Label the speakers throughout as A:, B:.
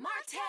A: Martin!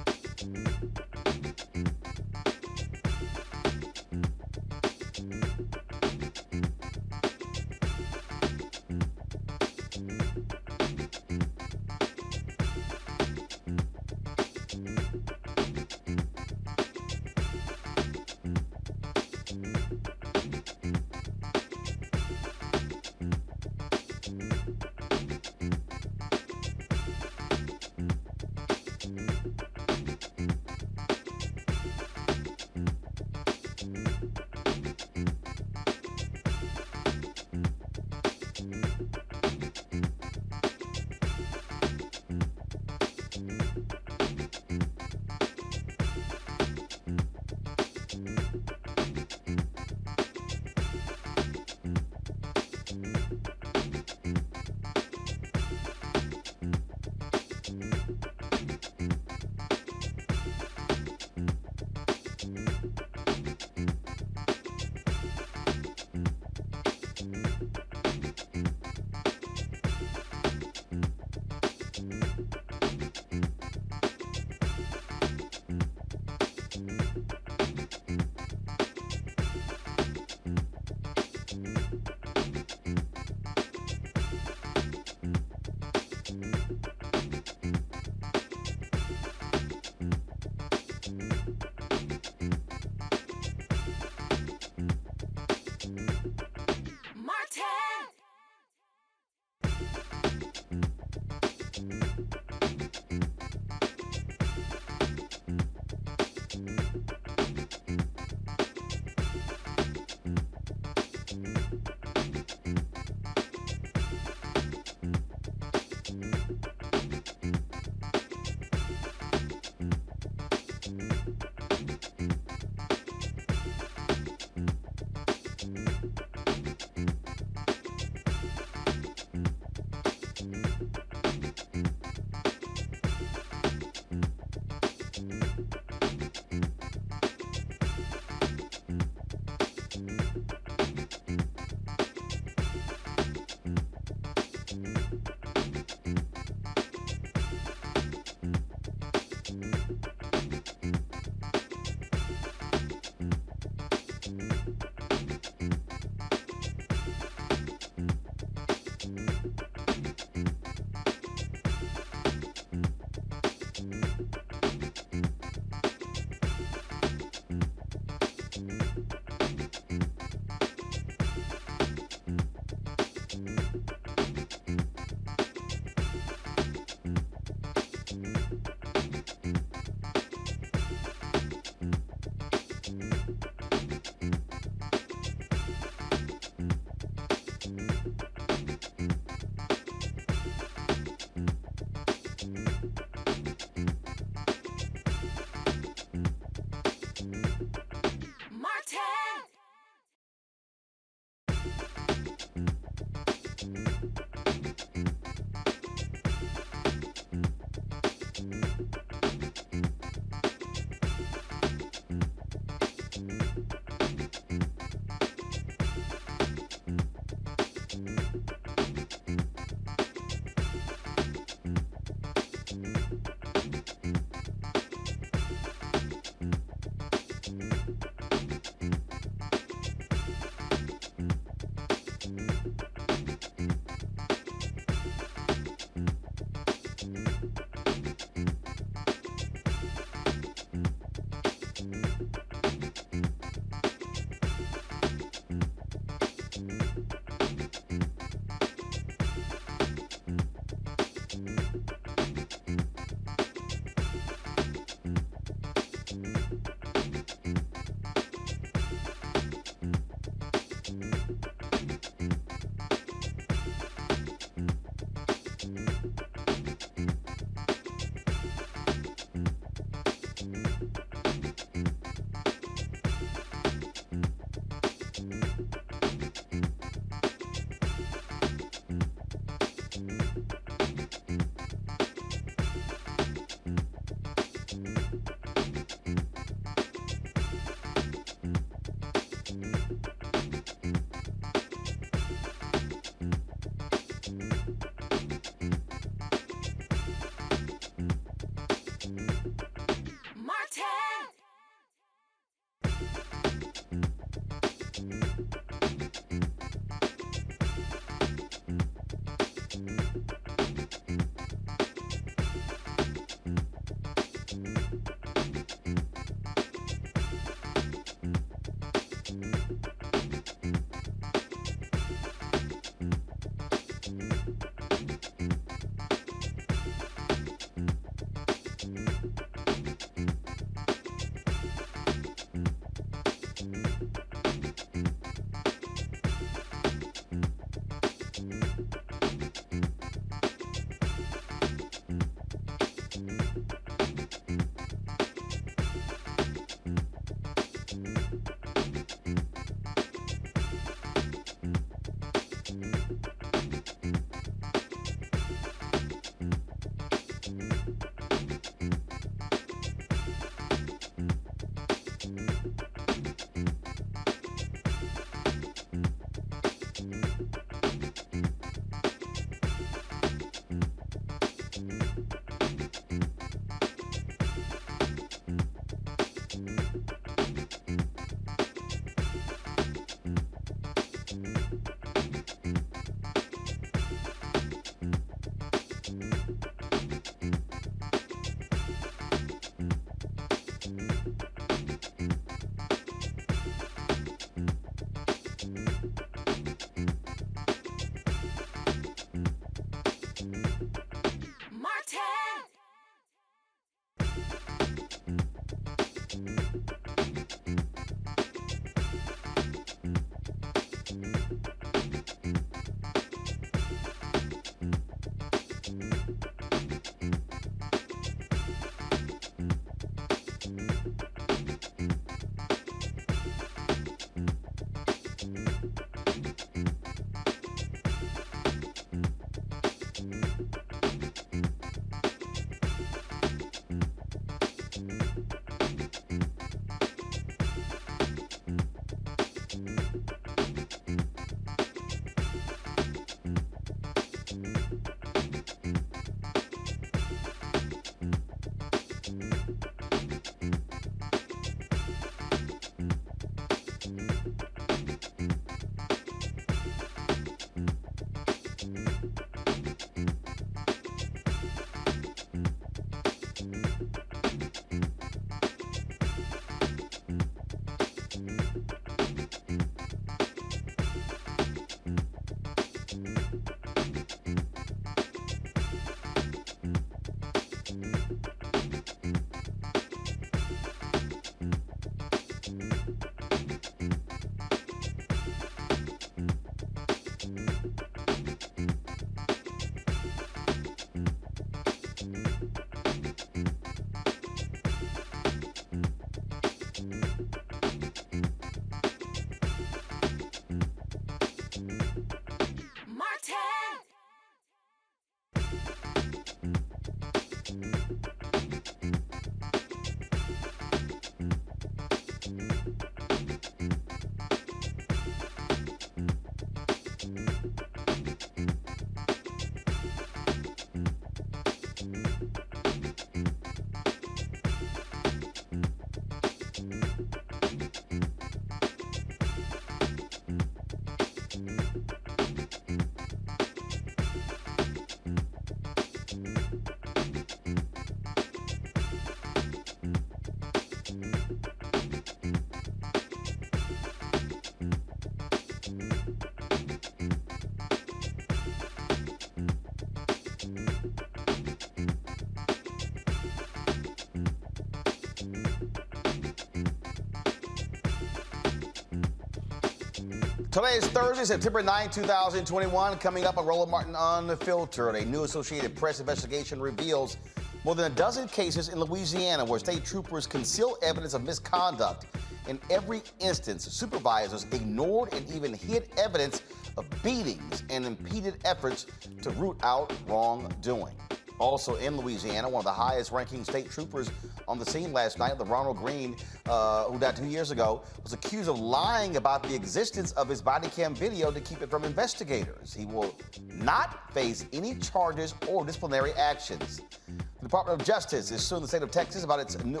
A: Today is Thursday, September 9, 2021. Coming up on Roland Martin Unfiltered, a new Associated Press investigation reveals more than a dozen cases in Louisiana where state troopers conceal evidence of misconduct. In every instance, supervisors ignored and even hid evidence of beatings and impeded efforts to root out wrongdoing. Also in Louisiana, one of the highest-ranking state troopers on the scene last night, the Ronald Green, who died 2 years ago, was accused of lying about the existence of his body cam video to keep it from investigators. He will not face any charges or disciplinary actions. The Department of Justice is suing the state of Texas about its new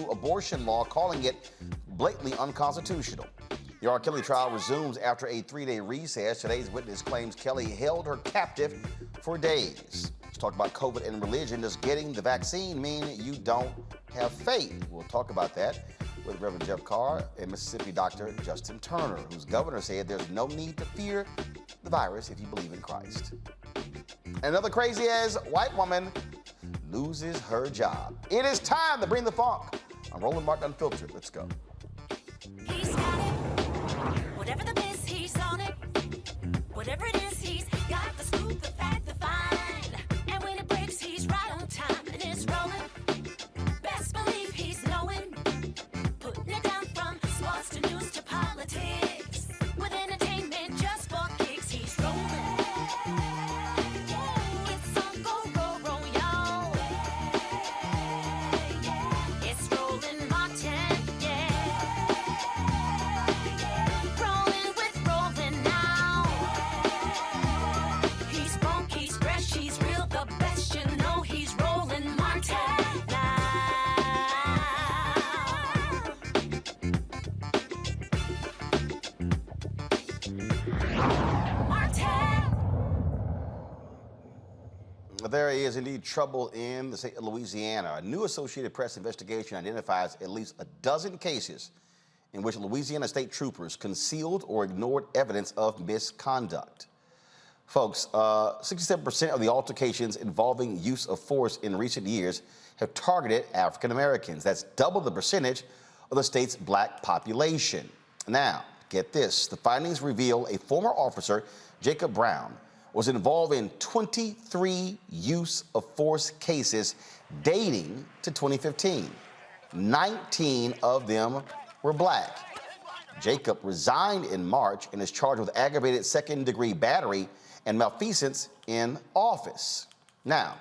A: abortion law, calling it blatantly unconstitutional. The R. Kelly trial resumes after a 3-day recess. Today's witness claims Kelly held her captive for days. Let's talk about COVID and religion. Does getting the vaccine mean you don't have faith? We'll talk about that with Reverend Jeff Carr and Mississippi Dr. Justin Turner, whose governor said there's no need to fear the virus if you believe in Christ. Another crazy-ass white woman loses her job. It is time to bring the funk. I'm Roland Martin Unfiltered. Let's go.
B: He's got it. Whatever the biz, he's on it. Whatever it is, he's got the scoop, the fact, the find. And when it breaks, he's right on time and it's rolling. Best believe he's knowing. Putting it down from sports to news to politics. With entertainment just for kicks, he's rolling. It's on go, y'all. It's Roland Martin, yeah. Rolling with Roland now. He's funk, he's fresh, he's real, the best, you know he's Roland Martin now. Martin.
A: There is indeed trouble in the state of Louisiana. A new Associated Press investigation identifies at least a dozen cases in which Louisiana state troopers concealed or ignored evidence of misconduct. Folks, 67% of the altercations involving use of force in recent years have targeted African Americans. That's double the percentage of the state's black population. Now, get this. The findings reveal a former officer, Jacob Brown, was involved in 23 use of force cases dating to 2015. 19 of them were black. Jacob resigned in March and is charged with aggravated second-degree battery and malfeasance in office. Now,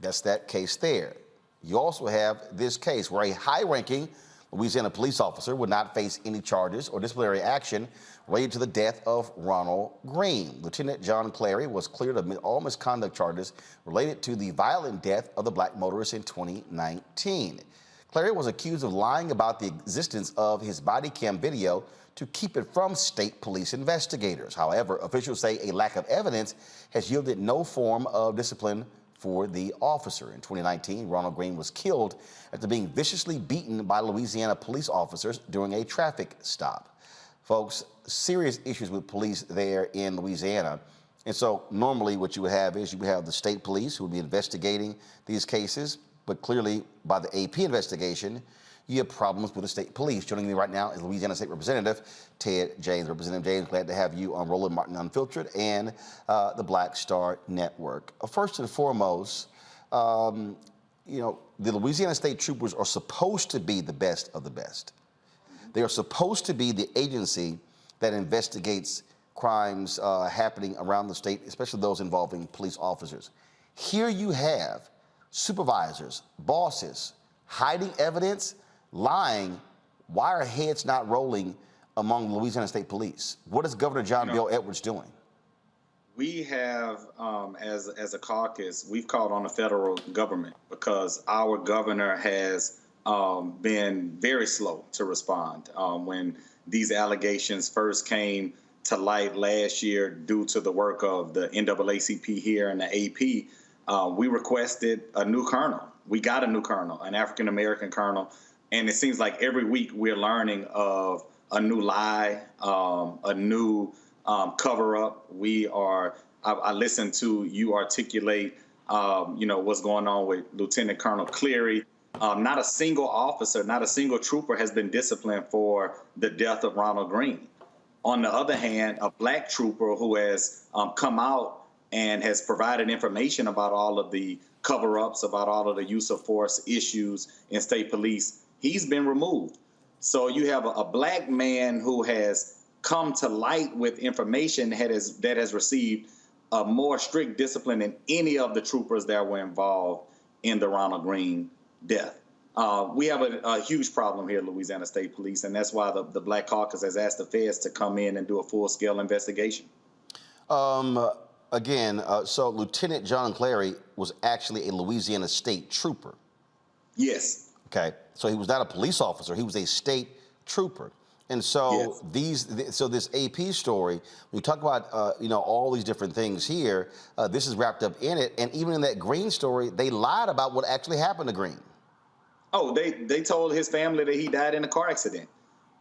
A: that's that case there. You also have this case where a high-ranking Louisiana police officer would not face any charges or disciplinary action related to the death of Ronald Green. Lieutenant John Clary was cleared of all misconduct charges related to the violent death of the black motorist in 2019. Clary was accused of lying about the existence of his body cam video to keep it from state police investigators. However, officials say a lack of evidence has yielded no form of discipline for the officer. In 2019, Ronald Green was killed after being viciously beaten by Louisiana police officers during a traffic stop. Folks, serious issues with police there in Louisiana. And so normally what you would have is you would have the state police who would be investigating these cases, but clearly by the AP investigation, you have problems with the state police. Joining me right now is Louisiana State Representative Ted James. Representative James, glad to have you on Roland Martin Unfiltered and the Black Star Network. First and foremost, you know, the Louisiana State Troopers are supposed to be the best of the best. They are supposed to be the agency that investigates crimes happening around the state, especially those involving police officers. Here you have supervisors, bosses, hiding evidence, lying. Why are heads not rolling among Louisiana State Police? What is Governor John Bel Edwards doing?
C: We have, as a caucus, we've called on the federal government because our governor has been very slow to respond. When these allegations first came to light last year due to the work of the NAACP here and the AP, we requested a new colonel. We got a new colonel, an African-American colonel, and it seems like every week we're learning of a new lie, a new cover up. I listened to you articulate, what's going on with Lieutenant Colonel Cleary. Not a single officer, not a single trooper has been disciplined for the death of Ronald Green. On the other hand, a black trooper who has come out and has provided information about all of the cover-ups, about all of the use of force issues in state police, he's been removed. So you have a black man who has come to light with information that has received a more strict discipline than any of the troopers that were involved in the Ronald Green death. We have a huge problem here at Louisiana State Police, and that's why the Black Caucus has asked the feds to come in and do a full-scale investigation.
A: So Lieutenant John Clary was actually a Louisiana State trooper.
C: Yes.
A: Okay, so he was not a police officer; he was a state trooper. And so
C: yes.
A: This AP story, when you talk about all these different things here, this is wrapped up in it. And even in that Green story, they lied about what actually happened to Green.
C: Oh, they told his family that he died in a car accident.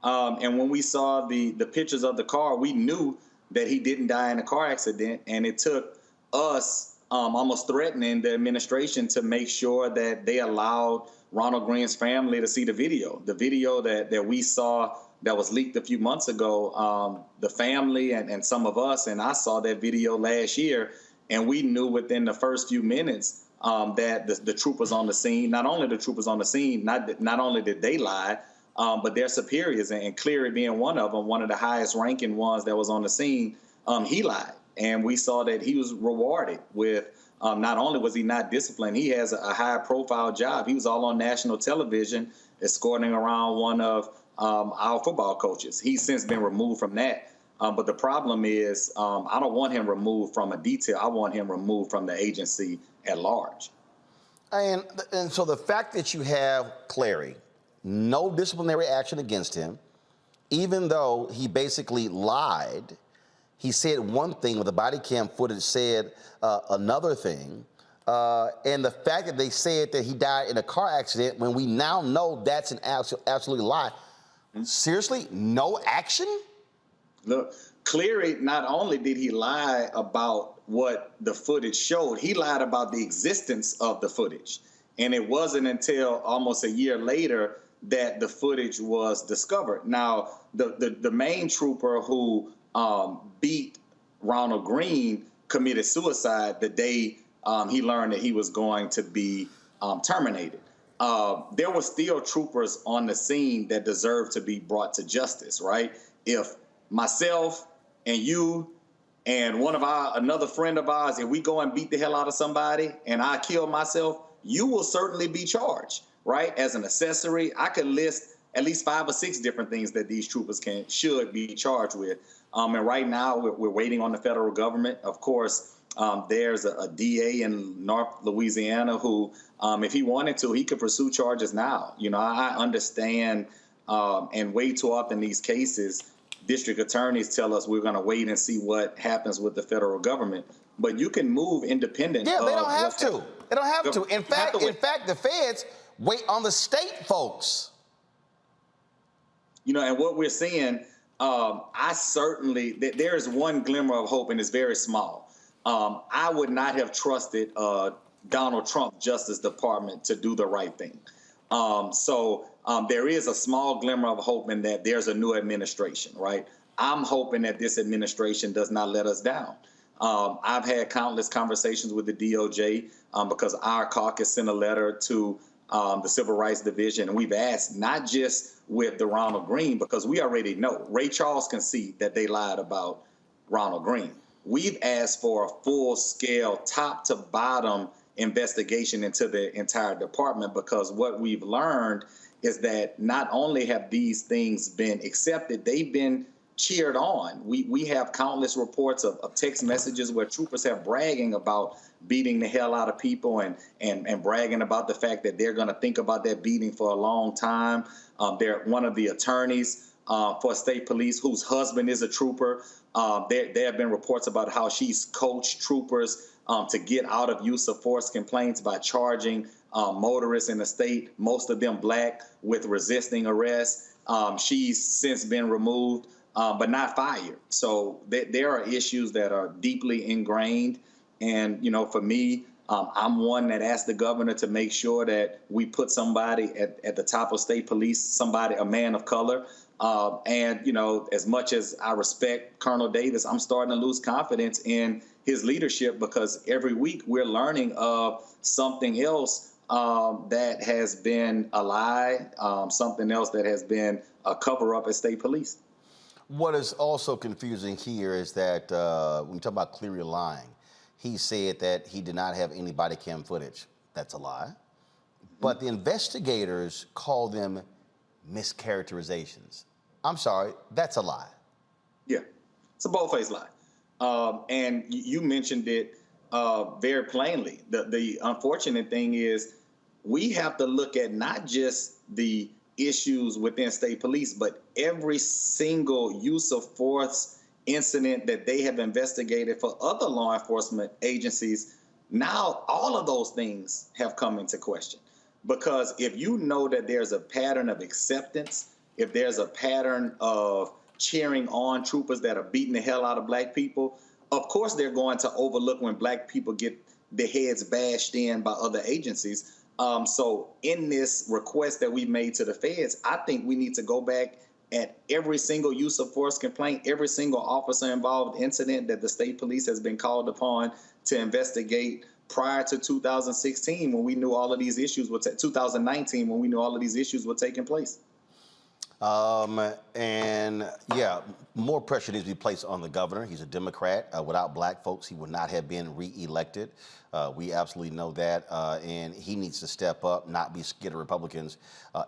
C: And when we saw the pictures of the car, we knew that he didn't die in a car accident. And it took us almost threatening the administration to make sure that they allowed Ronald Green's family to see the video that we saw that was leaked a few months ago. The family and some of us, and I saw that video last year, and we knew within the first few minutes that the troopers on the scene, not only the troopers on the scene, not only did they lie, but their superiors, and Cleary being one of them, one of the highest ranking ones that was on the scene, he lied. And we saw that he was rewarded with, not only was he not disciplined, he has a high profile job. He was all on national television escorting around one of our football coaches. He's since been removed from that. But the problem is, I don't want him removed from a detail. I want him removed from the agency at large.
A: And so the fact that you have Clary, no disciplinary action against him, even though he basically lied, he said one thing, with the body cam footage said another thing. And the fact that they said that he died in a car accident, when we now know that's an absolute lie. Seriously, no action?
C: Look, Cleary, not only did he lie about what the footage showed, he lied about the existence of the footage. And it wasn't until almost a year later that the footage was discovered. Now, the main trooper who beat Ronald Green committed suicide the day he learned that he was going to be terminated. There were still troopers on the scene that deserved to be brought to justice, right? If myself and you and another friend of ours, if we go and beat the hell out of somebody and I kill myself, you will certainly be charged, right? As an accessory, I could list at least 5 or 6 different things that these troopers should be charged with. And right now we're waiting on the federal government. Of course, there's a DA in North Louisiana who, if he wanted to, he could pursue charges now. I understand, and way too often these cases, district attorneys tell us we're going to wait and see what happens with the federal government. But you can move independent.
A: Yeah, they don't have to. They don't have to. In fact, the feds wait on the state folks.
C: And what we're seeing, there is one glimmer of hope, and it's very small. I would not have trusted Donald Trump Justice Department to do the right thing. So there is a small glimmer of hope in that there's a new administration, right? I'm hoping that this administration does not let us down. I've had countless conversations with the DOJ because our caucus sent a letter to the Civil Rights Division, and we've asked not just with the Ronald Green, because we already know Ray Charles can see that they lied about Ronald Green. We've asked for a full-scale, top-to-bottom investigation into the entire department, because what we've learned is that not only have these things been accepted, they've been cheered on. We have countless reports of text messages where troopers have bragging about beating the hell out of people and bragging about the fact that they're going to think about that beating for a long time. They're one of the attorneys for state police whose husband is a trooper. There have been reports about how she's coached troopers to get out of use of force complaints by charging motorists in the state, most of them black, with resisting arrest. She's since been removed, but not fired. So there are issues that are deeply ingrained. And, for me, I'm one that asked the governor to make sure that we put somebody at the top of state police, a man of color. And, as much as I respect Colonel Davis, I'm starting to lose confidence in his leadership, because every week we're learning of something else that has been a lie, something else that has been a cover-up at state police.
A: What is also confusing here is that when we talk about Cleary lying, he said that he did not have any body cam footage. That's a lie. But the investigators call them mischaracterizations. I'm sorry, that's a lie.
C: Yeah, it's a bold-faced lie. And you mentioned it very plainly. The unfortunate thing is we have to look at not just the issues within state police, but every single use of force incident that they have investigated for other law enforcement agencies. Now, all of those things have come into question, because if you know that there's a pattern of acceptance, if there's a pattern of cheering on troopers that are beating the hell out of black people, of course they're going to overlook when black people get their heads bashed in by other agencies. So in this request that we made to the feds, I think we need to go back at every single use of force complaint, every single officer involved incident that the state police has been called upon to investigate prior to 2016, when we knew all of these issues were 2019, when we knew all of these issues were taking place.
A: And yeah, more pressure needs to be placed on the governor. He's a Democrat. Without black folks, he would not have been reelected. We absolutely know that. And he needs to step up, not be scared of Republicans,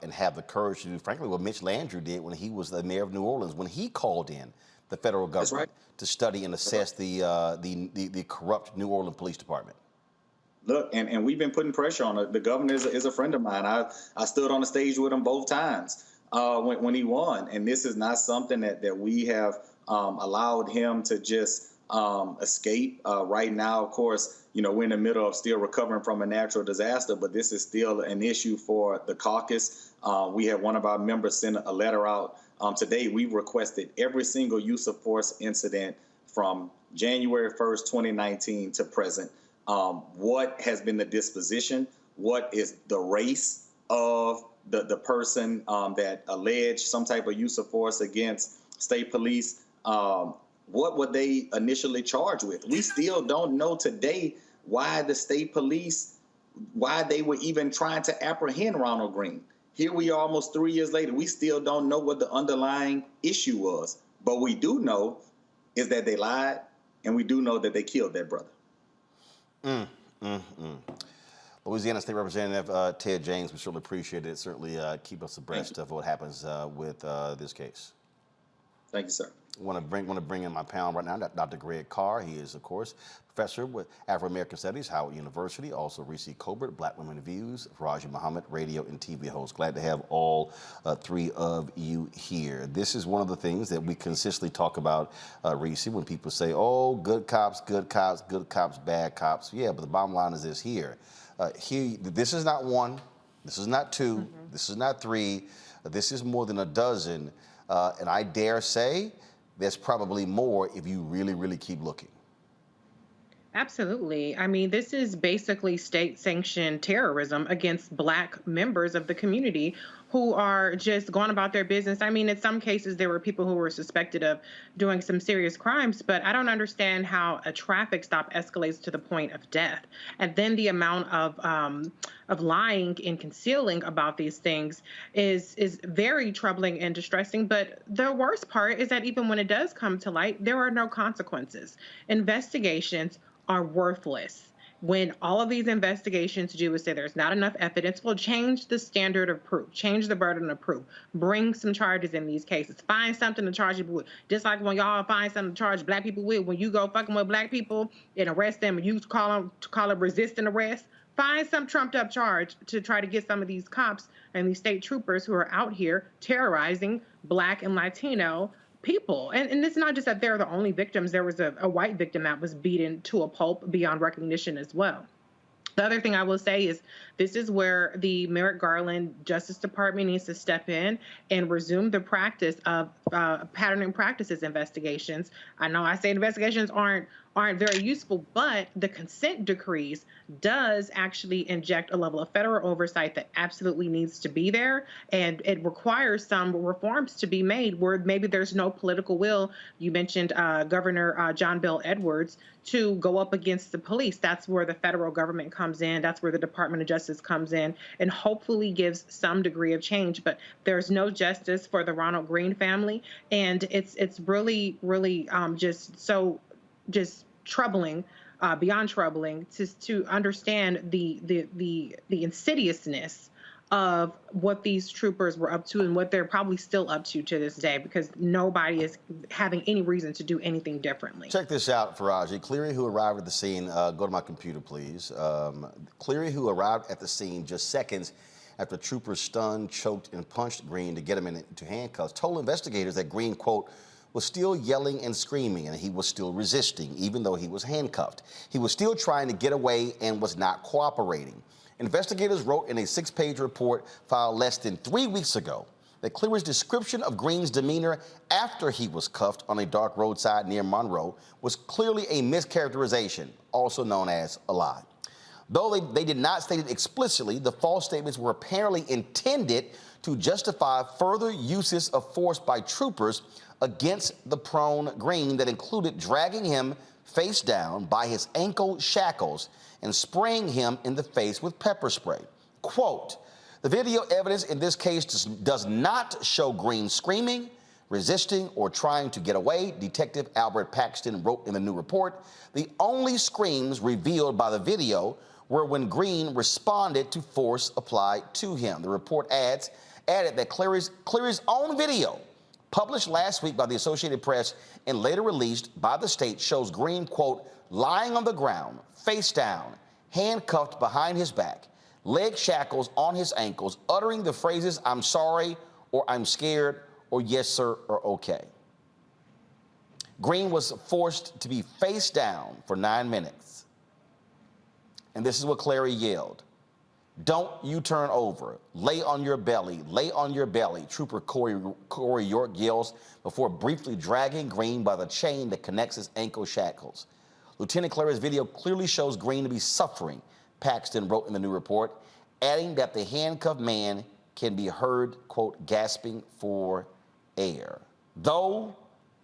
A: and have the courage to do, frankly, what Mitch Landrieu did when he was the mayor of New Orleans, when he called in the federal government to study and assess the corrupt New Orleans Police Department.
C: Look, and we've been putting pressure on it. The governor is a friend of mine. I stood on the stage with him both times when he won. And this is not something that we have allowed him to just escape. Right now, of course, we're in the middle of still recovering from a natural disaster, but this is still an issue for the caucus. We had one of our members send a letter out today. We've requested every single use of force incident from January 1st, 2019 to present. What has been the disposition? What is the race of the person that alleged some type of use of force against state police? What were they initially charged with? We still don't know today why the state police, why they were even trying to apprehend Ronald Green. Here we are almost 3 years later. We still don't know what the underlying issue was. But we do know is that they lied, and we do know that they killed their brother.
A: Louisiana State Representative Ted James, we certainly appreciate it. Certainly keep us abreast of what happens with this case.
C: Thank you, sir.
A: I want to bring in my panel right now, Dr. Greg Carr. He is, of course, professor with Afro-American Studies, Howard University. Also, Reese Colbert, Black Women Views, Faraji Muhammad, radio and TV host. Glad to have all three of you here. This is one of the things that we consistently talk about, Reese, when people say, oh, good cops, bad cops. Yeah, but the bottom line is this here. This is not one, this is not two, this is not three, this is more than a dozen. And I dare say there's probably more if you really, really keep looking.
D: Absolutely. I mean, this is basically state-sanctioned terrorism against Black members of the community who are just going about their business. I mean, in some cases, there were people who were suspected of doing some serious crimes, but I don't understand how a traffic stop escalates to the point of death. And then the amount of lying and concealing about these things is very troubling and distressing. But the worst part is that even when it does come to light, there are no consequences. Investigations are worthless. When all of these investigations do is say there's not enough evidence, well, change the standard of proof, change the burden of proof, bring some charges in these cases, find something to charge people with. Just like when y'all find something to charge black people with, when you go fucking with black people and arrest them and you call it resisting arrest, find some trumped up charge to try to get some of these cops and these state troopers who are out here terrorizing Black and Latino people. And it's not just that they're the only victims. There was a white victim that was beaten to a pulp beyond recognition as well. The other thing I will say is this is where the Merrick Garland Justice Department needs to step in and resume the practice of pattern and practices investigations. I know I say investigations aren't very useful, but the consent decrees does actually inject a level of federal oversight that absolutely needs to be there. And it requires some reforms to be made where maybe there's no political will. You mentioned Governor John Bel Edwards to go up against the police. That's where the federal government comes in. That's where the Department of Justice comes in and hopefully gives some degree of change. But there's no justice for the Ronald Green family. And it's really, really just troubling, beyond troubling, to understand the insidiousness of what these troopers were up to and what they're probably still up to this day, because nobody is having any reason to do anything differently.
A: Check this out, Faraji. Cleary, who arrived at the scene, go to my computer, please. Cleary, who arrived at the scene just seconds after troopers stunned, choked, and punched Green to get him into handcuffs, told investigators that Green, quote, was still yelling and screaming, and he was still resisting, even though he was handcuffed. He was still trying to get away and was not cooperating. Investigators wrote in a 6-page report filed less than 3 weeks ago that Cleary's description of Green's demeanor after he was cuffed on a dark roadside near Monroe was clearly a mischaracterization, also known as a lie. Though they did not state it explicitly, the false statements were apparently intended to justify further uses of force by troopers against the prone Green that included dragging him face down by his ankle shackles and spraying him in the face with pepper spray. Quote, the video evidence in this case does not show Green screaming, resisting, or trying to get away, Detective Albert Paxton wrote in the new report. The only screams revealed by the video were when Green responded to force applied to him. The report added that Cleary's own video, published last week by the Associated Press and later released by the state, shows Green, quote, lying on the ground, face down, handcuffed behind his back, leg shackles on his ankles, uttering the phrases, I'm sorry, or I'm scared, or yes, sir, or okay. Green was forced to be face down for 9 minutes. And this is what Cleary yelled. Don't you turn over. Lay on your belly. Lay on your belly, Trooper Corey York yells before briefly dragging Green by the chain that connects his ankle shackles. Lieutenant Cleary's video clearly shows Green to be suffering, Paxton wrote in the new report, adding that the handcuffed man can be heard, quote, gasping for air. Though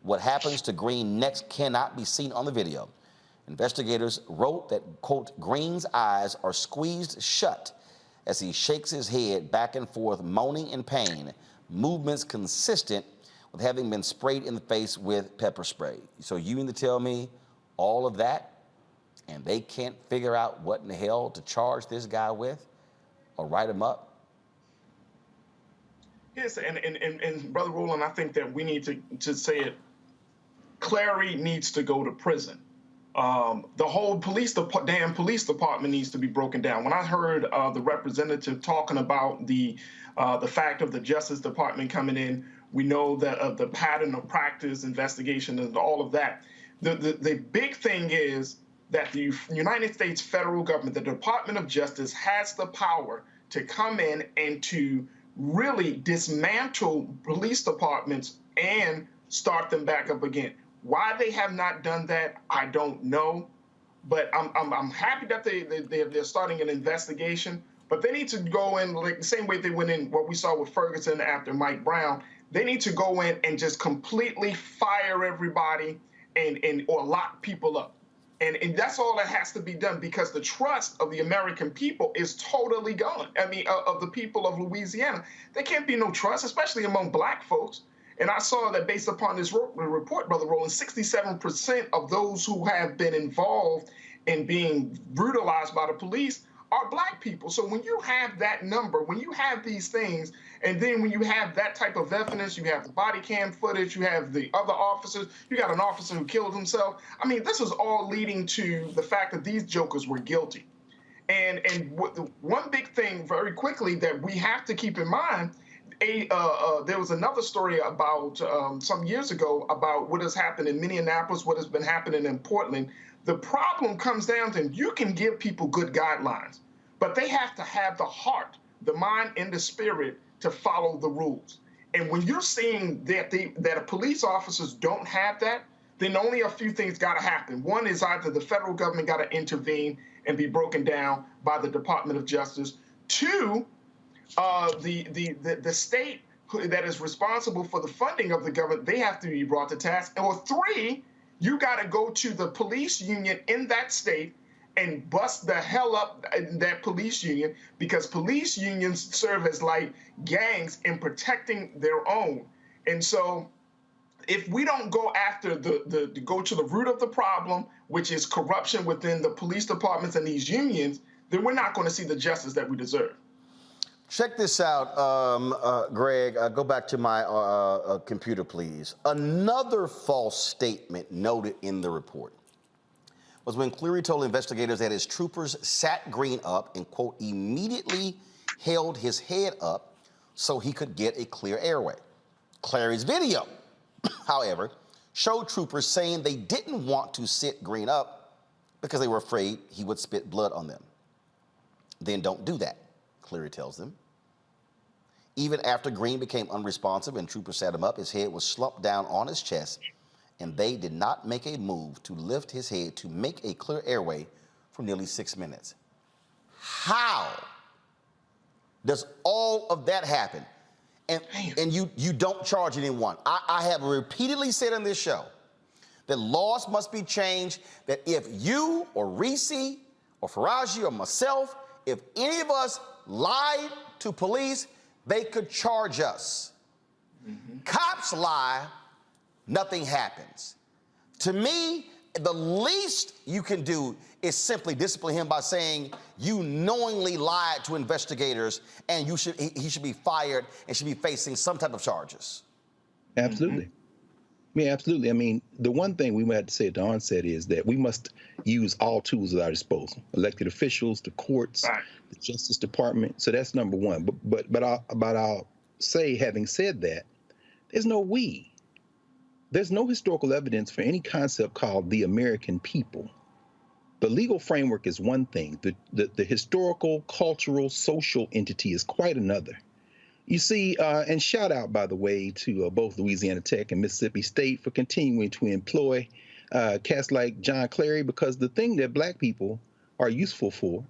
A: what happens to Green next cannot be seen on the video, investigators wrote that, quote, Green's eyes are squeezed shut as he shakes his head back and forth, moaning in pain, movements consistent with having been sprayed in the face with pepper spray. So you mean to tell me all of that, and they can't figure out what in the hell to charge this guy with or write him up?
E: Yes, and Brother Roland, I think that we need to say it. Clary needs to go to prison. The whole damn police department needs to be broken down. When I heard the representative talking about the fact of the Justice Department coming in, we know that of the pattern of practice, investigation, and all of that. The big thing is that the United States federal government, the Department of Justice, has the power to come in and to really dismantle police departments and start them back up again. Why they have not done that, I don't know. But I'm happy that they're starting an investigation. But they need to go in like the same way they went in what we saw with Ferguson after Mike Brown. They need to go in and just completely fire everybody or lock people up. And that's all that has to be done, because the trust of the American people is totally gone. I mean, of the people of Louisiana. There can't be no trust, especially among black folks. And I saw that based upon this report, Brother Roland, 67% of those who have been involved and being brutalized by the police are Black people. So when you have that number, when you have these things, and then when you have that type of evidence, you have the body cam footage, you have the other officers, you got an officer who killed himself. I mean, this is all leading to the fact that these jokers were guilty. And one big thing very quickly that we have to keep in mind, there was another story about some years ago about what has happened in Minneapolis, what has been happening in Portland. The problem comes down to you can give people good guidelines, but they have to have the heart, the mind, and the spirit to follow the rules. And when you're seeing that police officers don't have that, then only a few things got to happen. One is either the federal government got to intervene and be broken down by the Department of Justice. Two, the state that is responsible for the funding of the government, they have to be brought to task. Or three, you got to go to the police union in that state and bust the hell up that police union, because police unions serve as like gangs in protecting their own. And so if we don't go after go to the root of the problem, which is corruption within the police departments and these unions, then we're not going to see the justice that we deserve.
A: Check this out, Greg. Go back to my computer, please. Another false statement noted in the report was when Cleary told investigators that his troopers sat Green up and, quote, immediately held his head up so he could get a clear airway. Clary's video, however, showed troopers saying they didn't want to sit Green up because they were afraid he would spit blood on them. Then don't do that, Cleary tells them. Even after Green became unresponsive and troopers sat him up, his head was slumped down on his chest, and they did not make a move to lift his head to make a clear airway for nearly 6 minutes. How does all of that happen? And you don't charge anyone. I have repeatedly said on this show that laws must be changed, that if you or Reese or Faraji or myself, if any of us lied to police, they could charge us. Mm-hmm. Cops lie, nothing happens. To me, the least you can do is simply discipline him by saying you knowingly lied to investigators, and he should be fired and should be facing some type of charges.
F: Absolutely. Mm-hmm. Yeah, absolutely. I mean, the one thing we might have to say at the onset is that we must use all tools at our disposal: elected officials, the courts, right, the Justice Department. So that's number one. But I'll say, having said that, there's no we. There's no historical evidence for any concept called the American people. The legal framework is one thing. The historical, cultural, social entity is quite another. You see, and shout out, by the way, to both Louisiana Tech and Mississippi State for continuing to employ cats like John Clary, because the thing that Black people are useful for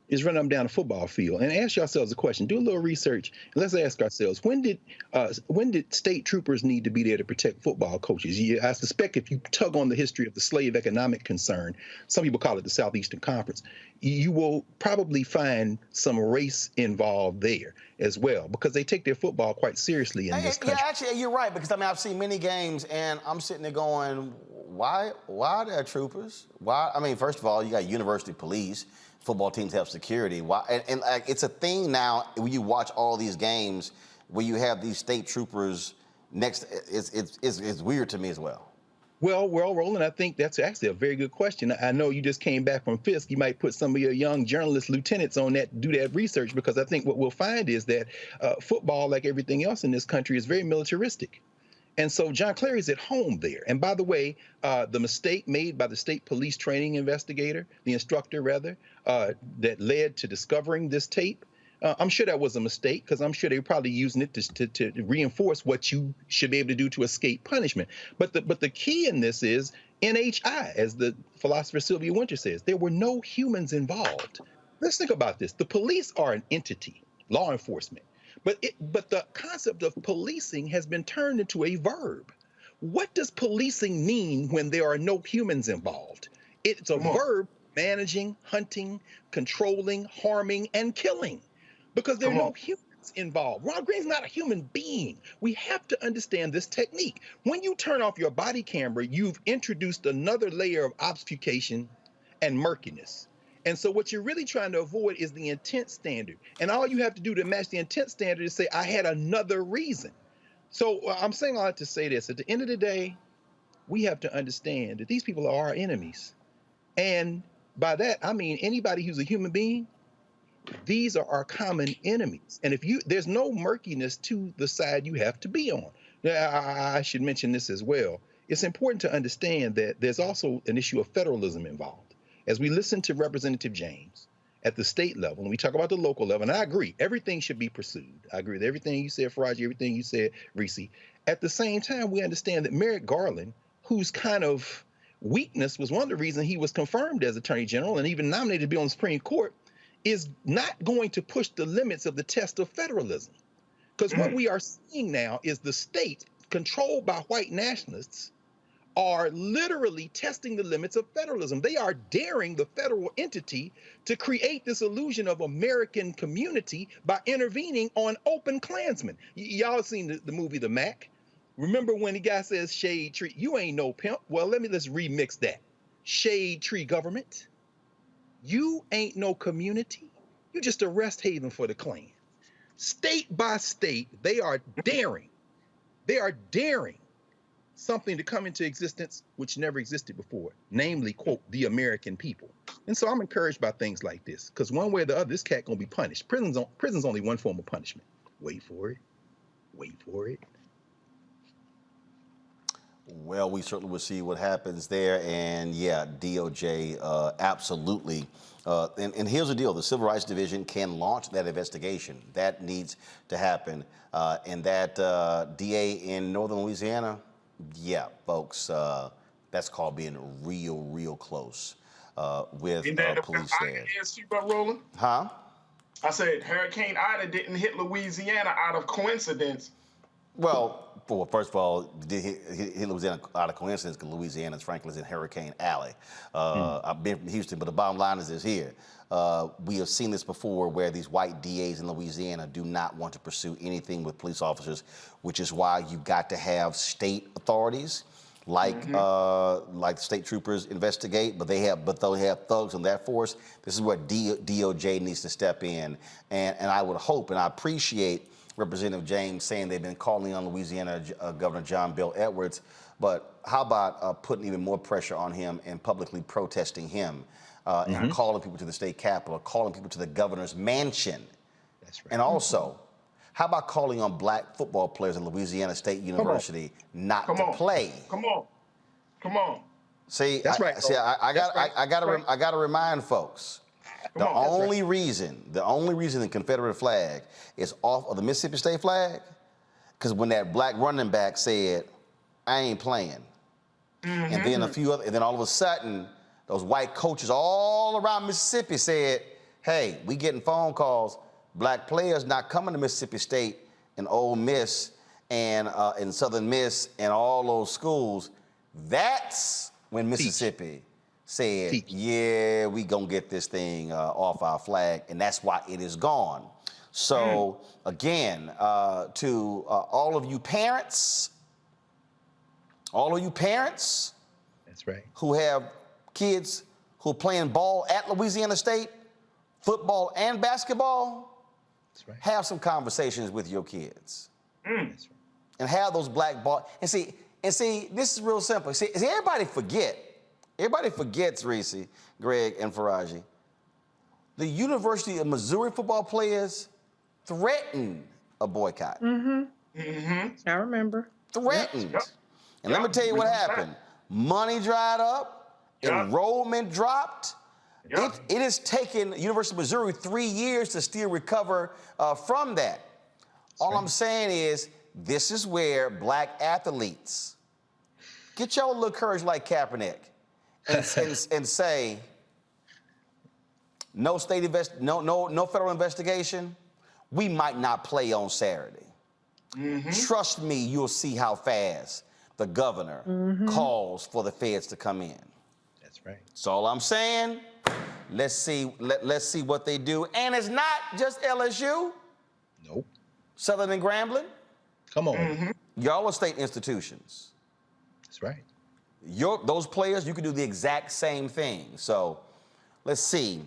F: is run them down a football field. And ask yourselves a question. Do a little research. And let's ask ourselves, when did state troopers need to be there to protect football coaches? I suspect if you tug on the history of the slave economic concern, some people call it the Southeastern Conference, you will probably find some race involved there as well, because they take their football quite seriously in this country.
A: Yeah, actually, you're right, because I mean, I've seen many games, and I'm sitting there going, why are there troopers? Why? I mean, first of all, you got university police. Football teams have security. Why? And it's a thing now when you watch all these games where you have these state troopers next. It's weird to me as well.
F: Well, Roland, I think that's actually a very good question. I know you just came back from Fisk. You might put some of your young journalist lieutenants on that, do that research, because I think what we'll find is that football, like everything else in this country, is very militaristic. And so John Clary's at home there. And by the way, the mistake made by the state police training investigator, the instructor rather, that led to discovering this tape, I'm sure that was a mistake, because I'm sure they were probably using it to reinforce what you should be able to do to escape punishment. But the key in this is NHI, as the philosopher Sylvia Wynter says, there were no humans involved. Let's think about this. The police are an entity, law enforcement. But the concept of policing has been turned into a verb. What does policing mean when there are no humans involved? It's a verb: managing, hunting, controlling, harming, and killing, because there are no humans involved. Ron Green's not a human being. We have to understand this technique. When you turn off your body camera, you've introduced another layer of obfuscation and murkiness. And so what you're really trying to avoid is the intent standard. And all you have to do to match the intent standard is say, I had another reason. So I'm saying all that to say this. At the end of the day, we have to understand that these people are our enemies. And by that, I mean anybody who's a human being, these are our common enemies. And there's no murkiness to the side you have to be on. Now, I should mention this as well. It's important to understand that there's also an issue of federalism involved. As we listen to Representative James at the state level, and we talk about the local level, and I agree, everything should be pursued. I agree with everything you said, Faraji, everything you said, Reese. At the same time, we understand that Merrick Garland, whose kind of weakness was one of the reasons he was confirmed as Attorney General and even nominated to be on the Supreme Court, is not going to push the limits of the test of federalism. Because what we are seeing now is the state, controlled by white nationalists, are literally testing the limits of federalism. They are daring the federal entity to create this illusion of American community by intervening on open Klansmen. Y'all seen the movie The Mac? Remember when the guy says, shade tree, you ain't no pimp? Well, let's remix that. Shade tree government. You ain't no community. You just a rest haven for the Klan. State by state, they are daring something to come into existence which never existed before, namely, quote, the American people. And so I'm encouraged by things like this, because one way or the other, this cat gonna be punished. Prison's only one form of punishment. Wait for it. Wait for it.
A: Well, we certainly will see what happens there. And yeah, DOJ absolutely. And here's the deal. The Civil Rights Division can launch that investigation. That needs to happen. And that DA in Northern Louisiana, yeah, folks, that's called being real close with police there. Huh?
E: I said Hurricane Ida didn't hit Louisiana out of coincidence.
A: Well, first of all, hit Louisiana out of coincidence because Louisiana's, frankly, is in Hurricane Alley. I've been from Houston, but the bottom line is this here. We have seen this before where these white DAs in Louisiana do not want to pursue anything with police officers, which is why you've got to have state authorities like state troopers investigate, but they'll have thugs on that force. This is where DOJ needs to step in. And I would hope and I appreciate Representative James saying they've been calling on Louisiana Governor John Bel Edwards, but how about putting even more pressure on him and publicly protesting him and calling people to the state capitol, calling people to the governor's mansion? That's right. And also, how about calling on black football players at Louisiana State University not to play? Come on. See, that's right. I got to remind folks. The only reason the Confederate flag is off of the Mississippi State flag, because when that black running back said, "I ain't playing," and then and then all of a sudden, those white coaches all around Mississippi said, "Hey, we getting phone calls, black players not coming to Mississippi State and Ole Miss and Southern Miss and all those schools." That's when Mississippi said, yeah, we gonna get this thing off our flag, and that's why it is gone. So again, to all of you parents,
F: that's right,
A: who have kids who are playing ball at Louisiana State, football and basketball, that's right, have some conversations with your kids. That's right. And have those black ball, and see, this is real simple. See, everybody forgets, Reese, Greg, and Faraji, the University of Missouri football players threatened a boycott.
D: I remember.
A: Threatened. And let me tell you what happened. Money dried up, enrollment dropped. It has taken the University of Missouri 3 years to still recover from that. All I'm saying is, this is where black athletes get your little courage like Kaepernick and say, no federal investigation, we might not play on Saturday. Trust me, you'll see how fast the governor calls for the feds to come in.
F: That's right.
A: That's all I'm saying. Let's see what they do. And it's not just LSU.
F: Nope.
A: Southern and Grambling.
F: Come on.
A: Y'all are state institutions.
F: That's right.
A: Those players, you can do the exact same thing. So let's see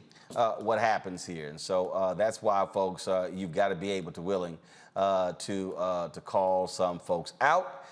A: what happens here. And so that's why, folks, you've got to be able to willing to call some folks out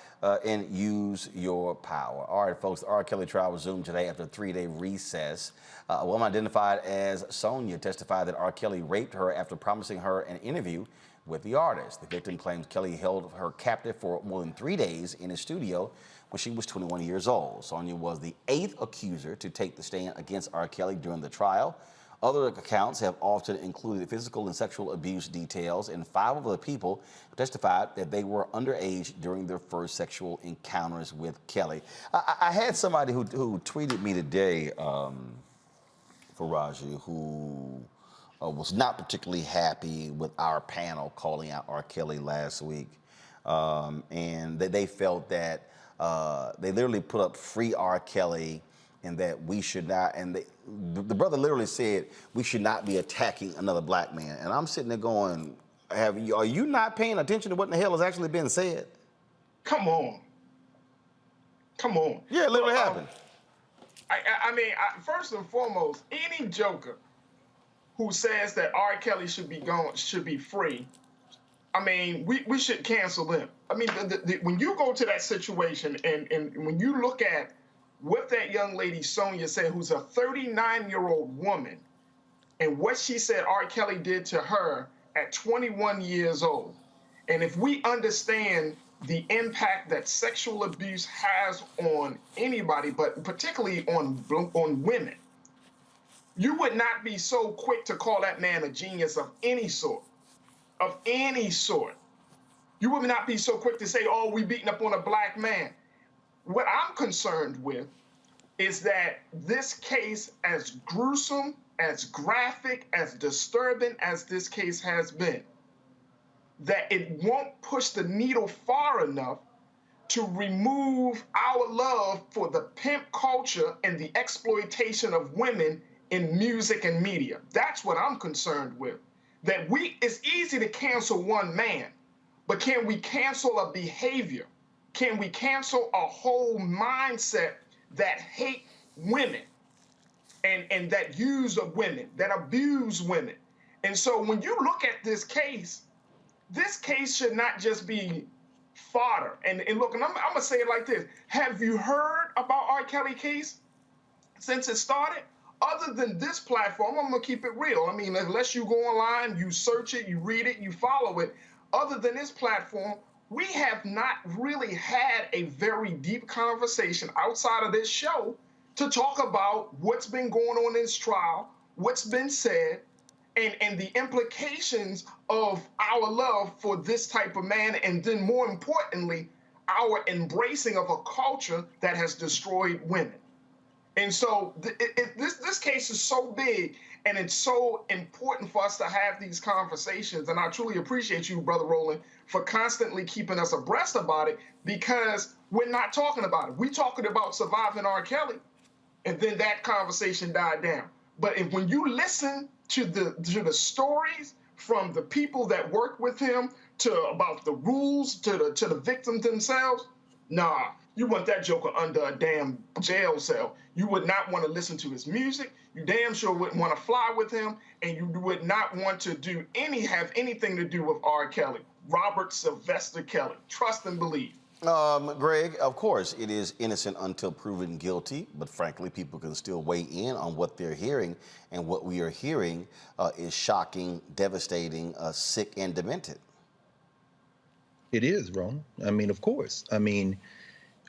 A: and use your power. All right, folks, the R. Kelly trial resumed today after a 3-day recess. A woman identified as Sonia testified that R. Kelly raped her after promising her an interview with the artist. The victim claims Kelly held her captive for more than 3 days in his studio when she was 21 years old. Sonia was the 8th accuser to take the stand against R. Kelly during the trial. Other accounts have often included physical and sexual abuse details, and 5 of the people testified that they were underage during their first sexual encounters with Kelly. I had somebody who tweeted me today, Faraji, who was not particularly happy with our panel calling out R. Kelly last week, and they felt that they literally put up free R. Kelly, and that we should not, and the brother literally said we should not be attacking another black man. And I'm sitting there going, are you not paying attention to what in the hell has actually been said?
E: Come on.
A: Yeah, it literally happened.
E: I mean, first and foremost, any joker who says that R. Kelly should be free, I mean, we should cancel them. I mean, when you go to that situation and when you look at what that young lady Sonia said, who's a 39-year-old woman, and what she said R. Kelly did to her at 21 years old, and if we understand the impact that sexual abuse has on anybody, but particularly on women, you would not be so quick to call that man a genius of any sort. You would not be so quick to say, oh, we beating up on a black man. What I'm concerned with is that this case, as gruesome, as graphic, as disturbing as this case has been, that it won't push the needle far enough to remove our love for the pimp culture and the exploitation of women in music and media. That's what I'm concerned with. That it's easy to cancel one man, but can we cancel a behavior? Can we cancel a whole mindset that hate women and that use of women, that abuse women? And so when you look at this case should not just be fodder. And look, and I'm going to say it like this. Have you heard about R. Kelly case since it started? Other than this platform, I'm going to keep it real. I mean, unless you go online, you search it, you read it, you follow it. Other than this platform, we have not really had a very deep conversation outside of this show to talk about what's been going on in this trial, what's been said, and the implications of our love for this type of man, and then more importantly, our embracing of a culture that has destroyed women. And so this case is so big, and it's so important for us to have these conversations. And I truly appreciate you, Brother Roland, for constantly keeping us abreast about it, because we're not talking about it. We're talking about surviving R. Kelly, and then that conversation died down. But when you listen to the stories from the people that work with him, about the rules, to the victims themselves, nah, you want that joker under a damn jail cell. You would not want to listen to his music. You damn sure wouldn't want to fly with him, and you would not want to have anything to do with R. Kelly, Robert Sylvester Kelly. Trust and believe.
A: Greg, of course, it is innocent until proven guilty, but frankly, people can still weigh in on what they're hearing, and what we are hearing is shocking, devastating, sick, and demented.
F: It is, Ron. I mean, of course. I mean,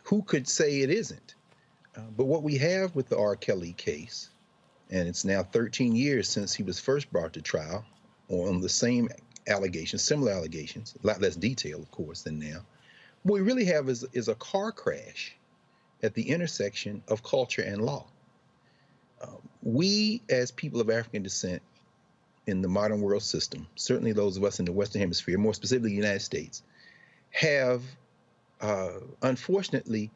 F: who could say it isn't? But what we have with the R. Kelly case, and it's now 13 years since he was first brought to trial on the same allegations, similar allegations, a lot less detail, of course, than now. What we really have is a car crash at the intersection of culture and law. We, as people of African descent in the modern world system, certainly those of us in the Western Hemisphere, more specifically the United States, have unfortunately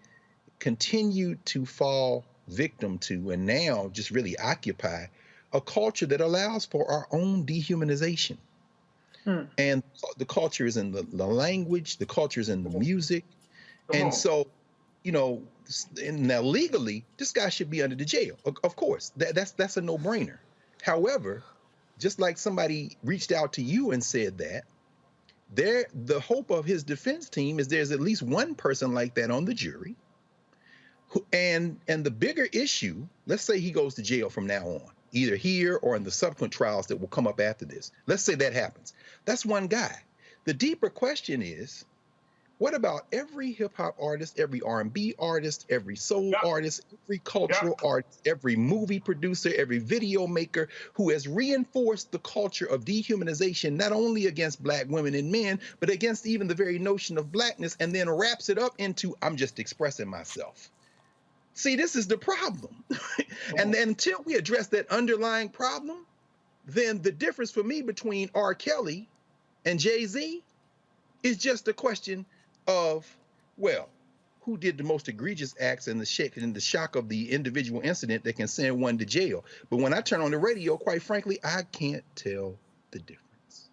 F: continued to fall victim to, and now just really occupy, a culture that allows for our own dehumanization. And the culture is in the language, the culture is in the music. And so you know, and now legally, this guy should be under the jail. Of course, that's a no-brainer. However, just like somebody reached out to you and said that, the hope of his defense team is there's at least one person like that on the jury. And the bigger issue, let's say he goes to jail from now on, either here or in the subsequent trials that will come up after this. Let's say that happens. That's one guy. The deeper question is, what about every hip hop artist, every R&B artist, every soul artist, every cultural artist, every movie producer, every video maker who has reinforced the culture of dehumanization, not only against black women and men, but against even the very notion of blackness, and then wraps it up into, I'm just expressing myself. See, this is the problem. And then until we address that underlying problem, then the difference for me between R. Kelly and Jay-Z is just a question of, well, who did the most egregious acts and the shock of the individual incident that can send one to jail. But when I turn on the radio, quite frankly, I can't tell the difference.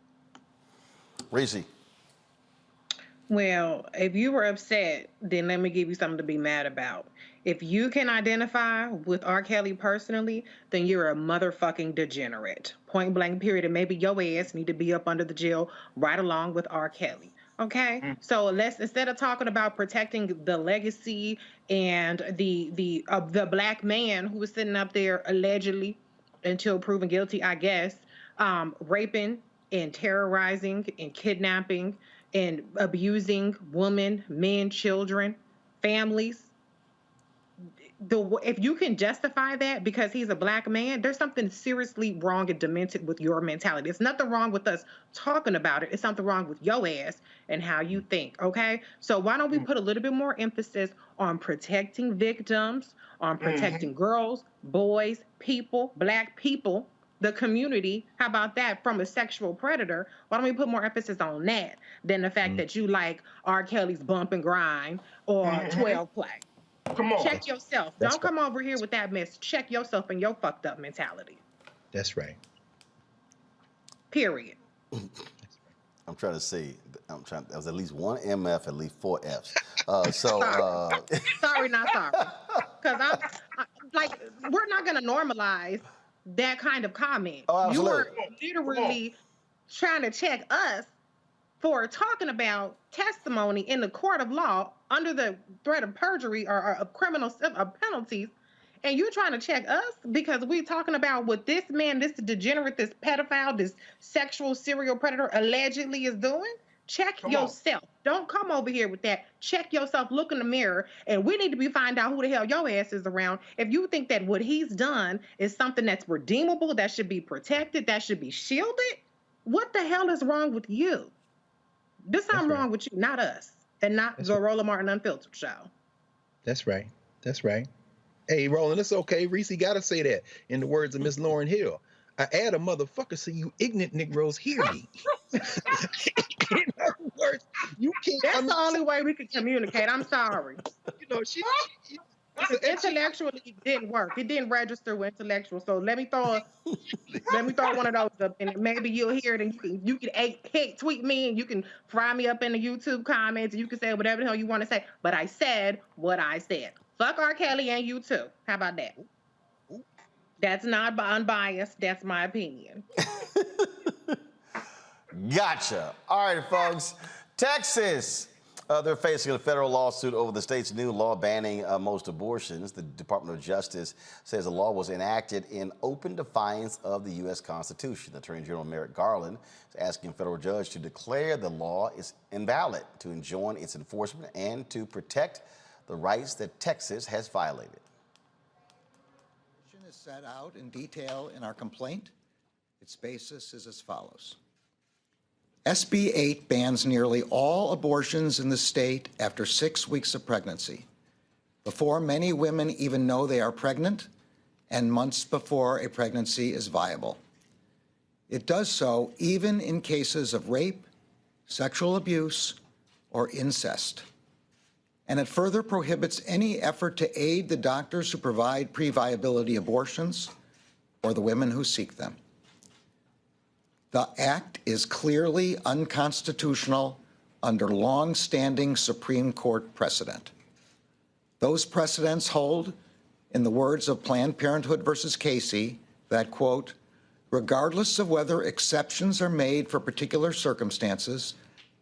A: Reese.
D: Well, if you were upset, then let me give you something to be mad about. If you can identify with R. Kelly personally, then you're a motherfucking degenerate. Point blank period. And maybe your ass need to be up under the jail right along with R. Kelly. Okay? So let's, instead of talking about protecting the legacy and the black man who was sitting up there allegedly until proven guilty, I guess, raping and terrorizing and kidnapping and abusing women, men, children, families. If you can justify that because he's a black man, there's something seriously wrong and demented with your mentality. It's nothing wrong with us talking about it. It's something wrong with your ass and how you think, okay? So why don't we put a little bit more emphasis on protecting victims, on protecting girls, boys, people, black people, the community? How about that, from a sexual predator? Why don't we put more emphasis on that than the fact that you like R. Kelly's Bump and Grind or 12 Play?
E: Come on.
D: Check yourself. Don't come over here with that mess. Check yourself and your fucked up mentality.
F: That's right.
D: Period.
A: I'm trying to see. There's at least one MF, at least 4 Fs.
D: Sorry, not sorry. Because like, we're not going to normalize that kind of comment.
A: Oh, absolutely.
D: You were literally trying to check us for talking about testimony in the court of law under the threat of perjury or criminal penalties, and you're trying to check us because we're talking about what this man, this degenerate, this pedophile, this sexual serial predator allegedly is doing? Check yourself. Don't come over here with that. Check yourself. Look in the mirror, and we need to find out who the hell your ass is around. If you think that what he's done is something that's redeemable, that should be protected, that should be shielded, what the hell is wrong with you? There's something wrong with you, not us, and not the Roland Martin Unfiltered show.
F: That's right. That's right. Hey, Roland, it's okay. Reese got to say that in the words of Miss Lauryn Hill. I add a motherfucker so you ignorant Negroes hear me. In other words, you can't.
D: That's the only way we can communicate. I'm sorry.
F: You know, she
D: intellectually, it didn't work. It didn't register with intellectual. So let me throw one of those up, and maybe you'll hear it, and you can tweet me, and you can fry me up in the YouTube comments, and you can say whatever the hell you want to say. But I said what I said. Fuck R. Kelly and you too. How about that? That's not unbiased. That's my opinion.
A: Gotcha. All right, folks. Texas. They're facing a federal lawsuit over the state's new law banning most abortions. The Department of Justice says the law was enacted in open defiance of the U.S. Constitution. Attorney General Merrick Garland is asking a federal judge to declare the law is invalid, to enjoin its enforcement, and to protect the rights that Texas has violated.
G: Is set out in detail in our complaint. Its basis is as follows. SB 8 bans nearly all abortions in the state after 6 weeks of pregnancy, before many women even know they are pregnant, and months before a pregnancy is viable. It does so even in cases of rape, sexual abuse, or incest. And it further prohibits any effort to aid the doctors who provide pre-viability abortions or the women who seek them. The act is clearly unconstitutional under long-standing Supreme Court precedent. Those precedents hold, in the words of Planned Parenthood versus Casey, that, quote, regardless of whether exceptions are made for particular circumstances,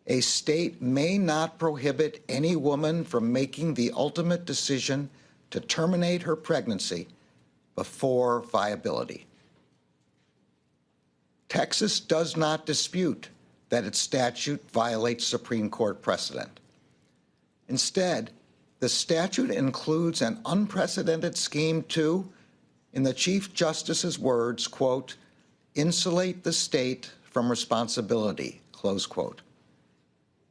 G: a state may not prohibit any woman from making the ultimate decision to terminate her pregnancy before viability. Texas does not dispute that its statute violates Supreme Court precedent. Instead, the statute includes an unprecedented scheme to, in the Chief Justice's words, quote, insulate the state from responsibility, close quote.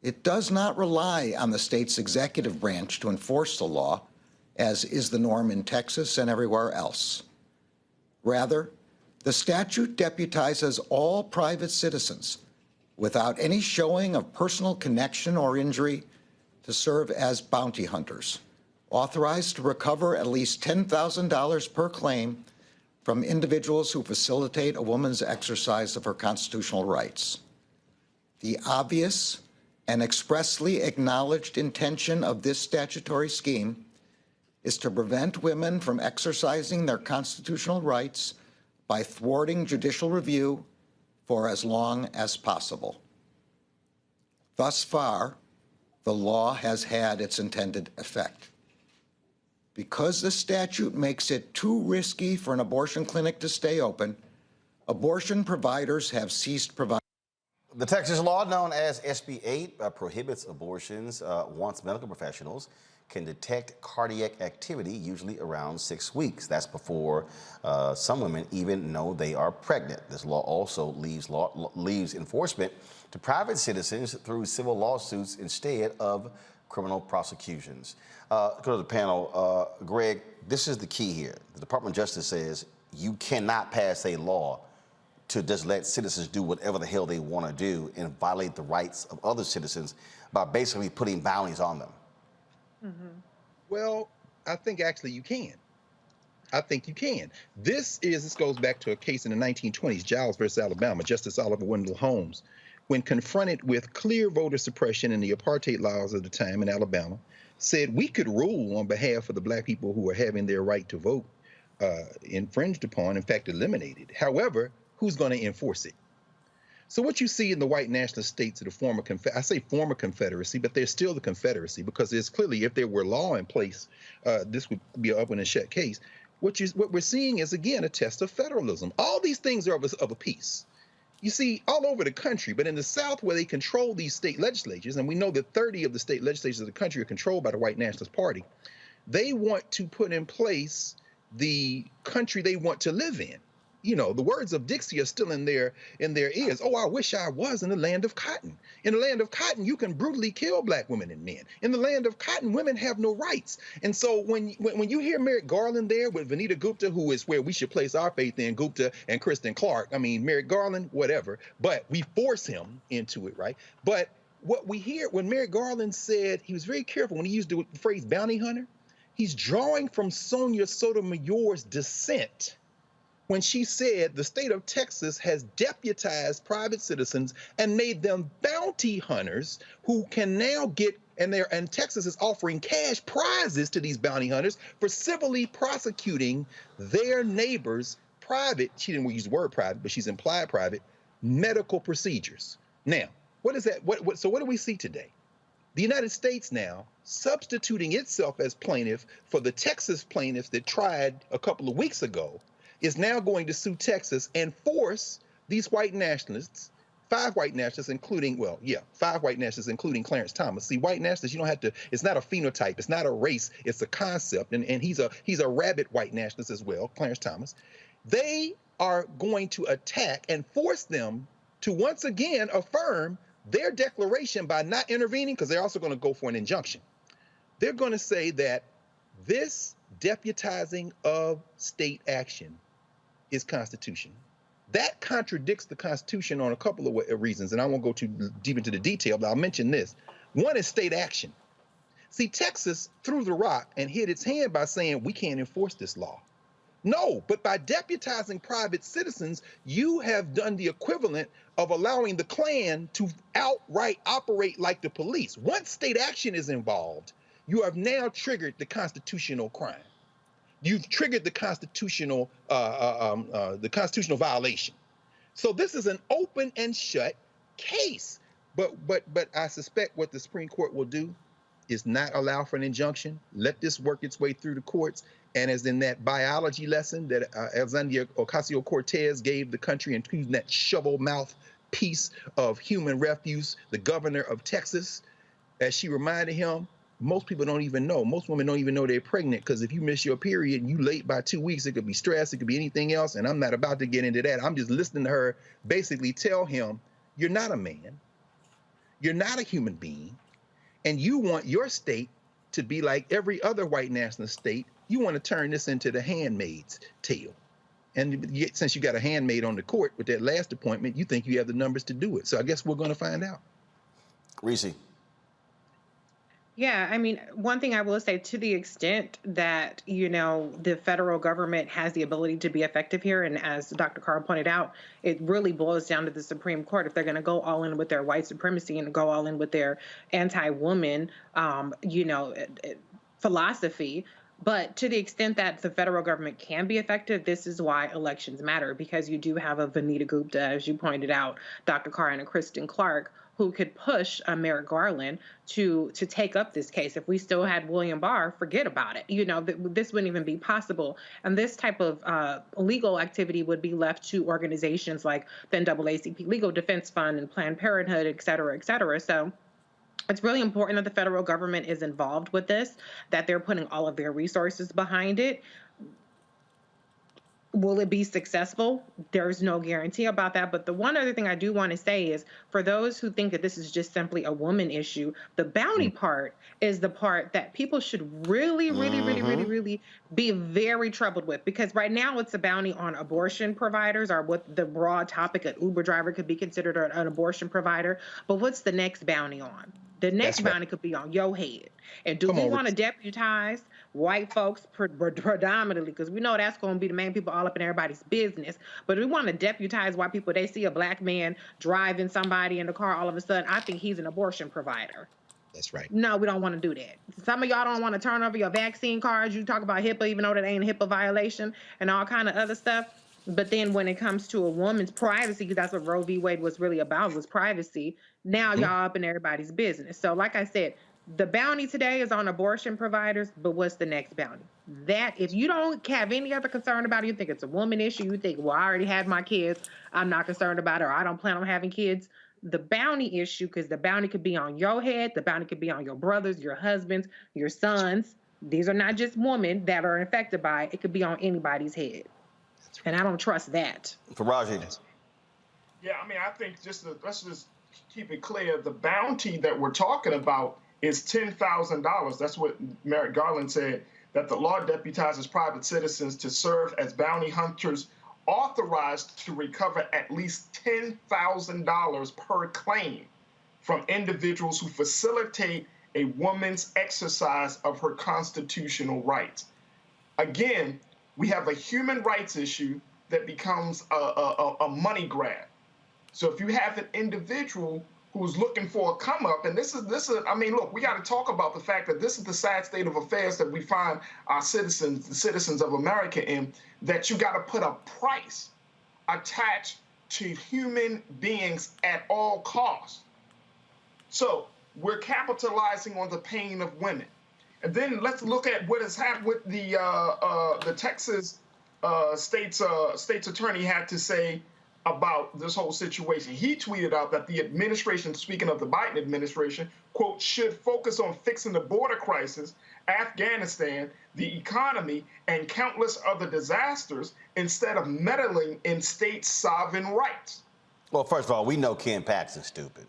G: It does not rely on the state's executive branch to enforce the law, as is the norm in Texas and everywhere else. Rather, the statute deputizes all private citizens without any showing of personal connection or injury to serve as bounty hunters, authorized to recover at least $10,000 per claim from individuals who facilitate a woman's exercise of her constitutional rights. The obvious and expressly acknowledged intention of this statutory scheme is to prevent women from exercising their constitutional rights by thwarting judicial review for as long as possible. Thus far, the law has had its intended effect. Because the statute makes it too risky for an abortion clinic to stay open, abortion providers have ceased providing.
A: The Texas law known as SB 8 prohibits abortions once medical professionals can detect cardiac activity, usually around 6 weeks. That's before some women even know they are pregnant. This law also leaves enforcement to private citizens through civil lawsuits instead of criminal prosecutions. Go to the panel. Greg, this is the key here. The Department of Justice says you cannot pass a law to just let citizens do whatever the hell they want to do and violate the rights of other citizens by basically putting bounties on them.
F: Mm-hmm. Well, I think actually you can. I think you can. This goes back to a case in the 1920s, Giles versus Alabama, Justice Oliver Wendell Holmes, when confronted with clear voter suppression in the apartheid laws of the time in Alabama, said we could rule on behalf of the black people who are having their right to vote infringed upon, in fact, eliminated. However, who's going to enforce it? So what you see in the white nationalist states of the former I say former Confederacy, but they're still the Confederacy, because there's clearly, if there were law in place, this would be an open and shut case. What we're seeing is, again, a test of federalism. All these things are of a piece. You see, all over the country, but in the South, where they control these state legislatures, and we know that 30 of the state legislatures of the country are controlled by the white nationalist party, they want to put in place the country they want to live in. You know, the words of Dixie are still in their ears. Oh, I wish I was in the land of cotton. In the land of cotton, you can brutally kill black women and men. In the land of cotton, women have no rights. And so when you hear Merrick Garland there with Vanita Gupta, who is where we should place our faith in, Gupta and Kristen Clark, I mean, Merrick Garland, whatever, but we force him into it, right? But what we hear when Merrick Garland said, he was very careful when he used the phrase bounty hunter, he's drawing from Sonia Sotomayor's dissent, when she said the state of Texas has deputized private citizens and made them bounty hunters who can now get, and Texas is offering cash prizes to these bounty hunters for civilly prosecuting their neighbors' private, she didn't use the word private, but she's implied private, medical procedures. Now, what is that? So what do we see today? The United States now substituting itself as plaintiff for the Texas plaintiffs that tried a couple of weeks ago, is now going to sue Texas and force these white nationalists, 5 white nationalists, including Clarence Thomas. See, white nationalists, you don't have to, it's not a phenotype, it's not a race, it's a concept. And he's a rabid white nationalist as well, Clarence Thomas. They are going to attack and force them to once again affirm their declaration by not intervening, because they're also going to go for an injunction. They're going to say that this deputizing of state action is constitutional. That contradicts the Constitution on a couple of reasons, and I won't go too deep into the detail, but I'll mention this. One is state action. See, Texas threw the rock and hit its hand by saying, we can't enforce this law. No, but by deputizing private citizens, you have done the equivalent of allowing the Klan to outright operate like the police. Once state action is involved, you have now triggered the constitutional crime. You've triggered the constitutional violation. So this is an open and shut case. But I suspect what the Supreme Court will do is not allow for an injunction. Let this work its way through the courts. And as in that biology lesson that Alexandria Ocasio-Cortez gave the country, including that shovel-mouth piece of human refuse, the governor of Texas, as she reminded him, most people don't even know. Most women don't even know they're pregnant, because if you miss your period and you late by 2 weeks, it could be stress, it could be anything else. And I'm not about to get into that. I'm just listening to her basically tell him, you're not a man, you're not a human being, and you want your state to be like every other white nationalist state. You want to turn this into the handmaid's tale. And yet, since you got a handmaid on the court with that last appointment, you think you have the numbers to do it. So I guess we're going to find out.
A: Reese.
D: Yeah, I mean, one thing I will say, to the extent that, the federal government has the ability to be effective here, and as Dr. Carl pointed out, it really boils down to the Supreme Court. If they're going to go all in with their white supremacy and go all in with their anti-woman, philosophy. But to the extent that the federal government can be effective, this is why elections matter, because you do have a Vanita Gupta, as you pointed out, Dr. Carr, and a Kristen Clark, who could push Merrick Garland to take up this case. If we still had William Barr, forget about it. This wouldn't even be possible. And this type of legal activity would be left to organizations like the NAACP Legal Defense Fund and Planned Parenthood, et cetera, et cetera. So it's really important that the federal government is involved with this, that they're putting all of their resources behind it. Will it be successful? There's no guarantee about that. But the one other thing I do want to say is, for those who think that this is just simply a woman issue, the bounty part is the part that people should really be very troubled with. Because right now it's a bounty on abortion providers, or what the broad topic, an Uber driver could be considered an abortion provider. But what's the next bounty on? The next bounty could be on your head. And do we want to deputize white folks predominantly, because we know that's going to be the main people all up in everybody's business, but we want to deputize white people. They see a black man driving somebody in the car, all of a sudden, I think he's an abortion provider.
F: That's right.
D: No, we don't want to do that. Some of y'all don't want to turn over your vaccine cards. You talk about HIPAA, even though that ain't a HIPAA violation, and all kind of other stuff. But then when it comes to a woman's privacy, because that's what Roe v. Wade was really about, was privacy, now y'all up in everybody's business. So like I said, the bounty today is on abortion providers, but what's the next bounty? That, if you don't have any other concern about it, you think it's a woman issue, you think, well, I already had my kids, I'm not concerned about it, or I don't plan on having kids. The bounty issue, because the bounty could be on your head, the bounty could be on your brothers, your husbands, your sons. These are not just women that are infected by it. It could be on anybody's head. And I don't trust that.
A: Faraji.
E: Yeah, I mean, I think let's just keep it clear. The bounty that we're talking about is $10,000. That's what Merrick Garland said, that the law deputizes private citizens to serve as bounty hunters authorized to recover at least $10,000 per claim from individuals who facilitate a woman's exercise of her constitutional rights. Again, we have a human rights issue that becomes a money grab. So if you have an individual who's looking for a come up, and this is, I mean, look, we got to talk about the fact that this is the sad state of affairs that we find our citizens, the citizens of America in, that you got to put a price attached to human beings at all costs. So we're capitalizing on the pain of women. And then let's look at what has happened with the Texas state's attorney had to say about this whole situation. He tweeted out that the administration, speaking of the Biden administration, quote, should focus on fixing the border crisis, Afghanistan, the economy, and countless other disasters instead of meddling in state sovereign rights.
A: Well, first of all, we know Ken Paxton's stupid.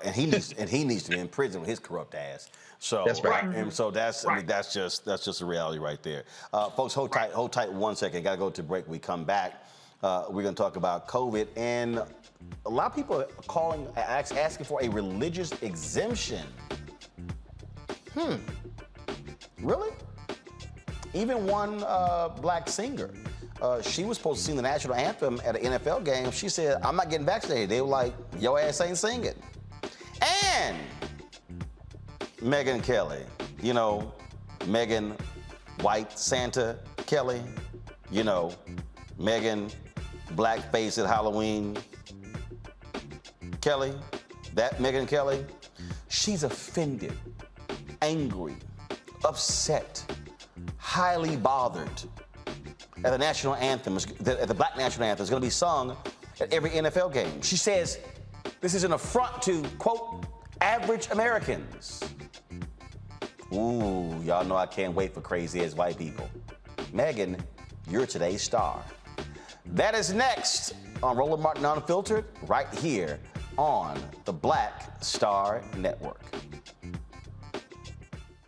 A: And he needs to be in prison with his corrupt ass. So
F: that's right.
A: And so that's
E: right.
A: I mean, that's just a reality right there. Folks, hold tight 1 second. Got to go to break. We come back. We're going to talk about COVID, and a lot of people are asking for a religious exemption. Really? Even one black singer. She was supposed to sing the national anthem at an NFL game. She said, I'm not getting vaccinated. They were like, your ass ain't singing. And Megyn Kelly You know, Megan White Santa Kelly. You know, Megan Blackface at Halloween Kelly. That Megan Kelly. She's offended, angry, upset, highly bothered at the national anthem, at the black national anthem is going to be sung at every NFL game. She says this is an affront to, quote, average Americans. Ooh, y'all know I can't wait for crazy ass white people. Megan, you're today's star. That is next on Roland Martin Unfiltered, right here on the Black Star Network.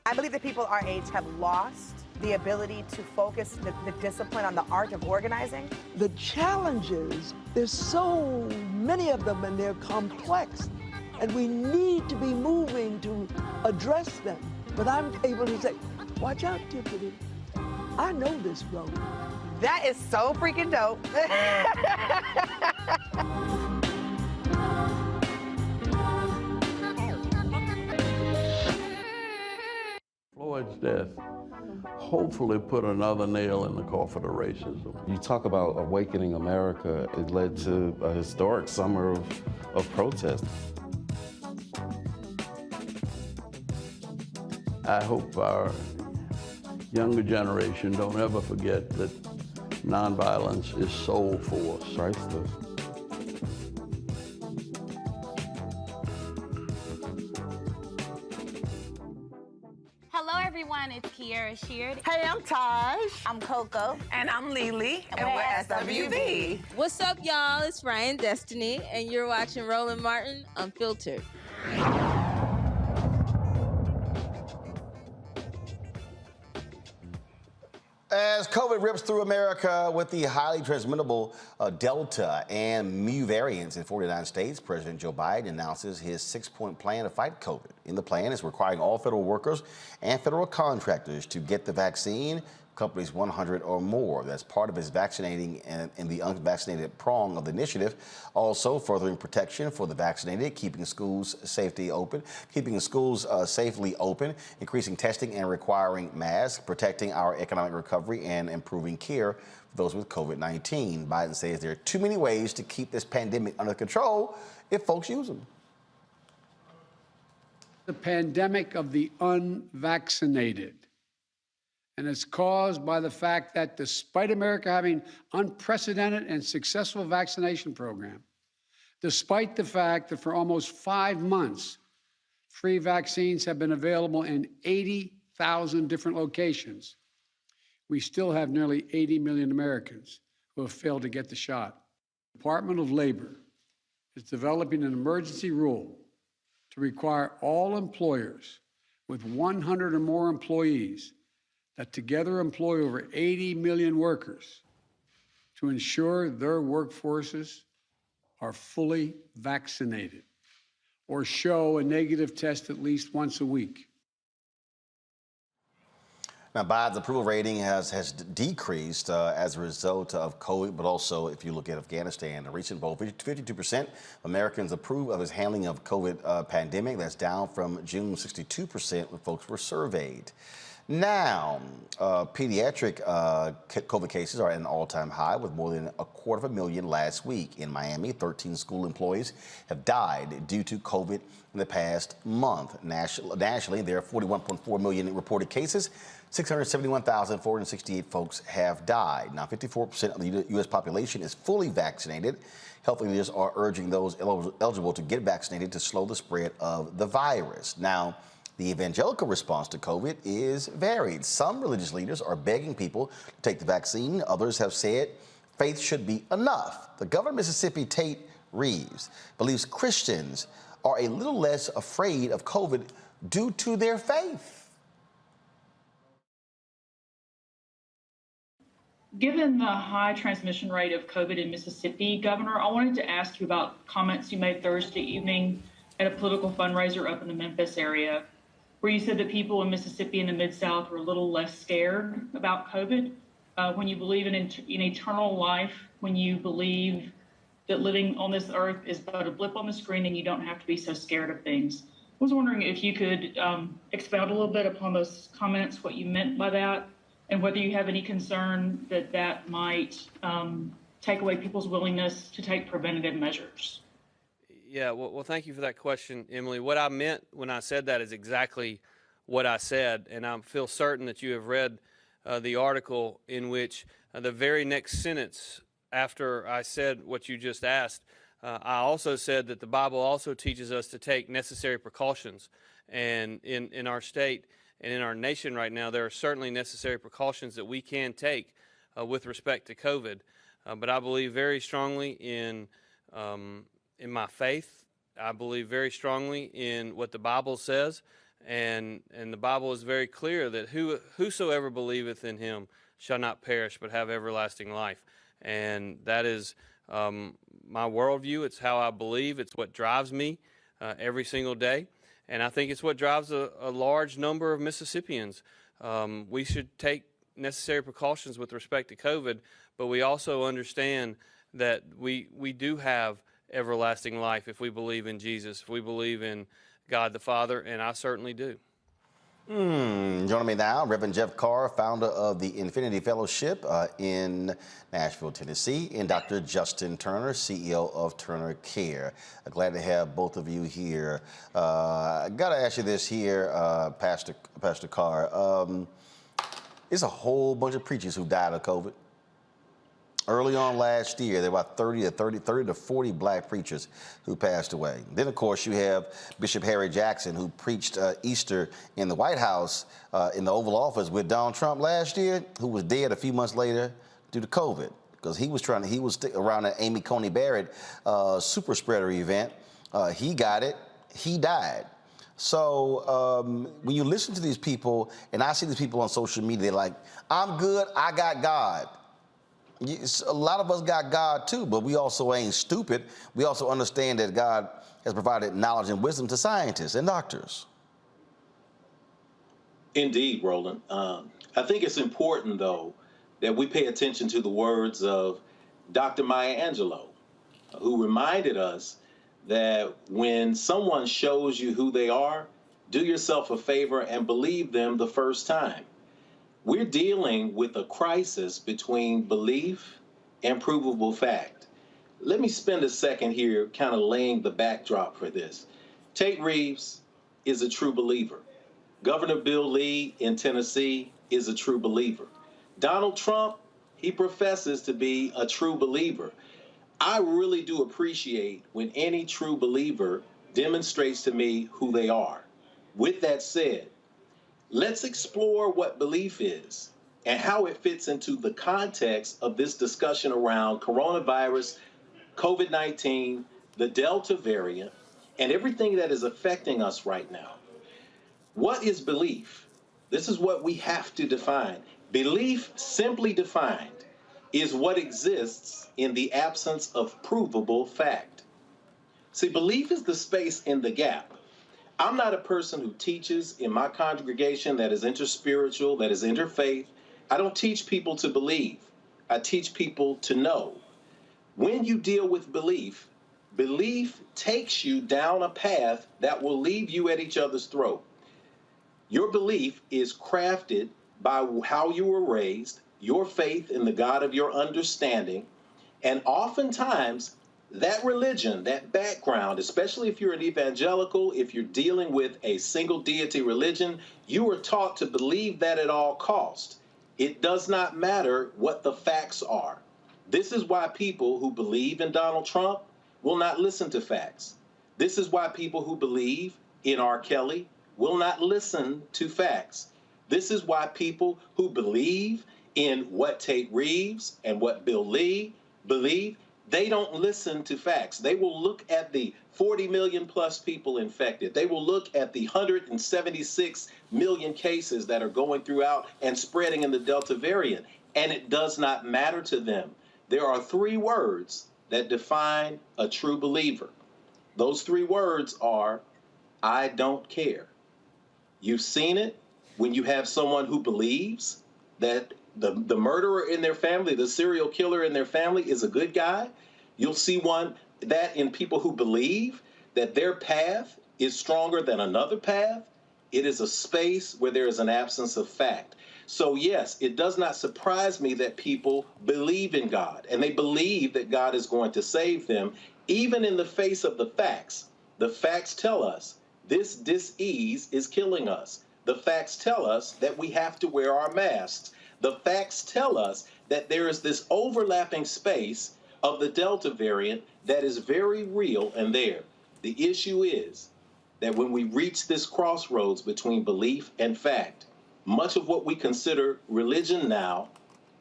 H: I believe that people our age have lost the ability to focus the discipline on the art of organizing.
I: The challenges, there's so many of them and they're complex, and we need to be moving to address them. But I'm able to say, watch out, Tiffany, I know this road.
H: That is so freaking dope.
J: Floyd's death hopefully put another nail in the coffin of racism.
K: You talk about awakening America. It led to a historic summer of protest.
J: I hope our younger generation don't ever forget that nonviolence is soul force.
K: Priceless.
L: Hello, everyone. It's Kiara Sheard.
H: Hey, I'm Taj.
L: I'm Coco.
H: And I'm Lily. And we're SWV.
M: What's up, y'all? It's Ryan Destiny, and you're watching Roland Martin Unfiltered.
A: As COVID rips through America with the highly transmittable Delta and Mu variants in 49 states, President Joe Biden announces his 6-point plan to fight COVID. In the plan, it's requiring all federal workers and federal contractors to get the vaccine, companies 100 or more. That's part of his vaccinating and the unvaccinated prong of the initiative. Also furthering protection for the vaccinated, keeping schools safely open, increasing testing and requiring masks, protecting our economic recovery and improving care for those with COVID-19. Biden says there are too many ways to keep this pandemic under control if folks use them.
N: The pandemic of the unvaccinated. And it's caused by the fact that despite America having unprecedented and successful vaccination program, despite the fact that for almost 5 months, free vaccines have been available in 80,000 different locations, we still have nearly 80 million Americans who have failed to get the shot. The Department of Labor is developing an emergency rule to require all employers with 100 or more employees that together employ over 80 million workers to ensure their workforces are fully vaccinated or show a negative test at least once a week.
A: Now, Biden's approval rating has decreased as a result of COVID, but also if you look at Afghanistan, a recent poll, 52% of Americans approve of his handling of COVID pandemic. That's down from June 62% when folks were surveyed. Now, pediatric COVID cases are at an all-time high with more than 250,000 last week. In Miami, 13 school employees have died due to COVID in the past month. Nationally, there are 41.4 million reported cases. 671,468 folks have died. Now, 54% of the U.S. population is fully vaccinated. Health leaders are urging those eligible to get vaccinated to slow the spread of the virus. Now, the evangelical response to COVID is varied. Some religious leaders are begging people to take the vaccine. Others have said faith should be enough. The governor of Mississippi, Tate Reeves, believes Christians are a little less afraid of COVID due to their faith.
O: Given the high transmission rate of COVID in Mississippi, Governor, I wanted to ask you about comments you made Thursday evening at a political fundraiser up in the Memphis area, where you said that people in Mississippi and the Mid-South were a little less scared about COVID. When you believe in eternal life, when you believe that living on this earth is but a blip on the screen and you don't have to be so scared of things. was wondering if you could expound a little bit upon those comments, what you meant by that, and whether you have any concern that that might take away people's willingness to take preventative measures.
P: Yeah, well, thank you for that question, Emily. What I meant when I said that is exactly what I said, and I feel certain that you have read the article in which the very next sentence after I said what you just asked, I also said that the Bible also teaches us to take necessary precautions. And in our state and in our nation right now, there are certainly necessary precautions that we can take with respect to COVID. But I believe very strongly in my faith. I believe very strongly in what the Bible says. And the Bible is very clear that whosoever believeth in him shall not perish but have everlasting life. And that is my worldview. It's how I believe. It's what drives me every single day. And I think it's what drives a large number of Mississippians. We should take necessary precautions with respect to COVID, but we also understand that we do have everlasting life if we believe in Jesus, if we believe in God the Father, and I certainly do.
A: Joining me now, Reverend Jeff Carr, founder of the Infinity Fellowship in Nashville, Tennessee, and Dr. Justin Turner, CEO of Turner Care. Glad to have both of you here. I got to ask you this here, Pastor Carr. There's a whole bunch of preachers who died of COVID. Early on last year, there were about 30 to 40 black preachers who passed away. Then, of course, you have Bishop Harry Jackson, who preached Easter in the White House in the Oval Office with Donald Trump last year, who was dead a few months later due to COVID, because he was around an Amy Coney Barrett super spreader event. He got it. He died. So when you listen to these people, and I see these people on social media, they're like, I'm good, I got God. A lot of us got God too, but we also ain't stupid. We also understand that God has provided knowledge and wisdom to scientists and doctors.
Q: Indeed, Roland. I think it's important, though, that we pay attention to the words of Dr. Maya Angelou, who reminded us that when someone shows you who they are, do yourself a favor and believe them the first time. We're dealing with a crisis between belief and provable fact. Let me spend a second here kind of laying the backdrop for this. Tate Reeves is a true believer. Governor Bill Lee in Tennessee is a true believer. Donald Trump, he professes to be a true believer. I really do appreciate when any true believer demonstrates to me who they are. With that said, let's explore what belief is and how it fits into the context of this discussion around coronavirus, COVID-19, the Delta variant, and everything that is affecting us right now. What is belief? This is what we have to define. Belief, simply defined, is what exists in the absence of provable fact. See, belief is the space in the gap. I'm not a person who teaches in my congregation that is interspiritual, that is interfaith. I don't teach people to believe. I teach people to know. When you deal with belief, belief takes you down a path that will leave you at each other's throat. Your belief is crafted by how you were raised, your faith in the God of your understanding, and oftentimes that religion, that background, especially if you're an evangelical, if you're dealing with a single deity religion, you are taught to believe that at all costs. It does not matter what the facts are. This is why people who believe in Donald Trump will not listen to facts. This is why people who believe in R. Kelly will not listen to facts. This is why people who believe in what Tate Reeves and what Bill Lee believe, they don't listen to facts. They will look at the 40 million plus people infected. They will look at the 176 million cases that are going throughout and spreading in the Delta variant, and it does not matter to them. There are three words that define a true believer. Those three words are, I don't care. You've seen it when you have someone who believes that the murderer in their family, the serial killer in their family is a good guy. You'll see that in people who believe that their path is stronger than another path, it is a space where there is an absence of fact. So yes, it does not surprise me that people believe in God and they believe that God is going to save them, even in the face of the facts. The facts tell us this dis-ease is killing us. The facts tell us that we have to wear our masks. The facts tell us that there is this overlapping space of the Delta variant that is very real and there. The issue is that when we reach this crossroads between belief and fact, much of what we consider religion now,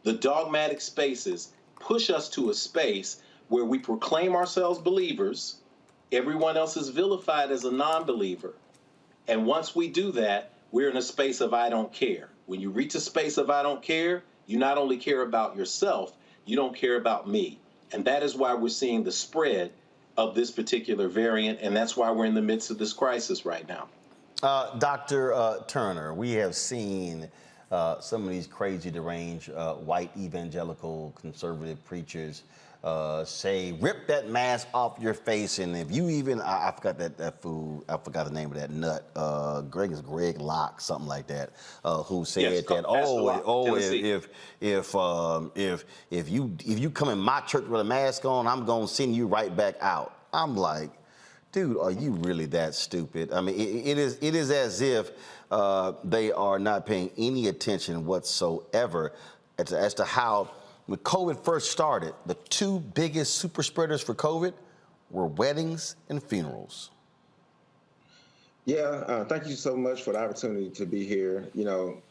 Q: the dogmatic spaces, push us to a space where we proclaim ourselves believers, everyone else is vilified as a non-believer. And once we do that, we're in a space of I don't care. When you reach a space of I don't care, you not only care about yourself, you don't care about me. And that is why we're seeing the spread of this particular variant, and that's why we're in the midst of this crisis right now.
A: Dr. Turner, we have seen some of these crazy, deranged white evangelical conservative preachers say, rip that mask off your face. And if you even, I forgot that fool, I forgot the name of that nut, Greg Locke, something like that, who said
Q: yes,
A: that, if you come in my church with a mask on, I'm going to send you right back out. I'm like, dude, are you really that stupid? I mean, it is as if they are not paying any attention whatsoever as to how, when COVID first started, the two biggest super spreaders for COVID were weddings and funerals.
R: Yeah, thank you so much for the opportunity to be here. You know,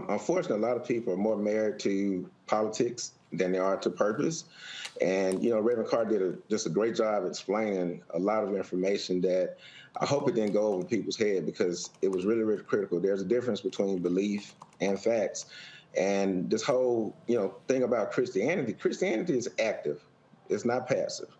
R: unfortunately, a lot of people are more married to politics than they are to purpose. And, you know, Reverend Carr did just a great job explaining a lot of information that I hope it didn't go over people's head, because it was really, really critical. There's a difference between belief and facts. And this whole, you know, thing about Christianity is active. It's not passive.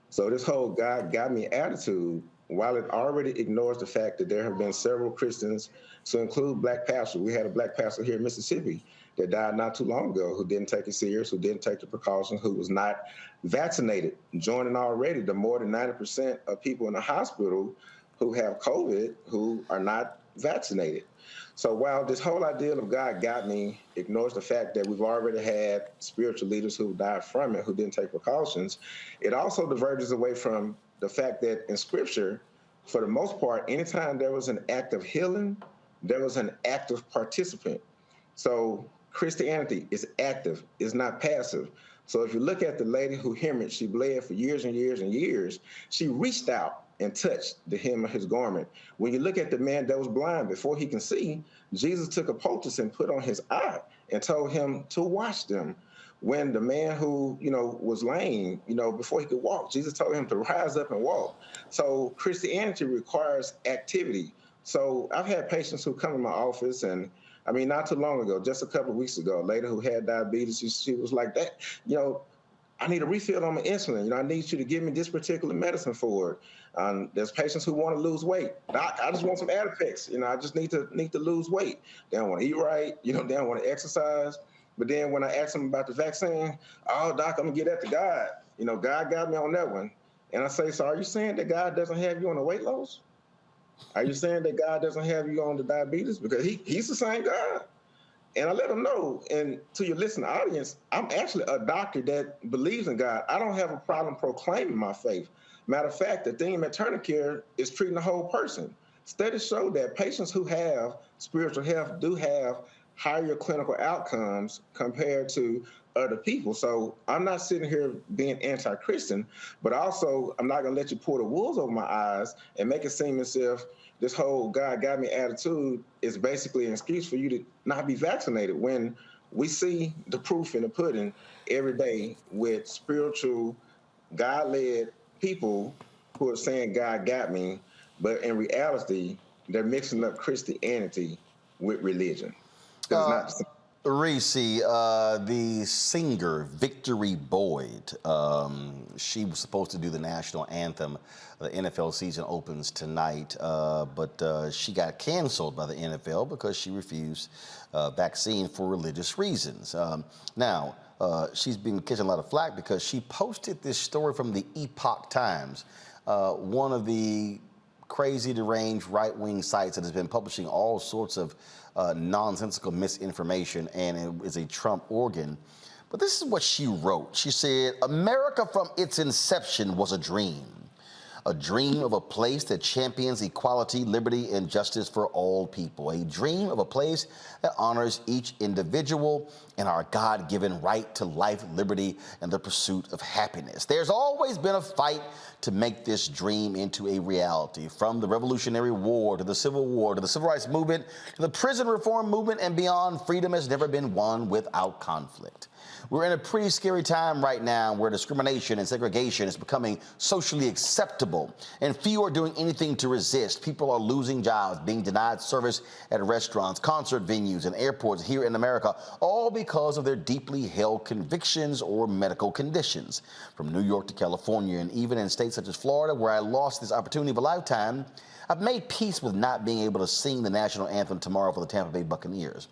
R: So this whole God got me attitude, while it already ignores the fact that there have been several Christians, to include black pastors. We had a black pastor here in Mississippi that died not too long ago, who didn't take it serious, who didn't take the precautions, who was not vaccinated, joining already the more than 90% of people in the hospital who have COVID who are not vaccinated. So while this whole idea of God got me ignores the fact that we've already had spiritual leaders who died from it, who didn't take precautions, it also diverges away from the fact that in Scripture, for the most part, anytime there was an act of healing, there was an active participant. So Christianity is active, it's not passive. So if you look at the lady who hemorrhaged, she bled for years and years and years, she reached out and touched the hem of his garment. When you look at the man that was blind before he can see, Jesus took a poultice and put on his eye and told him to wash them. When the man who, you know, was lame, you know, before he could walk, Jesus told him to rise up and walk. So Christianity requires activity. So I've had patients who come in my office, and I mean, not too long ago, just a couple of weeks ago, a lady who had diabetes, she was like, that, you know, I need a refill on my insulin. You know, I need you to give me this particular medicine for it. There's patients who want to lose weight. Doc, I just want some Adifex. You know, I just need to lose weight. They don't want to eat right. You know, they don't want to exercise. But then when I ask them about the vaccine, oh, Doc, I'm going to get that to God. You know, God got me on that one. And I say, so are you saying that God doesn't have you on the weight loss? Are you saying that God doesn't have you on the diabetes? Because he's the same God. And I let them know, and to your listening audience, I'm actually a doctor that believes in God. I don't have a problem proclaiming my faith. Matter of fact, the theme at Turner Care is treating the whole person. Studies show that patients who have spiritual health do have higher clinical outcomes compared to other people. So I'm not sitting here being anti-Christian, but also I'm not going to let you pull the wool over my eyes and make it seem as if this whole God got me attitude is basically an excuse for you to not be vaccinated, when we see the proof in the pudding every day with spiritual, God-led people who are saying God got me, but in reality, they're mixing up Christianity with religion.
A: Reese, the singer Victory Boyd, she was supposed to do the national anthem. The NFL season opens tonight, but she got canceled by the NFL because she refused vaccine for religious reasons. Now, she's been catching a lot of flack because she posted this story from the Epoch Times, one of the crazy, deranged, right-wing sites that has been publishing all sorts of nonsensical misinformation, and it is a Trump organ. But this is what she wrote. She said, America from its inception was a dream of a place that champions equality, liberty, and justice for all people, a dream of a place that honors each individual and our God-given right to life, liberty, and the pursuit of happiness. There's always been a fight to make this dream into a reality, from the Revolutionary War to the Civil War to the Civil Rights Movement to the prison reform movement and beyond. Freedom has never been won without conflict. We're in a pretty scary time right now where discrimination and segregation is becoming socially acceptable, and few are doing anything to resist. People are losing jobs, being denied service at restaurants, concert venues, and airports here in America, all because of their deeply held convictions or medical conditions. From New York to California, and even in states such as Florida, where I lost this opportunity of a lifetime, I've made peace with not being able to sing the national anthem tomorrow for the Tampa Bay Buccaneers.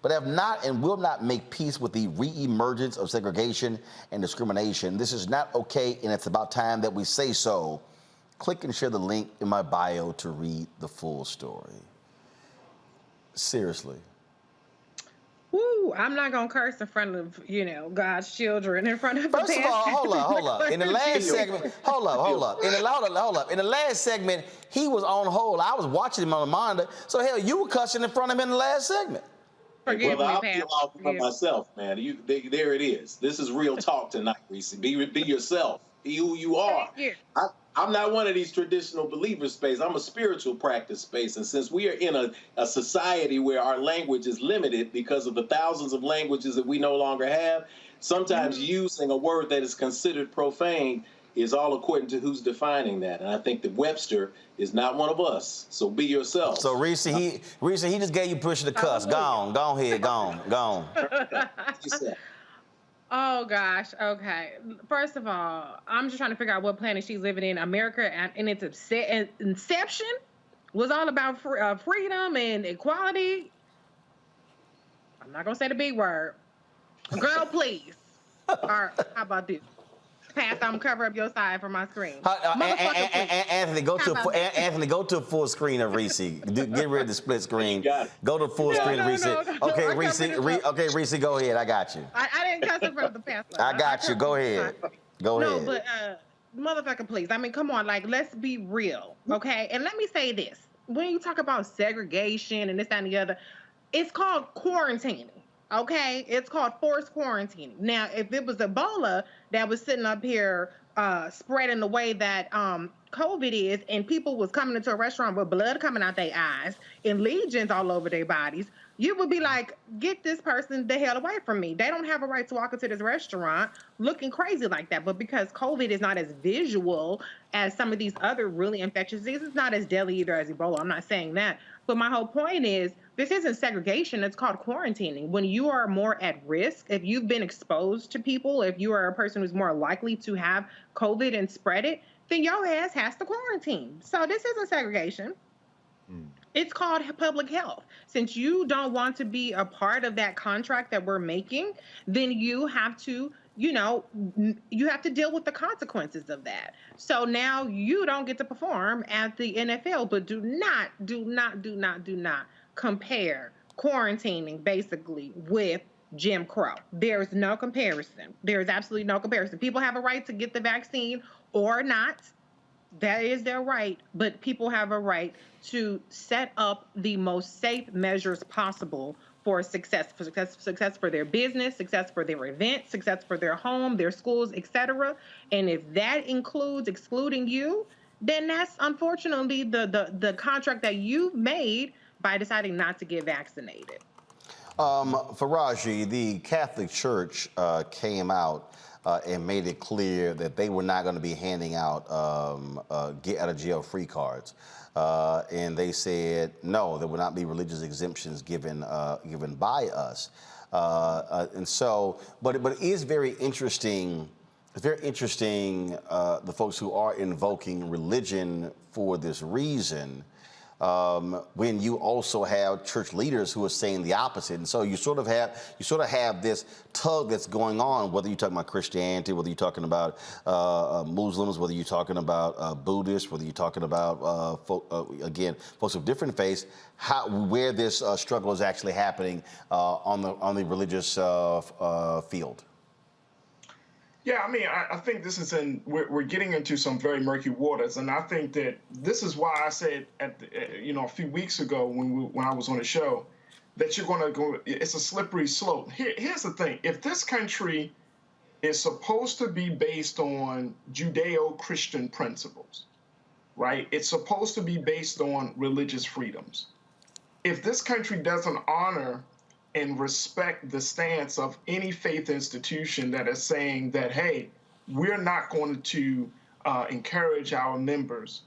A: But have not and will not make peace with the re-emergence of segregation and discrimination. This is not okay, and it's about time that we say so. Click and share the link in my bio to read the full story. Seriously.
D: Woo, I'm not going to curse in front of, God's children, in front of the
A: First of all, hold up. In the last segment, hold up. In the last segment, he was on hold. I was watching him on the monitor. So, hell, you were cussing in front of him in the last segment.
Q: Well, I'll feel off for myself, man. There it is. This is real talk tonight, Reese. Be yourself. Be who you are. I'm not one of these traditional believer space. I'm a spiritual practice space. And since we are in a society where our language is limited because of the thousands of languages that we no longer have, sometimes using a word that is considered profane is all according to who's defining that. And I think that Webster is not one of us. So be yourself.
A: So Reese, he just gave you push to cuss. Go on.
D: Oh gosh, okay. First of all, I'm just trying to figure out what planet she's living in. America in its inception was all about freedom and equality. I'm not gonna say the big word. Girl, please. Or how about this? I'm cover up your side for my screen.
A: Anthony, go to a full screen of Reese. Get rid of the split screen. Go to full screen of Reese. Okay, Reese, go ahead. I got you.
D: I didn't cuss in front of the pastor.
A: I got you. Go ahead.
D: No, but motherfucker, please. I mean, come on. Like, let's be real, okay? And let me say this: when you talk about segregation and this, that, and the other, it's called quarantining. Okay, it's called forced quarantining. Now, if it was Ebola that was sitting up here spreading the way that COVID is, and people was coming into a restaurant with blood coming out their eyes and lesions all over their bodies, you would be like, get this person the hell away from me. They don't have a right to walk into this restaurant looking crazy like that. But because COVID is not as visual as some of these other really infectious diseases, it's not as deadly either as Ebola. I'm not saying that. But my whole point is, this isn't segregation. It's called quarantining. When you are more at risk, if you've been exposed to people, if you are a person who's more likely to have COVID and spread it, then your ass has to quarantine. So this isn't segregation. It's called public health. Since you don't want to be a part of that contract that we're making, then you have to, you have to deal with the consequences of that. So now you don't get to perform at the NFL, but do not compare quarantining basically with Jim Crow. There's no comparison. There's absolutely no comparison. People have a right to get the vaccine or not. That is their right, but people have a right to set up the most safe measures possible for success for their business, success for their event, success for their home, their schools, etc. And if that includes excluding you, then that's unfortunately the contract that you made by deciding not to get vaccinated.
A: Faraji, the Catholic Church came out and made it clear that they were not going to be handing out get out of jail free cards. And they said, no, there will not be religious exemptions given by us. And so, but it is very interesting. It's very interesting, the folks who are invoking religion for this reason. when you also have church leaders who are saying the opposite. And so you sort of have this tug that's going on, whether you're talking about Christianity, whether you're talking about Muslims, whether you're talking about Buddhists, whether you're talking about folks of different faiths, where this struggle is actually happening on the religious field.
E: Yeah, I mean, I think this is we're getting into some very murky waters, and I think that this is why I said a few weeks ago when I was on the show that you're going to go. It's a slippery slope. Here's the thing: if this country is supposed to be based on Judeo-Christian principles, right? It's supposed to be based on religious freedoms. If this country doesn't honor and respect the stance of any faith institution that is saying that, hey, we're not going to encourage our members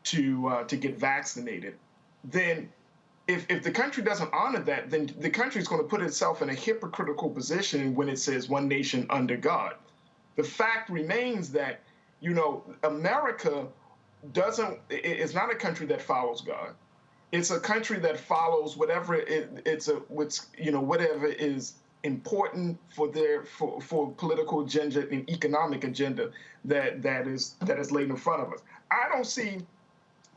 E: to get vaccinated, then if the country doesn't honor that, then the country is going to put itself in a hypocritical position when it says one nation under God. The fact remains that, America is not a country that follows God. It's a country that follows whatever whatever is important for political agenda and economic agenda that is laid in front of us. I don't see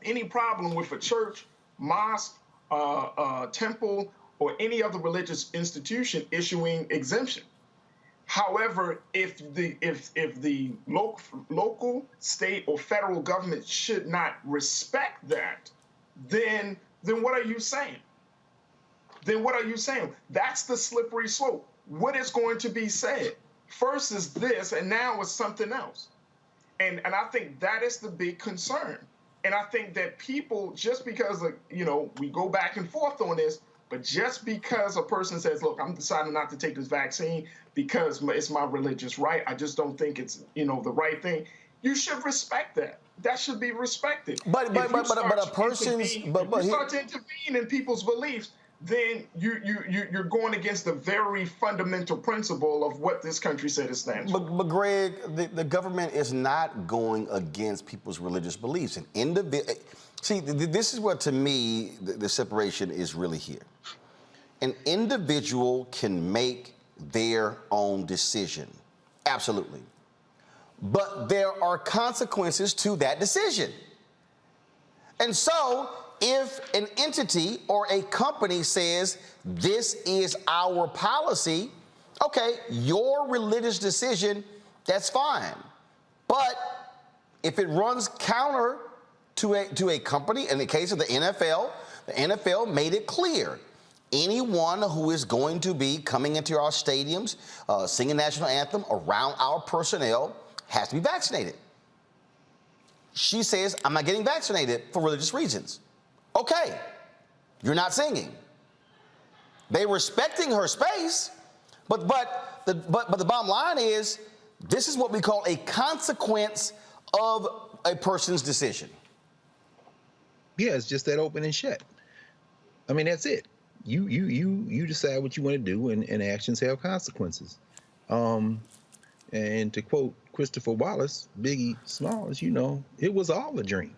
E: any problem with a church, mosque, temple, or any other religious institution issuing exemption. However, if the local, state, or federal government should not respect that, then what are you saying? Then what are you saying? That's the slippery slope. What is going to be said? First is this, and now it's something else. And I think that is the big concern. And I think that people, just because we go back and forth on this, but just because a person says, look, I'm deciding not to take this vaccine because it's my religious right, I just don't think it's the right thing, you should respect that. That should be respected.
A: But a person's
E: if you start to intervene in people's beliefs, then you're going against the very fundamental principle of what this country said it stands for.
A: But Greg, the government is not going against people's religious beliefs. See, this is what, to me, the separation is really here. An individual can make their own decision. Absolutely. But there are consequences to that decision. And so if an entity or a company says, this is our policy, okay, your religious decision, that's fine. But if it runs counter to a company, in the case of the NFL made it clear. Anyone who is going to be coming into our stadiums, singing national anthem around our personnel has to be vaccinated. She says, I'm not getting vaccinated for religious reasons. Okay, you're not singing. They're respecting her space, but the bottom line is, this is what we call a consequence of a person's decision.
F: Yeah, it's just that open and shut. I mean, that's it. You decide what you want to do, and actions have consequences. And to quote Christopher Wallace, Biggie Smalls, it was all a dream.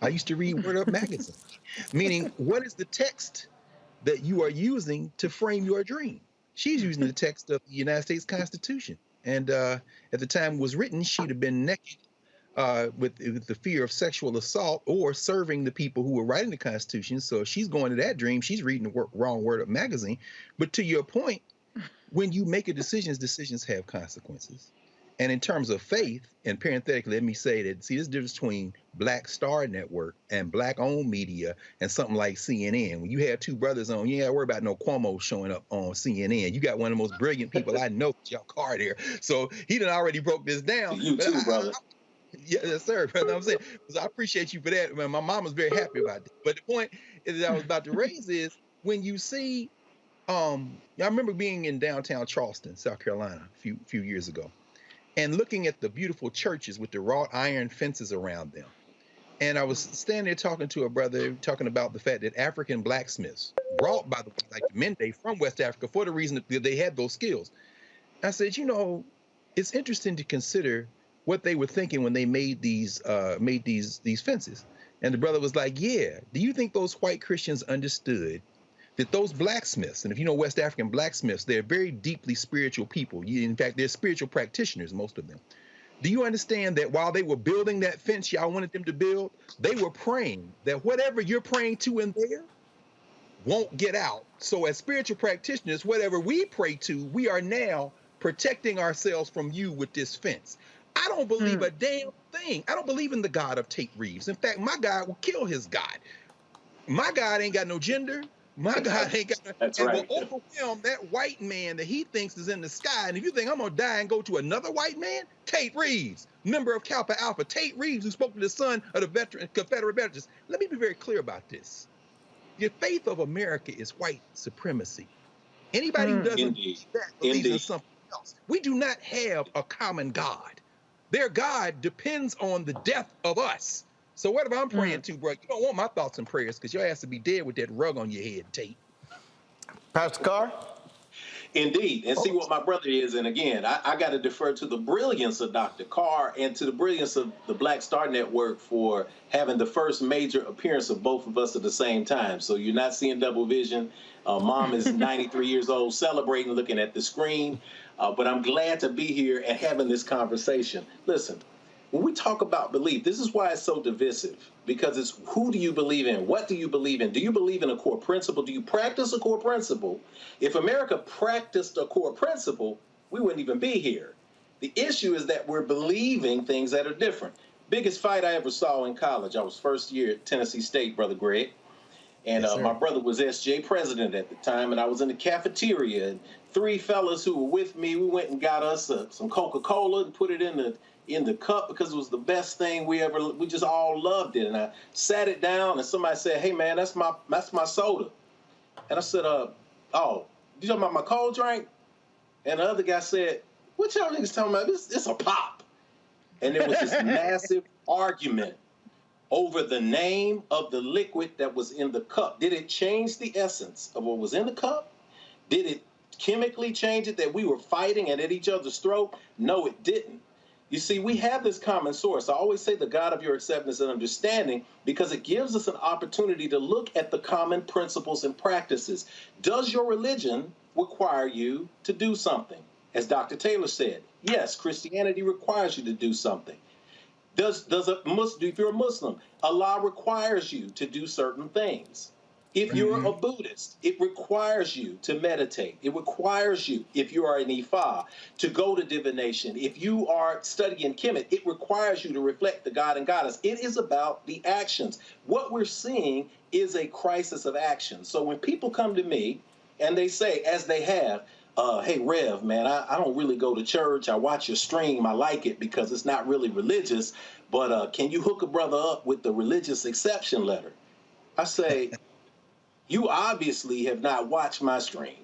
F: I used to read Word Up magazine, meaning what is the text that you are using to frame your dream? She's using the text of the United States Constitution. And at the time it was written, she'd have been naked with the fear of sexual assault or serving the people who were writing the Constitution. So if she's going to that dream, she's reading the wrong Word Up magazine. But to your point, when you make a decision, decisions have consequences. And in terms of faith, and parenthetically, let me say that, see, there's a difference between Black Star Network and Black-owned media and something like CNN. When you have two brothers on, you ain't got to worry about no Cuomo showing up on CNN. You got one of the most brilliant people I know, Joe Carr there. So he done already broke this down.
Q: You too, brother.
F: Yes, sir. Brother, I'm saying, so I appreciate you for that. Man, my mom was very happy about this. But the point is that I was about to raise is when you see, I remember being in downtown Charleston, South Carolina, a few years ago, and looking at the beautiful churches with the wrought iron fences around them. And I was standing there talking to a brother, talking about the fact that African blacksmiths, brought by the Mende from West Africa for the reason that they had those skills. I said, it's interesting to consider what they were thinking when they made these fences. And the brother was like, yeah, do you think those white Christians understood that those blacksmiths, and if you know West African blacksmiths, they're very deeply spiritual people. In fact, they're spiritual practitioners, most of them. Do you understand that while they were building that fence y'all wanted them to build, they were praying that whatever you're praying to in there won't get out. So as spiritual practitioners, whatever we pray to, we are now protecting ourselves from you with this fence. I don't believe a damn thing. I don't believe in the God of Tate Reeves. In fact, my God will kill his God. My God ain't got no gender. My God ain't got no,
Q: That's
F: and
Q: right.
F: will overwhelm that white man that he thinks is in the sky. And if you think I'm gonna die and go to another white man, Tate Reeves, member of Kappa Alpha, Tate Reeves, who spoke to the son of the veteran Confederate veterans. Let me be very clear about this. The faith of America is white supremacy. Anybody who doesn't believe that believes in something else. We do not have a common God. Their God depends on the death of us. So whatever I'm praying to, bro, you don't want my thoughts and prayers because your ass to be dead with that rug on your head, Tate.
A: Pastor Carr?
Q: Indeed. And see what my brother is. And again, I got to defer to the brilliance of Dr. Carr and to the brilliance of the Black Star Network for having the first major appearance of both of us at the same time. So you're not seeing double vision. Mom is 93 years old, celebrating, looking at the screen. But I'm glad to be here and having this conversation. Listen, when we talk about belief, this is why it's so divisive, because it's who do you believe in? What do you believe in? Do you believe in a core principle? Do you practice a core principle? If America practiced a core principle, we wouldn't even be here. The issue is that we're believing things that are different. Biggest fight I ever saw in college, I was first year at Tennessee State, Brother Greg. And my brother was SJ president at the time, and I was in the cafeteria. And three fellas who were with me, we went and got us some Coca-Cola and put it in the cup because it was the best thing we just all loved it. And I sat it down, and somebody said, "Hey man, that's my soda." And I said, "Oh, you talking about my cold drink?" And the other guy said, "What y'all niggas talking about? It's a pop." And there was this massive argument over the name of the liquid that was in the cup. Did it change the essence of what was in the cup? Did it chemically change it that we were fighting and at each other's throat? No, it didn't. You see, we have this common source. I always say the God of your acceptance and understanding because it gives us an opportunity to look at the common principles and practices. Does your religion require you to do something? As Dr. Taylor said, yes, Christianity requires you to do something. If you're a Muslim, Allah requires you to do certain things. If you're a Buddhist, it requires you to meditate. It requires you, if you are an Ifa, to go to divination. If you are studying Kemet, it requires you to reflect the God and Goddess. It is about the actions. What we're seeing is a crisis of action. So when people come to me and they say, as they have, hey, Rev, man, I don't really go to church. I watch your stream. I like it because it's not really religious. But can you hook a brother up with the religious exception letter? I say, you obviously have not watched my stream.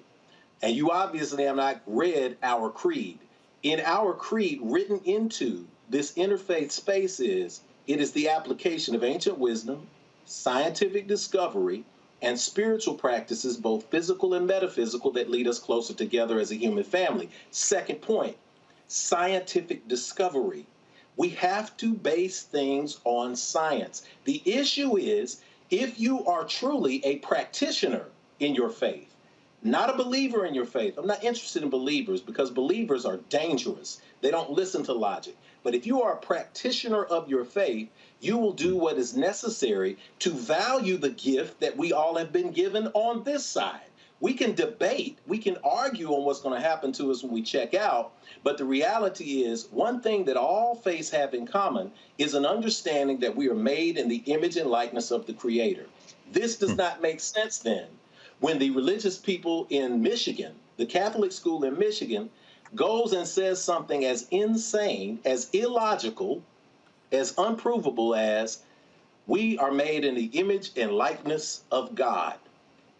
Q: And you obviously have not read our creed. In our creed, written into this interfaith space it is the application of ancient wisdom, scientific discovery, and spiritual practices, both physical and metaphysical, that lead us closer together as a human family. Second point, scientific discovery. We have to base things on science. The issue is, if you are truly a practitioner in your faith, not a believer in your faith. I'm not interested in believers because believers are dangerous. They don't listen to logic. But if you are a practitioner of your faith, you will do what is necessary to value the gift that we all have been given on this side. We can debate, we can argue on what's going to happen to us when we check out, but the reality is one thing that all faiths have in common is an understanding that we are made in the image and likeness of the Creator. This does not make sense then when the religious people in Michigan, the Catholic school in Michigan, goes and says something as insane, as illogical, as unprovable as we are made in the image and likeness of God.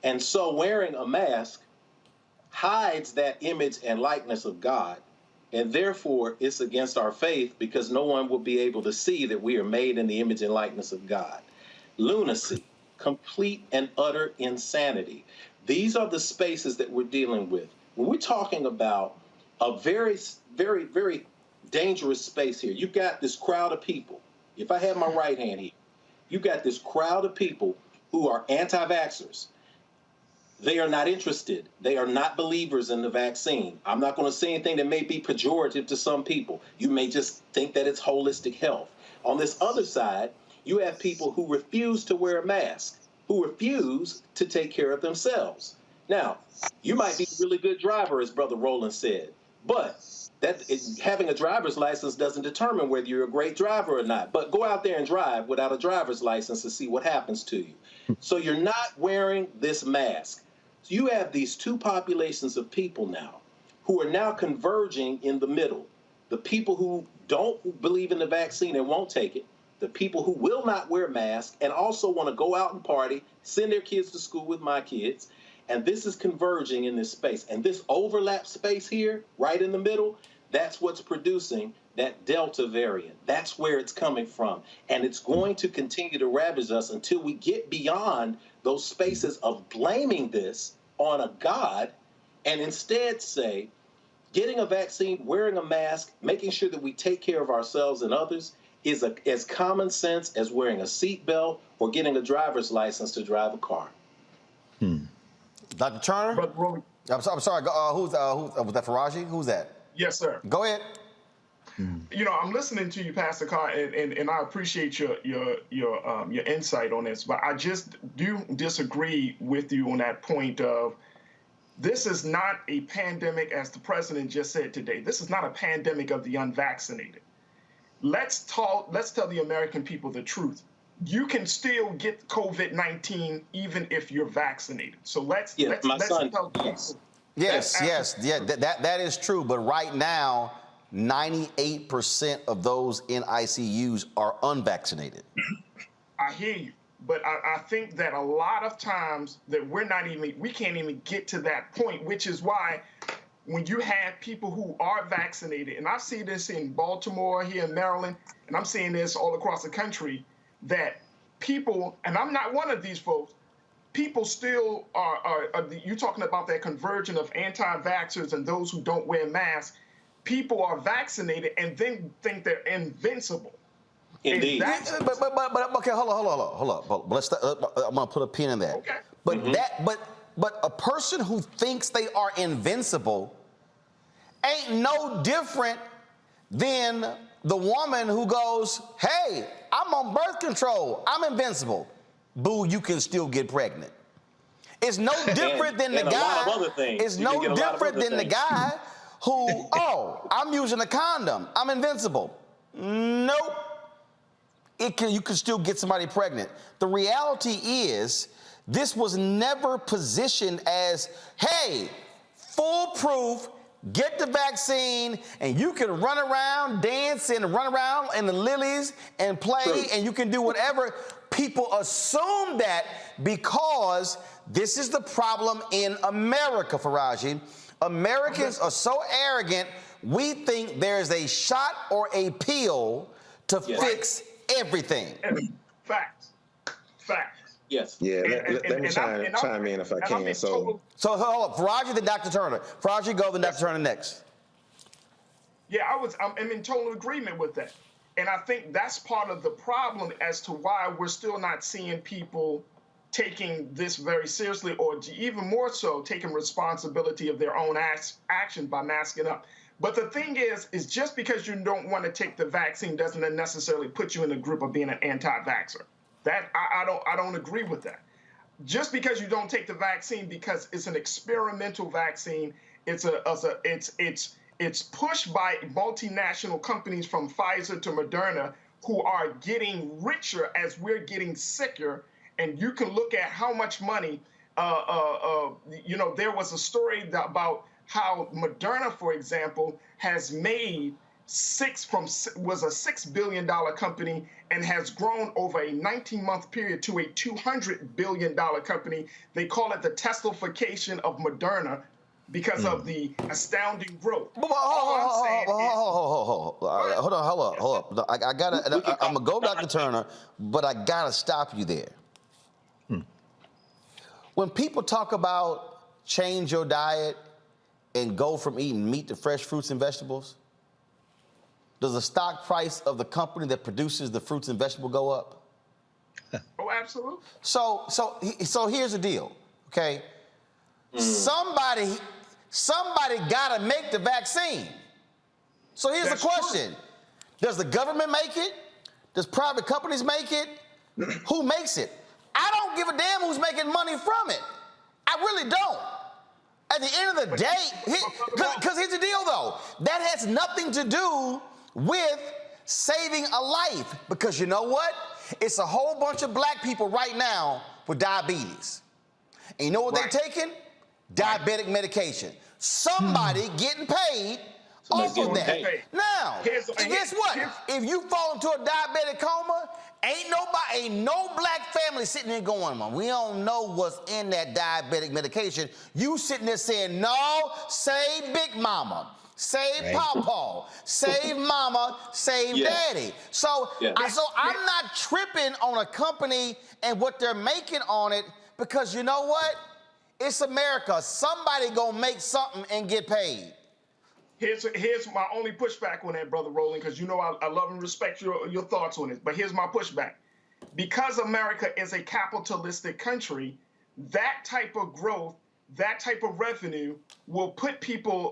Q: And so wearing a mask hides that image and likeness of God. And therefore, it's against our faith because no one will be able to see that we are made in the image and likeness of God. Lunacy, complete and utter insanity. These are the spaces that we're dealing with. When we're talking about a very, very, very dangerous space here. You've got this crowd of people. If I have my right hand here, you've got this crowd of people who are anti-vaxxers. They are not interested. They are not believers in the vaccine. I'm not going to say anything that may be pejorative to some people. You may just think that it's holistic health. On this other side, you have people who refuse to wear a mask, who refuse to take care of themselves. Now, you might be a really good driver, as Brother Roland said, but having a driver's license doesn't determine whether you're a great driver or not. But go out there and drive without a driver's license and see what happens to you. So you're not wearing this mask. So you have these two populations of people now who are now converging in the middle. The people who don't believe in the vaccine and won't take it, the people who will not wear masks and also want to go out and party, send their kids to school with my kids, and this is converging in this space. And this overlap space here, right in the middle, that's what's producing that Delta variant. That's where it's coming from. And it's going to continue to ravage us until we get beyond those spaces of blaming this on a God and instead say, getting a vaccine, wearing a mask, making sure that we take care of ourselves and others is as common sense as wearing a seatbelt or getting a driver's license to drive a car.
A: Dr. Turner? I'm sorry, who's was that Faraji? Who's that?
E: Yes, sir.
A: Go ahead.
E: You know, I'm listening to you, Pastor Carr, and I appreciate your insight on this, but I just do disagree with you on that point of this is not a pandemic, as the president just said today. This is not a pandemic of the unvaccinated. Let's tell the American people the truth. You can still get COVID-19 even if you're vaccinated. So let's tell people.
A: Yes, that is true. But right now, 98% of those in ICUs are unvaccinated.
E: I hear you, but I think that a lot of times that we can't even get to that point, which is why when you have people who are vaccinated, and I see this in Baltimore, here in Maryland, and I'm seeing this all across the country, that people, and I'm not one of these folks, people still are you're talking about that conversion of anti-vaxxers and those who don't wear masks. People are vaccinated and then think they're invincible.
Q: Indeed.
A: But okay, hold on. I'm gonna put a pin in that.
E: Okay.
A: But a person who thinks they are invincible ain't no different than the woman who goes, "Hey, I'm on birth control. I'm invincible." Boo, you can still get pregnant. It's no different than the guy. It's no different than the guy who, I'm using a condom. I'm invincible. Nope. You can still get somebody pregnant. The reality is, this was never positioned as, hey, foolproof, get the vaccine, and you can run around, dance, and run around in the lilies and play, and you can do whatever. People assume that because this is the problem in America, Faraji. Americans are so arrogant, we think there's a shot or a pill to fix everything.
E: Facts.
Q: Yes.
R: Yeah, let me chime in if I can. So
A: hold up, Faraji, then Dr. Turner. Faraji, go, then Dr. Turner next.
E: Yeah, I'm in total agreement with that. And I think that's part of the problem as to why we're still not seeing people taking this very seriously, or even more so, taking responsibility of their own action by masking up. But the thing is just because you don't want to take the vaccine doesn't necessarily put you in the group of being an anti-vaxxer. That I don't agree with that. Just because you don't take the vaccine because it's an experimental vaccine, it's pushed by multinational companies from Pfizer to Moderna who are getting richer as we're getting sicker. And you can look at how much money, there was a story about how Moderna, for example, has made was a $6 billion company and has grown over a 19-month period to a $200 billion company. They call it the Teslification of Moderna because of the astounding growth.
A: Hold on. I'm gonna go Dr. Turner, but I gotta stop you there. When people talk about change your diet and go from eating meat to fresh fruits and vegetables, does the stock price of the company that produces the fruits and vegetables go up?
E: Oh, absolutely.
A: So here's the deal, okay? Somebody got to make the vaccine. So here's the question. Does the government make it? Does private companies make it? Who makes it? I don't give a damn who's making money from it. I really don't. At the end of the day, because here's the deal though, that has nothing to do with saving a life, because you know what? It's a whole bunch of black people right now with diabetes. And you know what they're taking? Diabetic medication. Somebody getting paid off of that. Now, guess what? If you fall into a diabetic coma, ain't no black family sitting there going, "Mom, we don't know what's in that diabetic medication." You sitting there saying, "No, save Big Mama, save Pawpaw, save Mama, save Daddy." So I'm not tripping on a company and what they're making on it, because you know what? It's America. Somebody gonna make something and get paid.
E: Here's my only pushback on that, Brother Roland, because you know I love and respect your thoughts on it. But here's my pushback. Because America is a capitalistic country, that type of growth, that type of revenue will put people,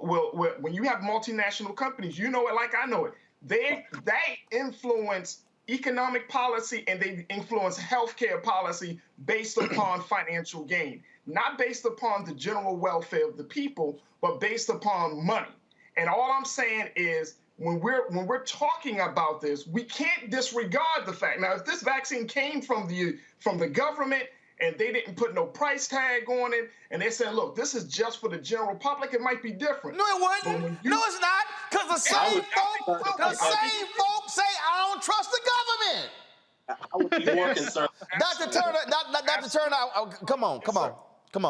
E: when you have multinational companies, you know it like I know it, they influence economic policy and they influence healthcare policy based upon financial gain, not based upon the general welfare of the people, but based upon money. And all I'm saying is, when we're talking about this, we can't disregard the fact. Now, if this vaccine came from the government and they didn't put no price tag on it, and they said, "Look, this is just for the general public," it might be different.
A: No, it wouldn't. No, it's not. Because the same folks say, "I don't trust the government."
Q: I would be more concerned.
A: Dr. Turner, come on.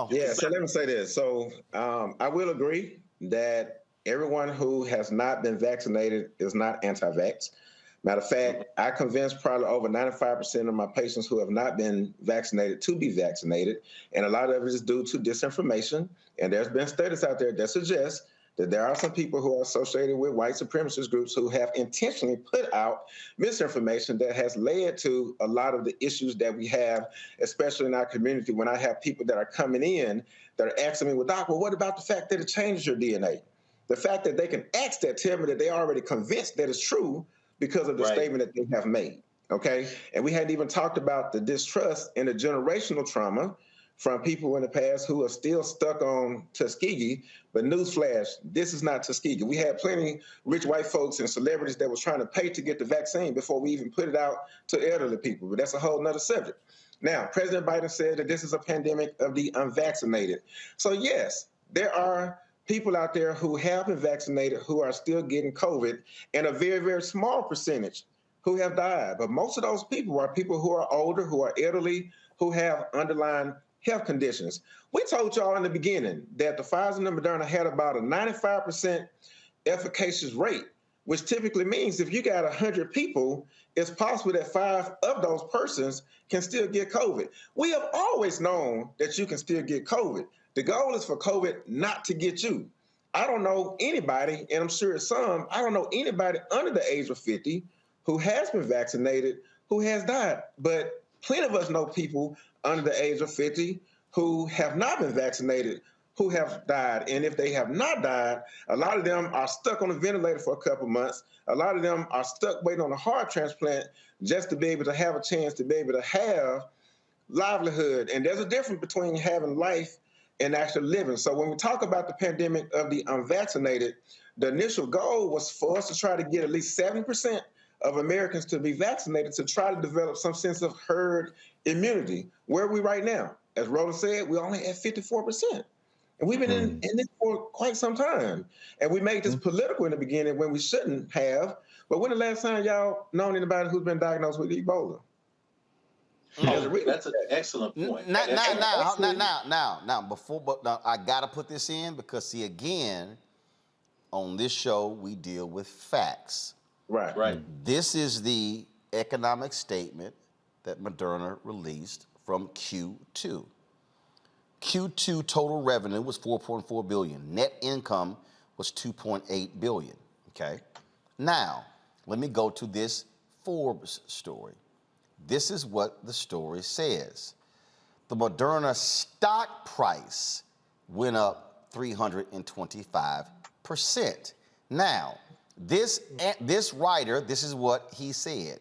R: Yeah, so let me say this. So I will agree that everyone who has not been vaccinated is not anti-vax. Matter of fact, I convinced probably over 95% of my patients who have not been vaccinated to be vaccinated. And a lot of it is due to disinformation. And there's been studies out there that suggest that there are some people who are associated with white supremacist groups who have intentionally put out misinformation that has led to a lot of the issues that we have, especially in our community. When I have people that are coming in that are asking me, "Well, Doc, what about the fact that it changes your DNA?" The fact that they can ask that tell me that they're already convinced that it's true because of the statement that they have made, okay? And we hadn't even talked about the distrust and the generational trauma from people in the past who are still stuck on Tuskegee. But newsflash, this is not Tuskegee. We had plenty rich white folks and celebrities that was trying to pay to get the vaccine before we even put it out to elderly people. But that's a whole nother subject. Now, President Biden said that this is a pandemic of the unvaccinated. So yes, there are people out there who have been vaccinated who are still getting COVID, and a very, very small percentage who have died. But most of those people are people who are older, who are elderly, who have underlying health conditions. We told y'all in the beginning that the Pfizer and Moderna had about a 95% efficacious rate, which typically means if you got 100 people, it's possible that 5 of those persons can still get COVID. We have always known that you can still get COVID. The goal is for COVID not to get you. I don't know anybody, and I'm sure some, I don't know anybody under the age of 50 who has been vaccinated who has died. But plenty of us know people under the age of 50 who have not been vaccinated who have died. And if they have not died, a lot of them are stuck on a ventilator for a couple months. A lot of them are stuck waiting on a heart transplant just to be able to have a chance to be able to have livelihood. And there's a difference between having life and actually living. So when we talk about the pandemic of the unvaccinated, the initial goal was for us to try to get at least 7% of Americans to be vaccinated to try to develop some sense of herd immunity. Where are we right now? As Roland said, we're only at 54%. And we've been in this for quite some time. And we made this political in the beginning when we shouldn't have. But when the last time y'all known anybody who's been diagnosed with Ebola?
Q: That's an excellent point.
A: Now, I gotta put this in because see, again, on this show we deal with facts.
R: Right.
A: This is the economic statement that Moderna released from Q2. Q2 total revenue was $4.4 billion. Net income was $2.8 billion. Okay. Now, let me go to this Forbes story. This is what the story says. The Moderna stock price went up 325%. Now, this writer, this is what he said.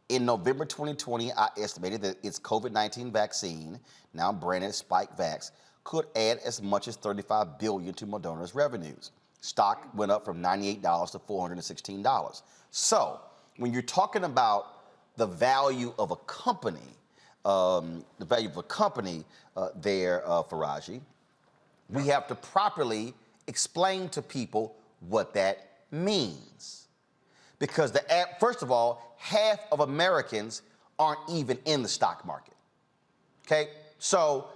A: In November 2020, I estimated that its COVID-19 vaccine, now branded Spikevax, could add as much as $35 billion to Moderna's revenues. Stock went up from $98 to $416. So, when you're talking about the value of a company, Faraji, we have to properly explain to people what that means. Because first of all, half of Americans aren't even in the stock market. Okay? So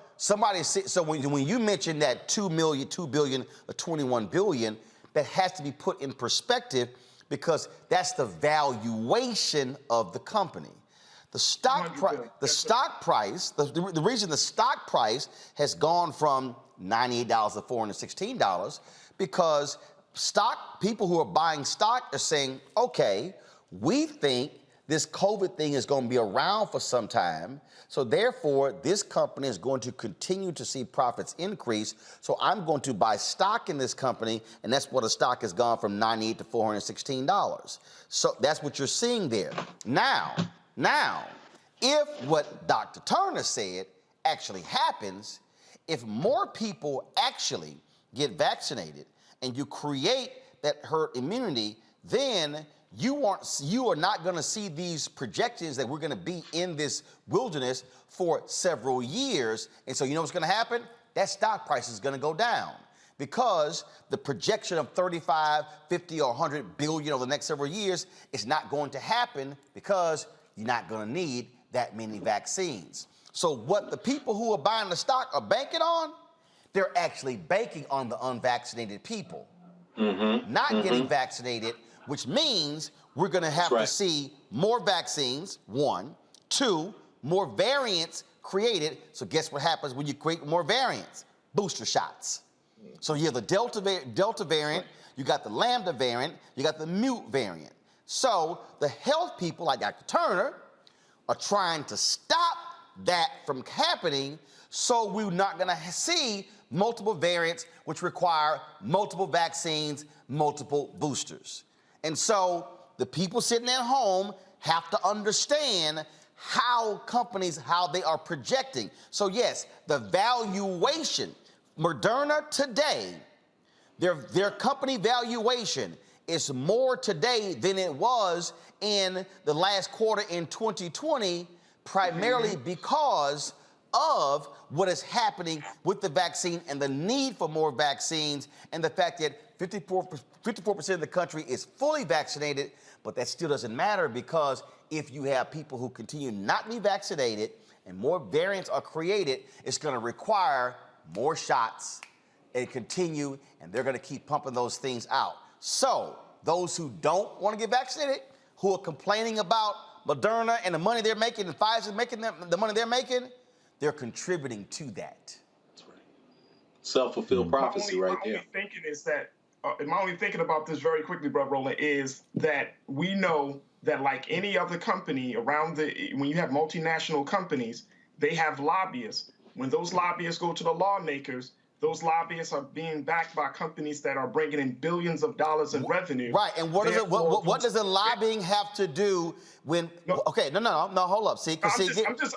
A: when you mention that 2 billion, or 21 billion, that has to be put in perspective because that's the valuation of the company. The stock price, the reason the stock price has gone from $98 to $416 because people who are buying stock are saying, okay, we think this COVID thing is going to be around for some time, so therefore this company is going to continue to see profits increase, so I'm going to buy stock in this company, and that's what the stock has gone from $98 to $416. So that's what you're seeing there. Now, if what Dr. Turner said actually happens, if more people actually get vaccinated and you create that herd immunity, then you are not going to see these projections that we're going to be in this wilderness for several years. And so you know what's going to happen? That stock price is going to go down because the projection of 35, 50, or 100 billion over the next several years is not going to happen because you're not going to need that many vaccines. So what the people who are buying the stock are banking on, they're actually banking on the unvaccinated people, not getting vaccinated, which means we're going to have to see more vaccines, one. Two, more variants created. So guess what happens when you create more variants? Booster shots. So you have the Delta variant, you got the Lambda variant, you got the Mute variant. So the health people like Dr. Turner are trying to stop that from happening so we're not going to see multiple variants which require multiple vaccines, multiple boosters. And so the people sitting at home have to understand how they are projecting. So yes, the valuation, Moderna today, their company valuation is more today than it was in the last quarter in 2020, primarily because of what is happening with the vaccine and the need for more vaccines and the fact that 54% of the country is fully vaccinated, but that still doesn't matter because if you have people who continue not to be vaccinated and more variants are created, it's going to require more shots and continue, and they're going to keep pumping those things out. So those who don't want to get vaccinated, who are complaining about Moderna and the money they're making and Pfizer making the money they're making, they're contributing to that.
Q: That's right. Self-fulfilled prophecy right there.
E: My only thinking about this very quickly, Brother Roland, is that we know that like any other company when you have multinational companies, they have lobbyists. When those lobbyists go to the lawmakers, those lobbyists are being backed by companies that are bringing in billions of dollars in revenue.
A: Right, and what does the lobbying have to do when? Okay, no, hold up. See,
E: I'm just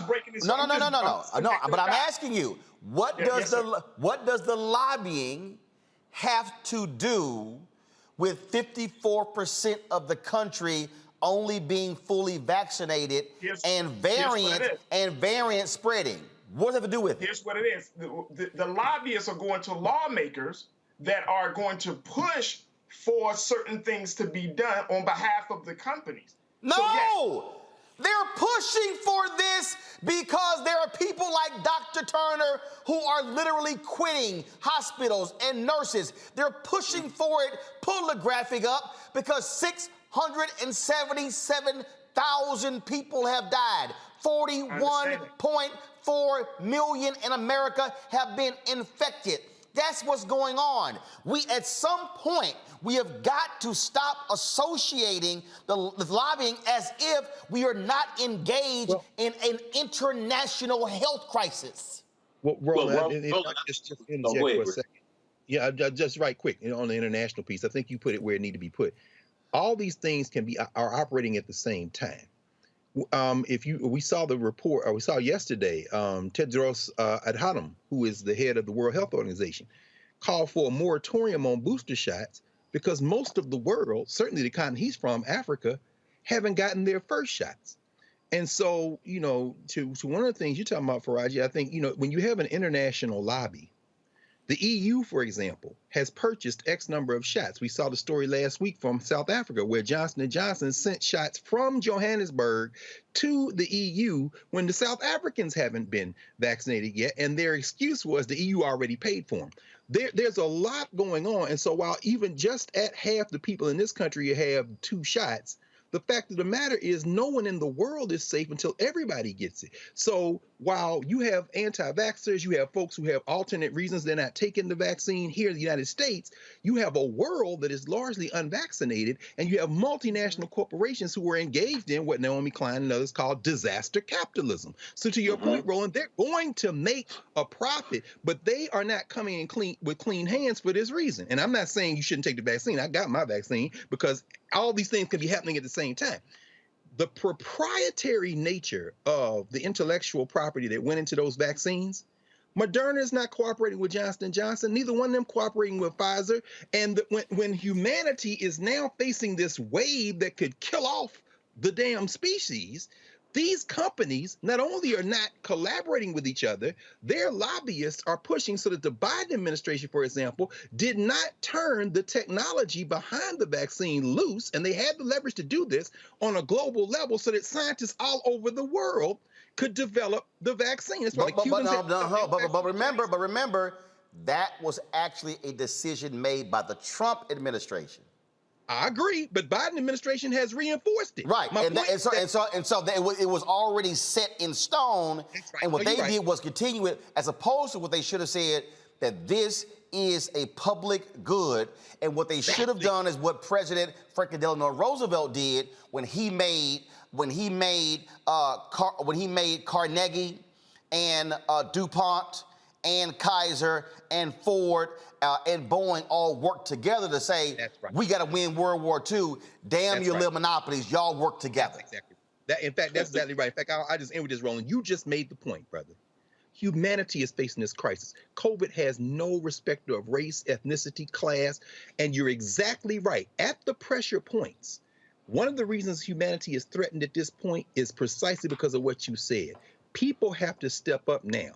E: breaking this.
A: But I'm asking you, what does the lobbying have to do with 54% of the country only being fully vaccinated and variant spreading? What does it have to do with it?
E: Here's what it is. The lobbyists are going to lawmakers that are going to push for certain things to be done on behalf of the companies.
A: No! They're pushing for this because there are people like Dr. Turner who are literally quitting hospitals and nurses. They're pushing for it. Pull the graphic up because 677,000 people have died. 41.4 million in America have been infected. That's what's going on. At some point, we have got to stop associating the lobbying as if we are not engaged in an international health crisis.
F: Well, Roland, if I
Q: Roland,
F: just
Q: go
F: interject
Q: ahead,
F: for a
Q: Rick.
F: second. Yeah, just right quick, on the international piece, I think you put it where it need to be put. All these things are operating at the same time. We saw the report, or we saw yesterday, Tedros Adhanom, who is the head of the World Health Organization, called for a moratorium on booster shots because most of the world, certainly the continent he's from, Africa, haven't gotten their first shots. And so, to one of the things you're talking about, Faraji, I think, when you have an international lobby, the EU, for example, has purchased X number of shots. We saw the story last week from South Africa where Johnson & Johnson sent shots from Johannesburg to the EU when the South Africans haven't been vaccinated yet, and their excuse was the EU already paid for them. There's a lot going on, and so while even just at half the people in this country have 2 shots, the fact of the matter is no one in the world is safe until everybody gets it. So while you have anti-vaxxers, you have folks who have alternate reasons they're not taking the vaccine here in the United States, you have a world that is largely unvaccinated, and you have multinational corporations who are engaged in what Naomi Klein and others call disaster capitalism. So to your point, Roland, they're going to make a profit, but they are not coming in with clean hands for this reason. And I'm not saying you shouldn't take the vaccine. I got my vaccine because all these things can be happening at the same time. The proprietary nature of the intellectual property that went into those vaccines, Moderna is not cooperating with Johnson & Johnson, neither one of them cooperating with Pfizer. And when humanity is now facing this wave that could kill off the damn species, these companies not only are not collaborating with each other, their lobbyists are pushing so that the Biden administration, for example, did not turn the technology behind the vaccine loose, and they had the leverage to do this on a global level so that scientists all over the world could develop the vaccine. That's why
A: But remember, that was actually a decision made by the Trump administration.
F: I agree, but Biden administration has reinforced it.
A: Right, and so it was already set in stone. Right. And what they did was continue it, as opposed to what they should have said, that this is a public good. And what they should have done is what President Franklin Delano Roosevelt did when he made Carnegie and DuPont and Kaiser and Ford and Boeing all work together to say, we got to win World War II. Damn your little monopolies. Y'all work together.
F: That's exactly. That's exactly right. In fact, I just end with this, Roland. You just made the point, brother. Humanity is facing this crisis. COVID has no respect of race, ethnicity, class, and you're exactly right. At the pressure points, one of the reasons humanity is threatened at this point is precisely because of what you said. People have to step up now.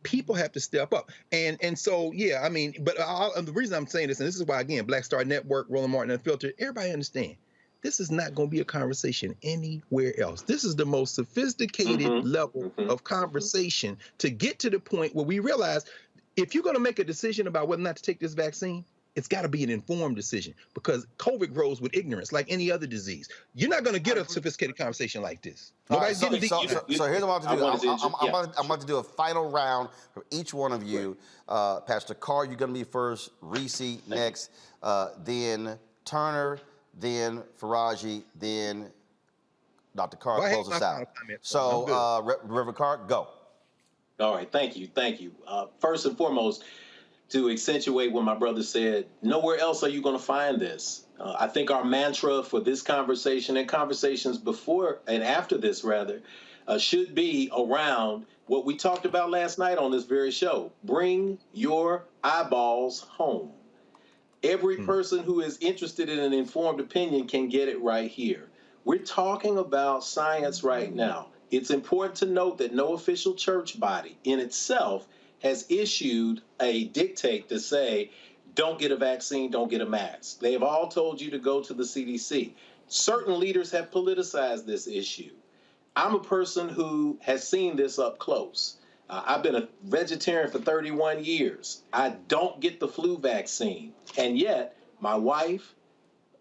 F: People have to step up. And so, yeah, I mean, but the reason I'm saying this, and this is why, again, Black Star Network, Roland Martin Unfiltered, everybody understand, this is not going to be a conversation anywhere else. This is the most sophisticated level of conversation to get to the point where we realize if you're going to make a decision about whether or not to take this vaccine, it's got to be an informed decision because COVID grows with ignorance like any other disease. You're not going to get a sophisticated conversation like this. Nobody's getting
A: so here's what I'm about to do. I'm about to do a final round for each one of you. Pastor Carr, you're going to be first. Reese next. Then Turner. Then Faraji. Then Dr. Carr close us out. So Reverend Carr, go.
Q: All right. Thank you. First and foremost, to accentuate what my brother said, nowhere else are you going to find this. I think our mantra for this conversation and conversations before and after this, rather, should be around what we talked about last night on this very show. Bring your eyeballs home. Every person who is interested in an informed opinion can get it right here. We're talking about science right now. It's important to note that no official church body in itself has issued a dictate to say, don't get a vaccine, don't get a mask. They have all told you to go to the CDC. Certain leaders have politicized this issue. I'm a person who has seen this up close. I've been a vegetarian for 31 years. I don't get the flu vaccine. And yet, my wife,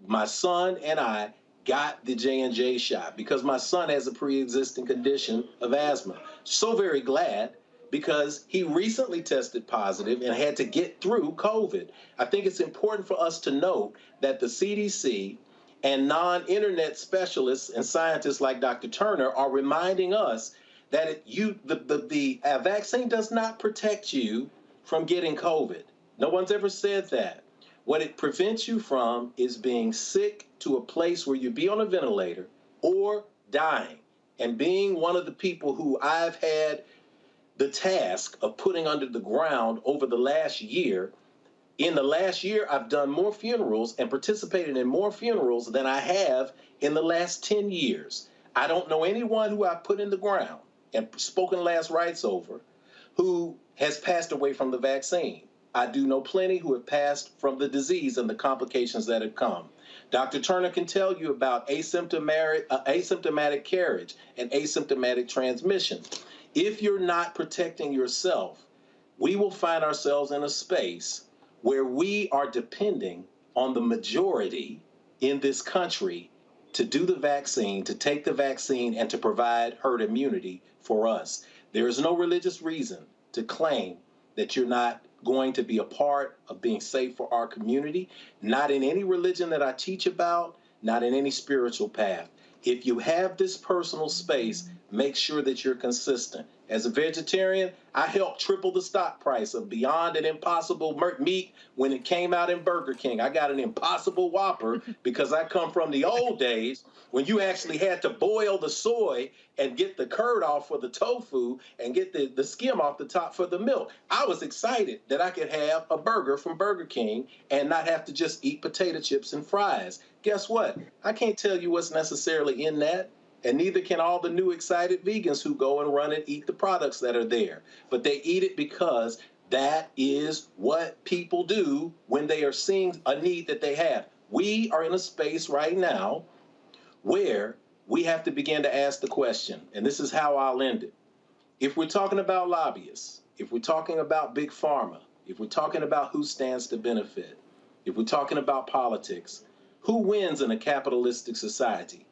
Q: my son, and I got the J&J shot because my son has a pre-existing condition of asthma. So very glad because he recently tested positive and had to get through COVID. I think it's important for us to note that the CDC and non-internet specialists and scientists like Dr. Turner are reminding us that the vaccine does not protect you from getting COVID. No one's ever said that. What it prevents you from is being sick to a place where you be on a ventilator or dying. And being one of the people who I've had the task of putting under the ground over the last year, in the last year, I've done more funerals and participated in more funerals than I have in the last 10 years. I don't know anyone who I've put in the ground and spoken last rites over who has passed away from the vaccine. I do know plenty who have passed from the disease and the complications that have come. Dr. Turner can tell you about asymptomatic carriage and asymptomatic transmission. If you're not protecting yourself, we will find ourselves in a space where we are depending on the majority in this country to do the vaccine, to take the vaccine, and to provide herd immunity for us. There is no religious reason to claim that you're not going to be a part of being safe for our community, not in any religion that I teach about, not in any spiritual path. If you have this personal space, make sure that you're consistent. As a vegetarian, I helped triple the stock price of Beyond and Impossible meat when it came out in Burger King. I got an Impossible Whopper because I come from the old days when you actually had to boil the soy and get the curd off for the tofu and get the skim off the top for the milk. I was excited that I could have a burger from Burger King and not have to just eat potato chips and fries. Guess what? I can't tell you what's necessarily in that. And neither can all the new excited vegans who go and run and eat the products that are there. But they eat it because that is what people do when they are seeing a need that they have. We are in a space right now where we have to begin to ask the question, and this is how I'll end it. If we're talking about lobbyists, if we're talking about big pharma, if we're talking about who stands to benefit, if we're talking about politics, who wins in a capitalistic society?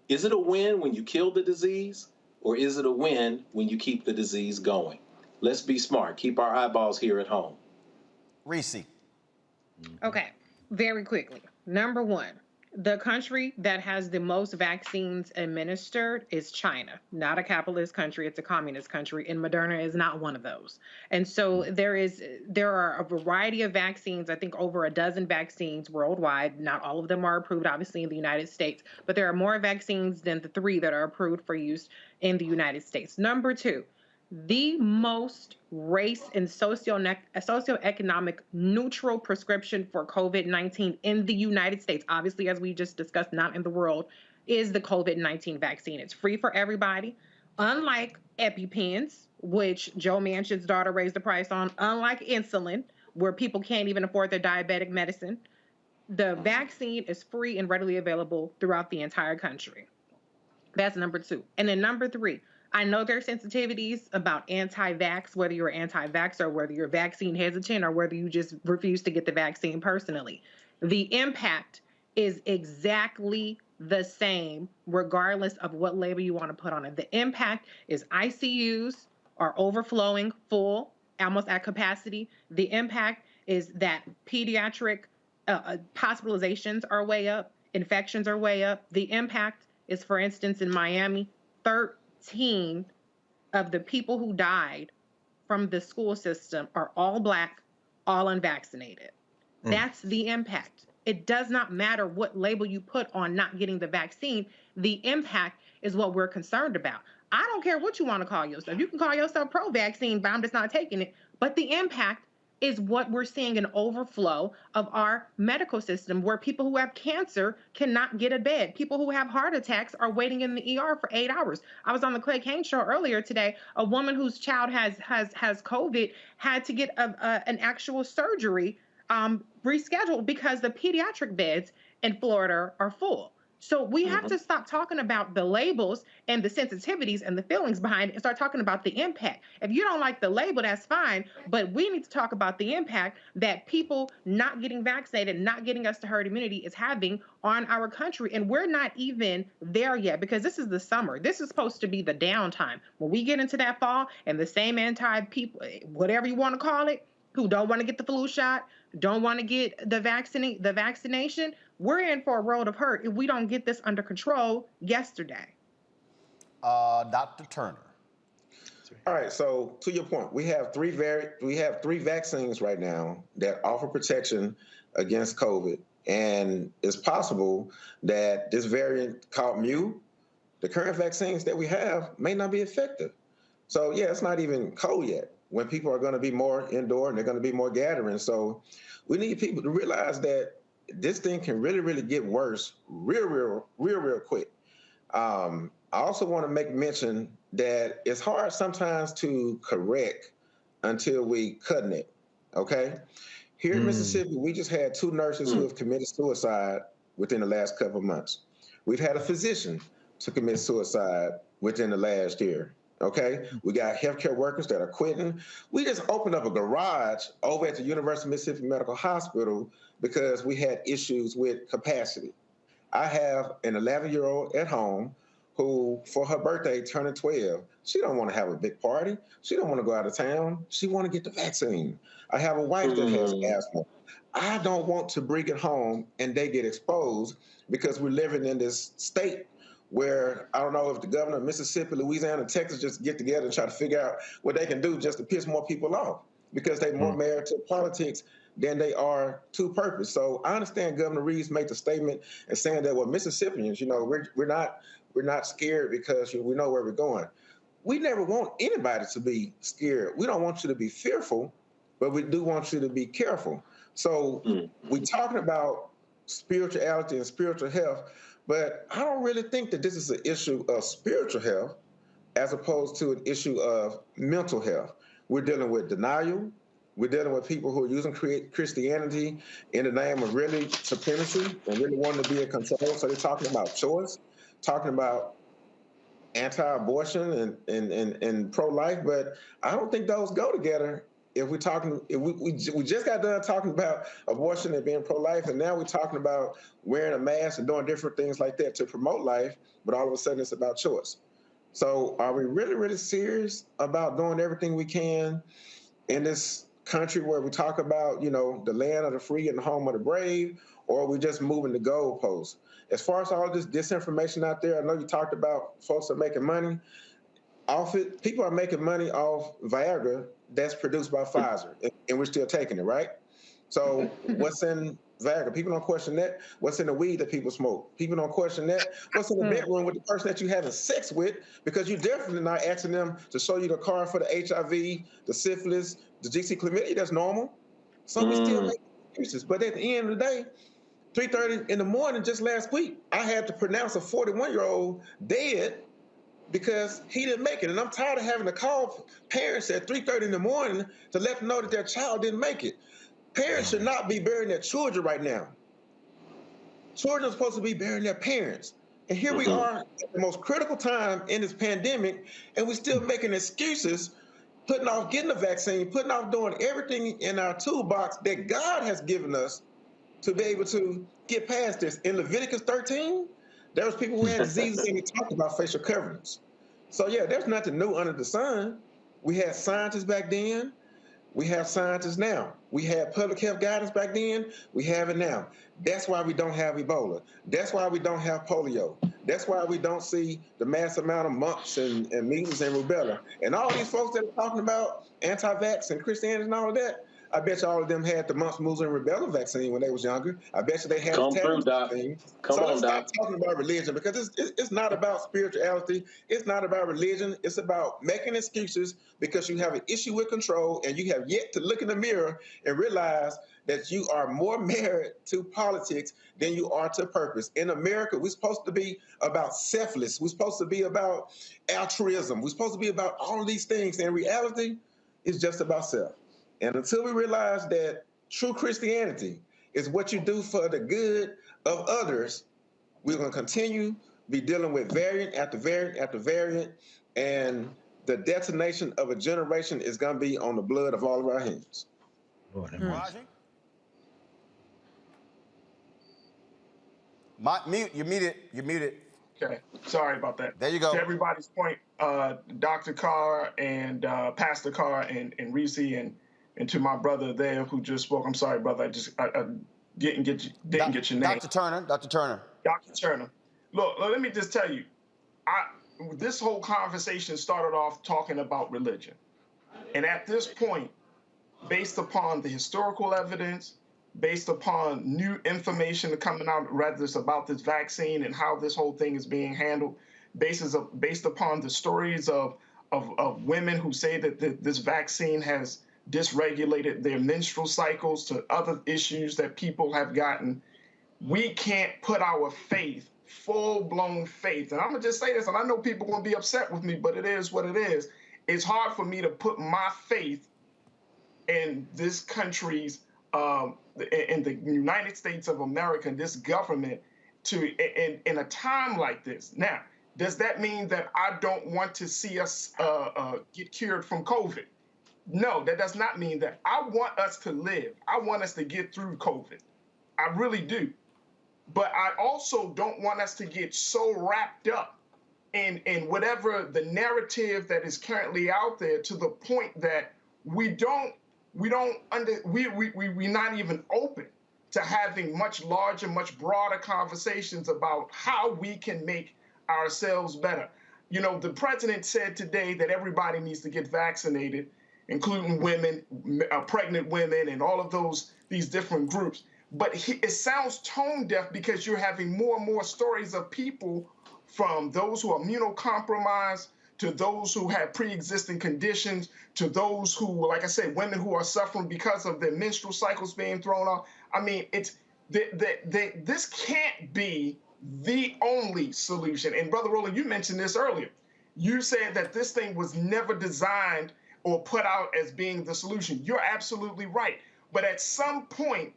Q: Is it a win when you kill the disease, or is it a win when you keep the disease going? Let's be smart. Keep our eyeballs here at home.
A: Reese.
D: Okay, very quickly. Number one, the country that has the most vaccines administered is China. Not a capitalist country, it's a communist country, and Moderna is not one of those. And so there are a variety of vaccines, I think over a dozen vaccines worldwide. Not all of them are approved, obviously, in the United States, but there are more vaccines than the 3 that are approved for use in the United States. Number two, the most race and socioeconomic neutral prescription for COVID-19 in the United States, obviously, as we just discussed, not in the world, is the COVID-19 vaccine. It's free for everybody. Unlike EpiPens, which Joe Manchin's daughter raised the price on, unlike insulin, where people can't even afford their diabetic medicine, the vaccine is free and readily available throughout the entire country. That's number two. And then number three, I know there are sensitivities about anti-vax, whether you're anti-vax or whether you're vaccine hesitant or whether you just refuse to get the vaccine personally. The impact is exactly the same regardless of what label you want to put on it. The impact is ICUs are overflowing, full, almost at capacity. The impact is that pediatric hospitalizations are way up, infections are way up. The impact is, for instance, in Miami, 13 of the people who died from the school system are all Black, all unvaccinated. That's the impact. It does not matter what label you put on not getting the vaccine. The impact is what we're concerned about. I don't care what you want to call yourself. You can call yourself pro-vaccine, but I'm just not taking it. But the impact is what we're seeing, an overflow of our medical system where people who have cancer cannot get a bed. People who have heart attacks are waiting in the ER for 8 hours. I was on the Clay Kane show earlier today. A woman whose child has COVID had to get an actual surgery rescheduled because the pediatric beds in Florida are full. So we have to stop talking about the labels and the sensitivities and the feelings behind it and start talking about the impact. If you don't like the label, that's fine, but we need to talk about the impact that people not getting vaccinated, not getting us to herd immunity is having on our country. And we're not even there yet because this is the summer. This is supposed to be the downtime. When we get into that fall and the same anti-people, whatever you want to call it, who don't want to get the flu shot, don't want to get the vaccination, we're in for a world of hurt if we don't get this under control yesterday.
A: Dr. Turner.
R: All right, so to your point, we have three vaccines right now that offer protection against COVID, and it's possible that this variant called Mu, the current vaccines that we have, may not be effective. So yeah, it's not even cold yet when people are going to be more indoor and they're going to be more gathering. So we need people to realize that this thing can really, really get worse real quick. I also want to make mention that it's hard sometimes to correct until we cutting it, okay? Here in Mississippi, we just had 2 nurses who have committed suicide within the last couple of months. We've had a physician to commit suicide within the last year, okay? We got healthcare workers that are quitting. We just opened up a garage over at the University of Mississippi Medical Hospital because we had issues with capacity. I have an 11-year-old at home who, for her birthday, turning 12, she don't want to have a big party. She don't want to go out of town. She want to get the vaccine. I have a wife that has asthma. I don't want to bring it home and they get exposed because we're living in this state where I don't know if the governor of Mississippi, Louisiana, and Texas just get together and try to figure out what they can do just to piss more people off because they're more married to politics than they are to purpose. So I understand Governor Reeves made the statement and saying that, well, Mississippians, you know, we're not scared because we know where we're going. We never want anybody to be scared. We don't want you to be fearful, but we do want you to be careful. So we're talking about spirituality and spiritual health, but I don't really think that this is an issue of spiritual health as opposed to an issue of mental health. We're dealing with denial. We're dealing with people who are using Christianity in the name of really supremacy and really wanting to be in control. So they're talking about choice, talking about anti-abortion and pro-life, but I don't think those go together. If we're talking, we just got done talking about abortion and being pro-life, and now we're talking about wearing a mask and doing different things like that to promote life, but all of a sudden it's about choice. So are we really, really serious about doing everything we can in this country where we talk about, you know, the land of the free and the home of the brave, or are we just moving the goalposts? As far as all this disinformation out there, I know you talked about folks are making money off it. People are making money off Viagra that's produced by Pfizer, and we're still taking it, right? So what's in Viagra? People don't question that. What's in the weed that people smoke? People don't question that. What's in the bedroom with the person that you're having sex with? Because you're definitely not asking them to show you the card for the HIV, the syphilis, the GC chlamydia. That's normal. So we still make excuses. But at the end of the day, 3:30 in the morning just last week, I had to pronounce a 41-year-old dead because he didn't make it. And I'm tired of having to call parents at 3:30 in the morning to let them know that their child didn't make it. Parents should not be burying their children right now. Children are supposed to be burying their parents. And here we are at the most critical time in this pandemic, and we're still making excuses, putting off getting the vaccine, putting off doing everything in our toolbox that God has given us to be able to get past this. In Leviticus 13, there was people who had diseases and we talked about facial coverings. So yeah, there's nothing new under the sun. We had scientists back then. We have scientists now. We had public health guidance back then. We have it now. That's why we don't have Ebola. That's why we don't have polio. That's why we don't see the mass amount of mumps and measles and rubella. And all these folks that are talking about anti-vax and Christianity and all of that, I bet you all of them had the mumps, measles, and rubella vaccine when they was younger. I bet you they had the tetanus vaccine. So let's stop talking about religion because it's not about spirituality. It's not about religion. It's about making excuses because you have an issue with control and you have yet to look in the mirror and realize that you are more married to politics than you are to purpose. In America, we're supposed to be about selfless. We're supposed to be about altruism. We're supposed to be about all of these things. In reality, it's just about self. And until we realize that true Christianity is what you do for the good of others, We're going to continue be dealing with variant after variant after variant, and the detonation of a generation is going to be on the blood of all of our hands.
F: Lord have mercy.
A: You're muted.
E: Okay, sorry about that.
A: There you go.
E: To everybody's point, Dr. Carr and Pastor Carr and Reese and to my brother there who just spoke. I'm sorry, brother. I didn't get your name.
A: Dr. Turner.
E: Dr. Turner. Look, let me just tell you, this whole conversation started off talking about religion. And at this point, based upon the historical evidence, based upon new information coming out, whether it's about this vaccine and how this whole thing is being handled, based upon the stories of women who say that this vaccine has dysregulated their menstrual cycles to other issues that people have gotten, we can't put our faith, full-blown faith, and I'm going to just say this, and I know people are going to be upset with me, but it is what it is. It's hard for me to put my faith in this country's in the United States of America, this government, in a time like this. Now, does that mean that I don't want to see us get cured from COVID? No, that does not mean that. I want us to live. I want us to get through COVID. I really do. But I also don't want us to get so wrapped up in whatever the narrative that is currently out there to the point that we're not even open to having much larger, much broader conversations about how we can make ourselves better. You know, the president said today that everybody needs to get vaccinated, including women, pregnant women, and all of these different groups. But it sounds tone deaf because you're having more and more stories of people, from those who are immunocompromised to those who have pre-existing conditions, to those who, like I said, women who are suffering because of their menstrual cycles being thrown off. I mean, this can't be the only solution. And Brother Roland, you mentioned this earlier. You said that this thing was never designed or put out as being the solution. You're absolutely right. But at some point,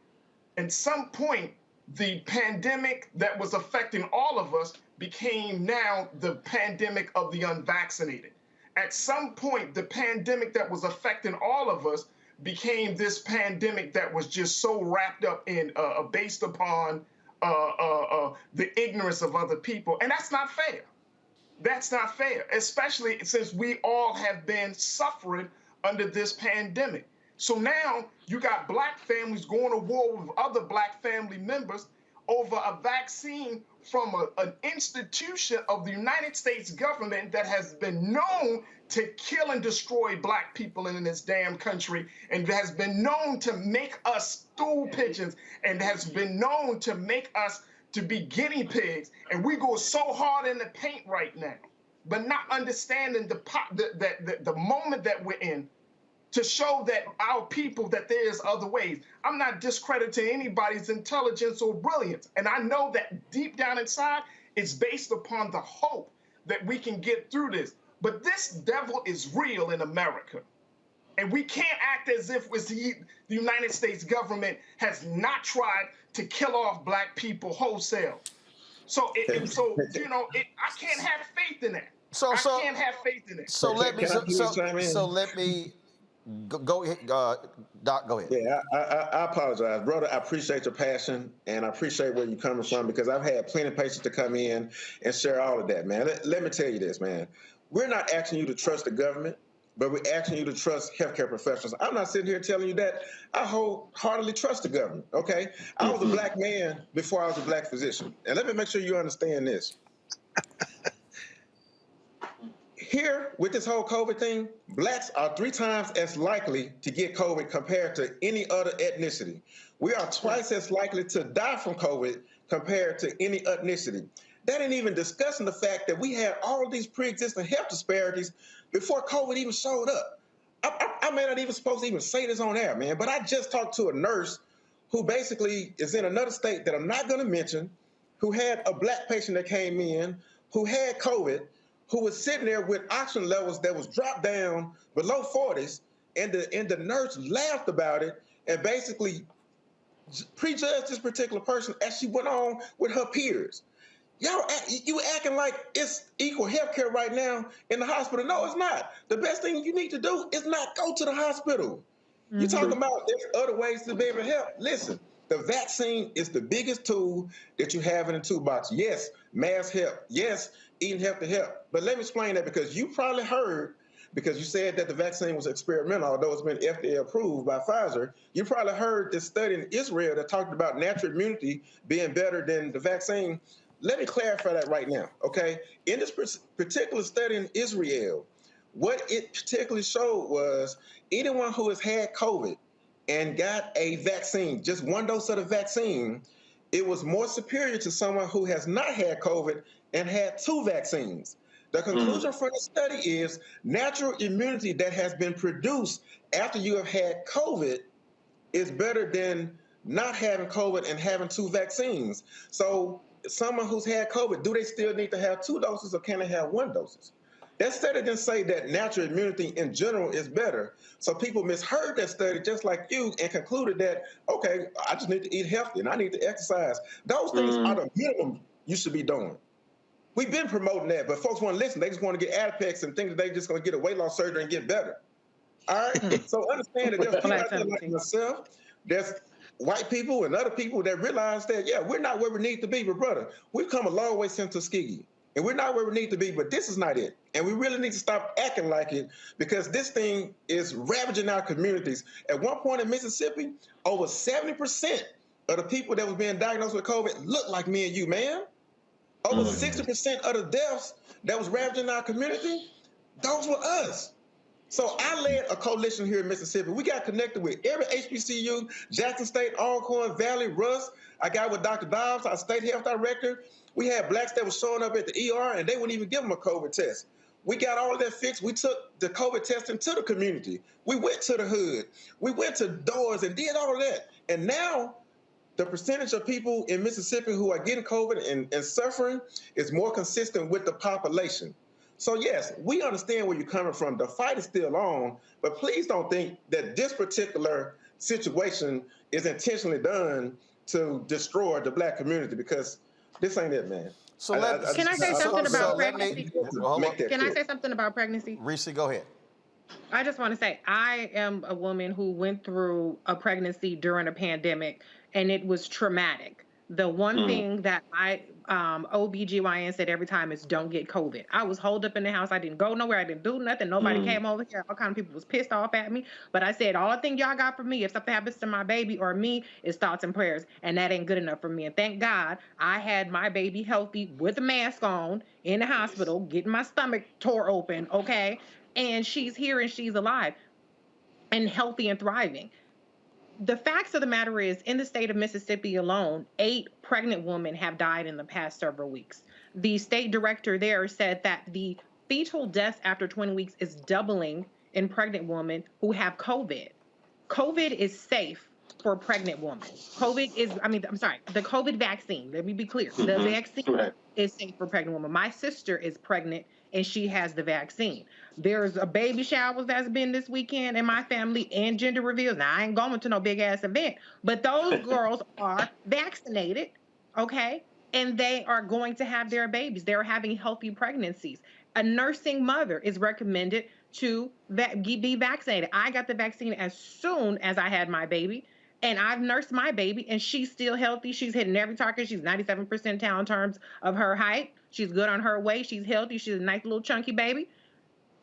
E: the pandemic that was affecting all of us became now the pandemic of the unvaccinated. At some point, the pandemic that was affecting all of us became this pandemic that was just so wrapped up in, based upon the ignorance of other people. And that's not fair. That's not fair, especially since we all have been suffering under this pandemic. So now you got black families going to war with other black family members over a vaccine from an institution of the United States government that has been known to kill and destroy black people in this damn country, and has been known to make us stool pigeons, and has been known to make us to be guinea pigs. And we go so hard in the paint right now, but not understanding the moment that we're in, to show that our people, that there's other ways. I'm not discrediting anybody's intelligence or brilliance. And I know that deep down inside, it's based upon the hope that we can get through this. But this devil is real in America. And we can't act as if the United States government has not tried to kill off black people wholesale. So, I can't have faith in that. I can't have faith in it.
A: So let me go ahead, Doc. Go ahead.
R: Yeah, I apologize, brother. I appreciate your passion, and I appreciate where you're coming from, because I've had plenty of patients to come in and share all of that, man. Let me tell you this, man. We're not asking you to trust the government, but we're asking you to trust healthcare professionals. I'm not sitting here telling you that. I wholeheartedly trust the government, okay? I was a black man before I was a black physician. And let me make sure you understand this. Here, with this whole COVID thing, blacks are 3 times as likely to get COVID compared to any other ethnicity. We are twice as likely to die from COVID compared to any ethnicity. That ain't even discussing the fact that we had all of these pre-existing health disparities before COVID even showed up. I may not even supposed to even say this on air, man, but I just talked to a nurse who basically is in another state that I'm not going to mention, who had a black patient that came in, who had COVID, who was sitting there with oxygen levels that was dropped down below 40s, and the nurse laughed about it and basically prejudged this particular person as she went on with her peers. You acting like it's equal health care right now in the hospital. No, it's not. The best thing you need to do is not go to the hospital. You're talking about there's other ways to be able to help. Listen, the vaccine is the biggest tool that you have in the toolbox. Yes, mass help. Yes, eating healthy help. But let me explain that, because you probably heard, because you said that the vaccine was experimental, although it's been FDA approved by Pfizer. You probably heard this study in Israel that talked about natural immunity being better than the vaccine. Let me clarify that right now, okay? In this particular study in Israel, what it particularly showed was anyone who has had COVID and got a vaccine, just one dose of the vaccine, it was more superior to someone who has not had COVID and had 2 vaccines. The conclusion from the study is natural immunity that has been produced after you have had COVID is better than not having COVID and having 2 vaccines. So someone who's had COVID, do they still need to have 2 doses or can they have 1 dose? That study didn't say that natural immunity in general is better. So people misheard that study just like you and concluded that, okay, I just need to eat healthy and I need to exercise. Those things are the minimum you should be doing. We've been promoting that, but folks want to listen. They just want to get Adipex and think that they're just going to get a weight loss surgery and get better. All right? So understand that there's people out there like myself, there's white people and other people that realize that, yeah, we're not where we need to be, but brother, we've come a long way since Tuskegee. And we're not where we need to be, but this is not it. And we really need to stop acting like it, because this thing is ravaging our communities. At one point in Mississippi, over 70% of the people that was being diagnosed with COVID looked like me and you, man. Over 60% of the deaths that was ravaging our community, those were us. So I led a coalition here in Mississippi. We got connected with every HBCU, Jackson State, Alcorn Valley, Russ. I got with Dr. Dobbs, our state health director. We had blacks that were showing up at the ER and they wouldn't even give them a COVID test. We got all of that fixed. We took the COVID testing to the community. We went to the hood. We went to doors and did all of that. And now the percentage of people in Mississippi who are getting COVID and suffering is more consistent with the population. So yes, we understand where you're coming from. The fight is still on, but please don't think that this particular situation is intentionally done to destroy the black community, because this ain't it, man.
D: So can I say something about pregnancy? Can I say something about pregnancy?
A: Reese, go ahead.
D: I just want to say, I am a woman who went through a pregnancy during a pandemic, and it was traumatic. The one thing that OBGYN said every time is don't get COVID. I was holed up in the house. I didn't go nowhere. I didn't do nothing. Nobody came over here. All kind of people was pissed off at me. But I said, all the thing y'all got for me, if something happens to my baby or me, is thoughts and prayers. And that ain't good enough for me. And thank God I had my baby healthy with a mask on in the hospital, getting my stomach tore open, okay? And she's here and she's alive and healthy and thriving. The facts of the matter is, in the state of Mississippi alone, 8 pregnant women have died in the past several weeks. The state director there said that the fetal deaths after 20 weeks is doubling in pregnant women who have COVID. COVID is safe for pregnant women. the COVID vaccine, let me be clear. The vaccine is safe for pregnant women. My sister is pregnant and she has the vaccine. There's a baby shower that's been this weekend in my family and gender reveals. Now, I ain't going to no big ass event, but those girls are vaccinated, okay? And they are going to have their babies. They're having healthy pregnancies. A nursing mother is recommended to be vaccinated. I got the vaccine as soon as I had my baby, and I've nursed my baby, and she's still healthy. She's hitting every target. She's 97 percentile in terms of her height. She's good on her weight. She's healthy. She's a nice little chunky baby.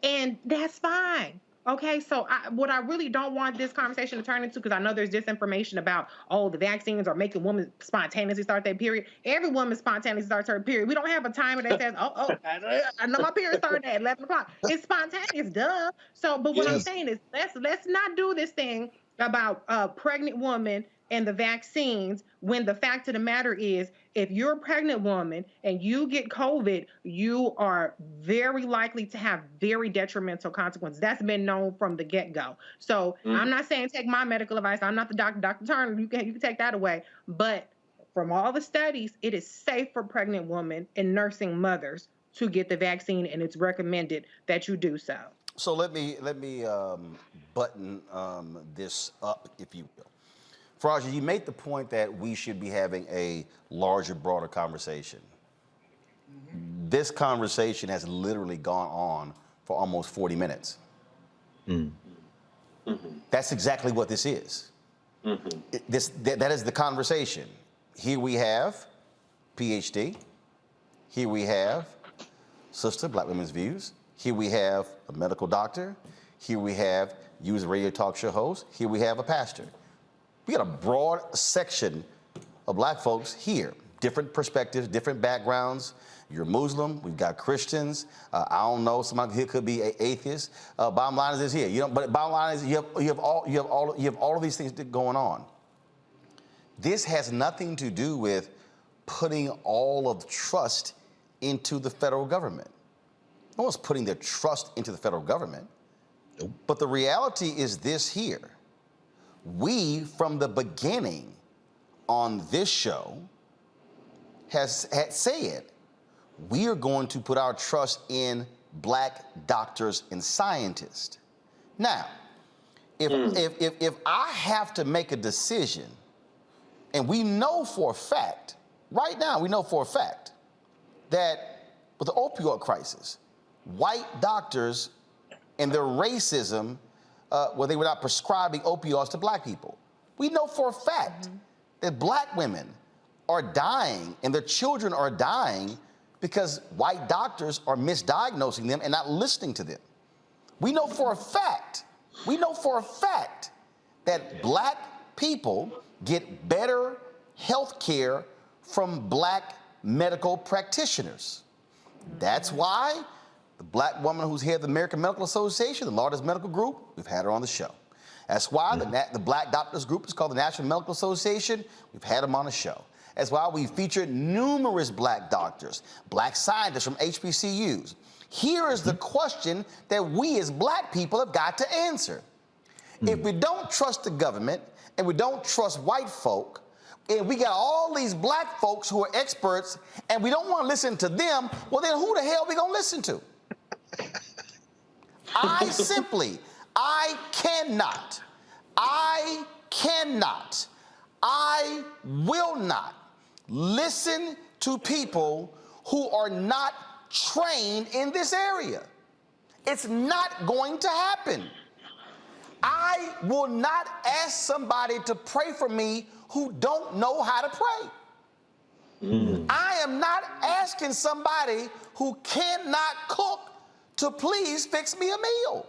D: And that's fine. Okay, so what I really don't want this conversation to turn into, because I know there's disinformation about, oh, the vaccines are making women spontaneously start their period. Every woman spontaneously starts her period. We don't have a timer that says, I know my period started at 11 o'clock. It's spontaneous, duh. So, but what I'm saying is, let's not do this thing about a pregnant woman and the vaccines, when the fact of the matter is, if you're a pregnant woman and you get COVID, you are very likely to have very detrimental consequences. That's been known from the get-go. So I'm not saying take my medical advice. I'm not the doctor, Dr. Turner. You can take that away. But from all the studies, it is safe for pregnant women and nursing mothers to get the vaccine, and it's recommended that you do so.
A: So let me button this up, if you will. Faraja, you made the point that we should be having a larger, broader conversation. this conversation has literally gone on for almost 40 minutes. That's exactly what this is. That is the conversation. Here we have PhD. Here we have Sister, Black Women's Views. Here we have a medical doctor. Here we have you as a radio talk show host. Here we have a pastor. We got a broad section of black folks here. Different perspectives, different backgrounds. You're Muslim. We've got Christians. I don't know. Somebody here could be atheist. Bottom line is this here. You know, but bottom line is you have all of these things going on. This has nothing to do with putting all of the trust into the federal government. No one's putting their trust into the federal government. Nope. But the reality is this here. We, from the beginning on this show, had said, we are going to put our trust in black doctors and scientists. Now, if I have to make a decision, and we know for a fact, right now we know for a fact, that with the opioid crisis, white doctors and their racism, where they were not prescribing opioids to black people. We know for a fact that black women are dying and their children are dying because white doctors are misdiagnosing them and not listening to them. We know for a fact that black people get better health care from black medical practitioners. That's why the black woman who's head of the American Medical Association, the largest medical group, we've had her on the show. That's why the Black Doctors Group is called the National Medical Association. We've had them on the show. That's why we featured numerous black doctors, black scientists from HBCUs. Here is the question that we as black people have got to answer. If we don't trust the government and we don't trust white folk, and we got all these black folks who are experts and we don't want to listen to them, well then who the hell are we going to listen to? I will not listen to people who are not trained in this area. It's not going to happen. I will not ask somebody to pray for me who don't know how to pray. I am not asking somebody who cannot cook to please fix me a meal.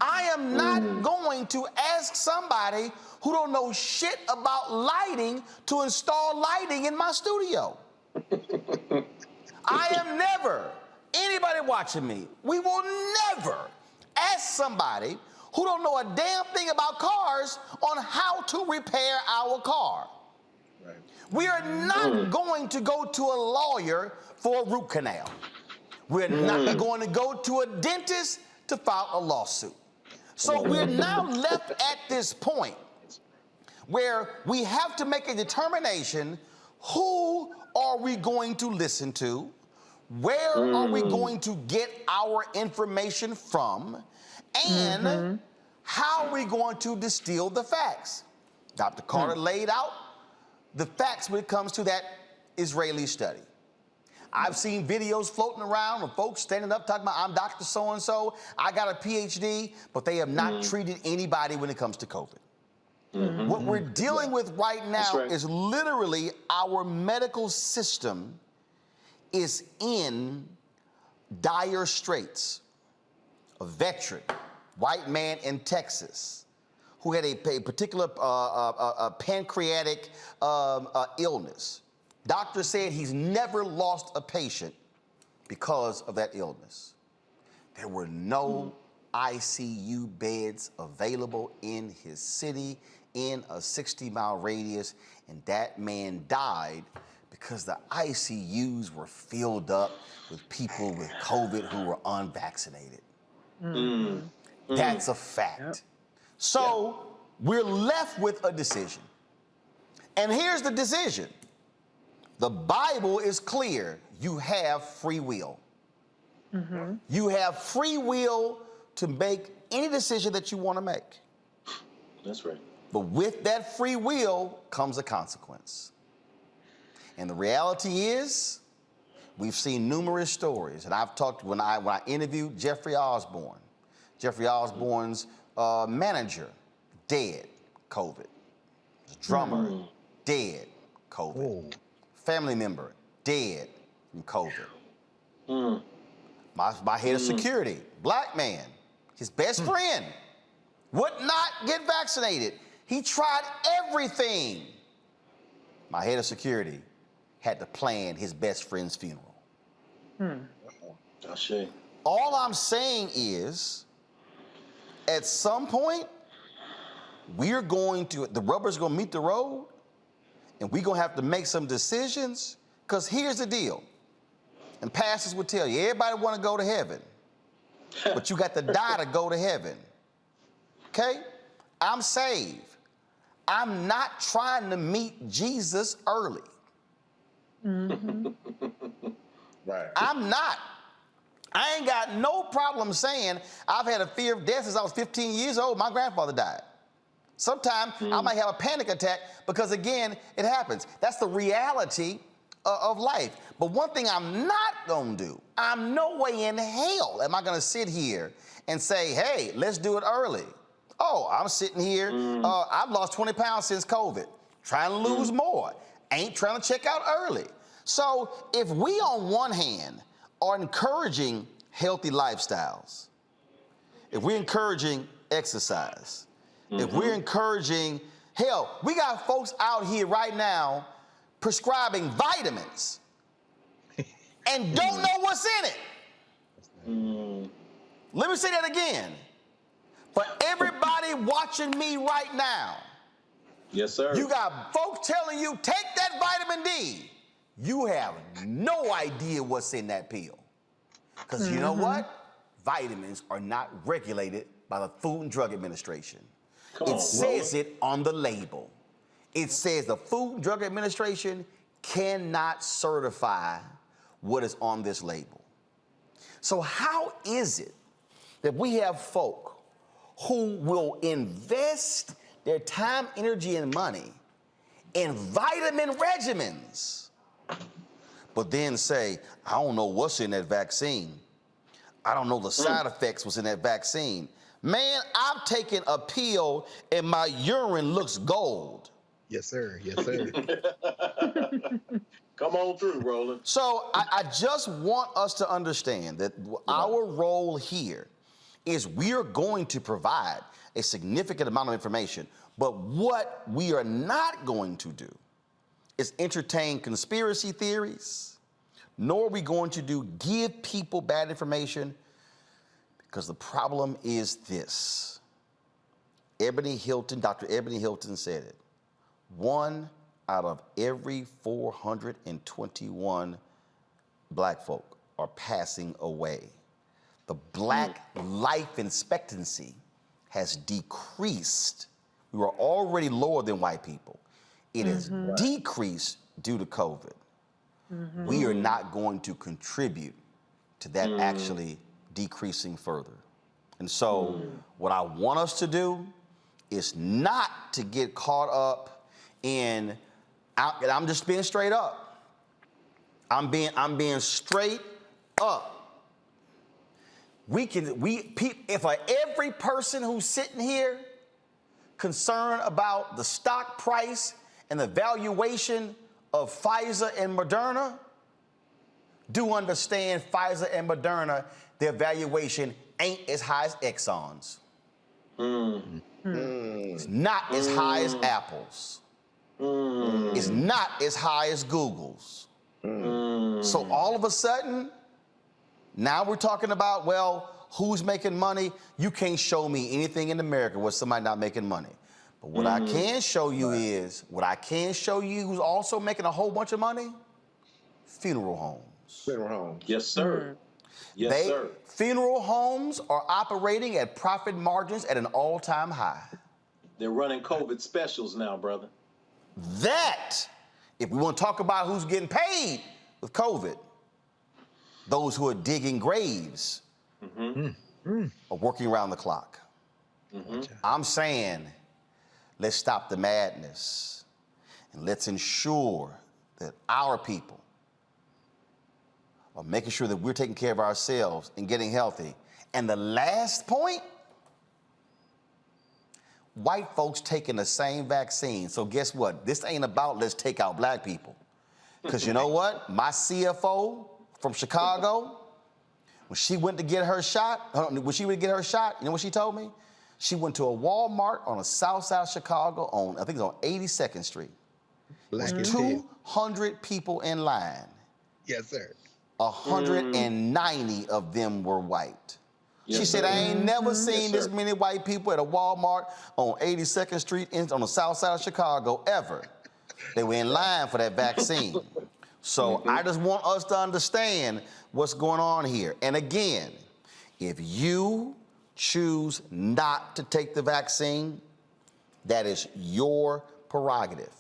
A: I am not going to ask somebody who don't know shit about lighting to install lighting in my studio. I am never, anybody watching me, we will never ask somebody who don't know a damn thing about cars on how to repair our car. Right. We are not going to go to a lawyer for a root canal. We're not going to go to a dentist to file a lawsuit. So we're now left at this point where we have to make a determination: who are we going to listen to? Where are we going to get our information from? And how are we going to distill the facts? Dr. Carter laid out the facts when it comes to that Israeli study. I've seen videos floating around of folks standing up talking about, I'm Dr. So-and-so, I got a PhD, but they have not treated anybody when it comes to COVID. What we're dealing with right now is literally our medical system is in dire straits. A veteran, white man in Texas, who had a particular pancreatic illness. Doctor said he's never lost a patient because of that illness. There were no ICU beds available in his city in a 60-mile radius, and that man died because the ICUs were filled up with people with COVID who were unvaccinated. That's a fact. So we're left with a decision. And here's the decision. The Bible is clear. You have free will. You have free will to make any decision that you want to make.
Q: That's right.
A: But with that free will comes a consequence. And the reality is, We've seen numerous stories, and I've talked when I interviewed Jeffrey Osborne. Jeffrey Osborne's manager, dead, COVID. Drummer, dead, COVID. Family member, dead from COVID. My head of security, black man, his best friend, would not get vaccinated. He tried everything. My head of security had to plan his best friend's funeral. All I'm saying is, at some point, the rubber's gonna meet the road, and we're gonna have to make some decisions, because here's the deal. And pastors would tell you, everybody wanna go to heaven, but you got to die to go to heaven. Okay? I'm saved. I'm not trying to meet Jesus early.
R: Right.
A: I'm not. I ain't got no problem saying I've had a fear of death since I was 15 years old. My grandfather died. Sometimes I might have a panic attack because, again, it happens. That's the reality of life. But one thing I'm not going to do, I'm no way in hell am I going to sit here and say, hey, let's do it early. Oh, I'm sitting here. I've lost 20 pounds since COVID. Trying to lose more. Ain't trying to check out early. So if we, on one hand, are encouraging healthy lifestyles, if we're encouraging exercise, if we're encouraging, hell, we got folks out here right now prescribing vitamins and don't know what's in it. Let me say that again. For everybody watching me right now,
Q: yes, sir.
A: You got folks telling you, take that vitamin D. You have no idea what's in that pill. Because you know what? Vitamins are not regulated by the Food and Drug Administration. It says it on the label. It says the Food and Drug Administration cannot certify what is on this label. So how is it that we have folk who will invest their time, energy, and money in vitamin regimens, but then say, I don't know what's in that vaccine. I don't know the side effects what's in that vaccine. Man, I've taken a pill and my urine looks gold.
F: Yes, sir. Yes, sir.
Q: Come on through, Roland.
A: So I just want us to understand that our role here is we are going to provide a significant amount of information, but what we are not going to do is entertain conspiracy theories, nor are we going to give people bad information, because the problem is this. Dr. Ebony Hilton said it. 1 out of every 421 black folk are passing away. The black life expectancy has decreased. We were already lower than white people. It has decreased due to COVID. We are not going to contribute to that actually decreasing further. And so what I want us to do is not to get caught up in, and I'm just being straight up. I'm being straight up. If every person who's sitting here concerned about the stock price and the valuation of Pfizer and Moderna, do understand Pfizer and Moderna, their valuation ain't as high as Exxon's. It's not as high as Apple's. It's not as high as Google's. So all of a sudden, now we're talking about, well, who's making money? You can't show me anything in America where somebody not making money. But what I can show you who's also making a whole bunch of money? Funeral homes.
R: Funeral homes.
Q: Yes, sir. Yes, sir.
A: Funeral homes are operating at profit margins at an all-time high.
Q: They're running COVID specials now, brother.
A: If we want to talk about who's getting paid with COVID, those who are digging graves are working around the clock. I'm saying, let's stop the madness and let's ensure that our people of making sure that we're taking care of ourselves and getting healthy. And the last point, white folks taking the same vaccine. So guess what? This ain't about let's take out black people. Because you know what? My CFO from Chicago, when she went to get her shot, you know what she told me? She went to a Walmart on the south side of Chicago on, I think it's on 82nd Street.
F: Black
A: There's 200 people in line.
F: Yes, sir.
A: 190 of them were white.
Q: Yes,
A: she said,
Q: sir.
A: I ain't never seen
Q: Yes,
A: this
Q: sir.
A: many white people at a Walmart on 82nd Street on the south side of Chicago ever. They were in line for that vaccine. So I just want us to understand what's going on here. And again, if you choose not to take the vaccine, that is your prerogative.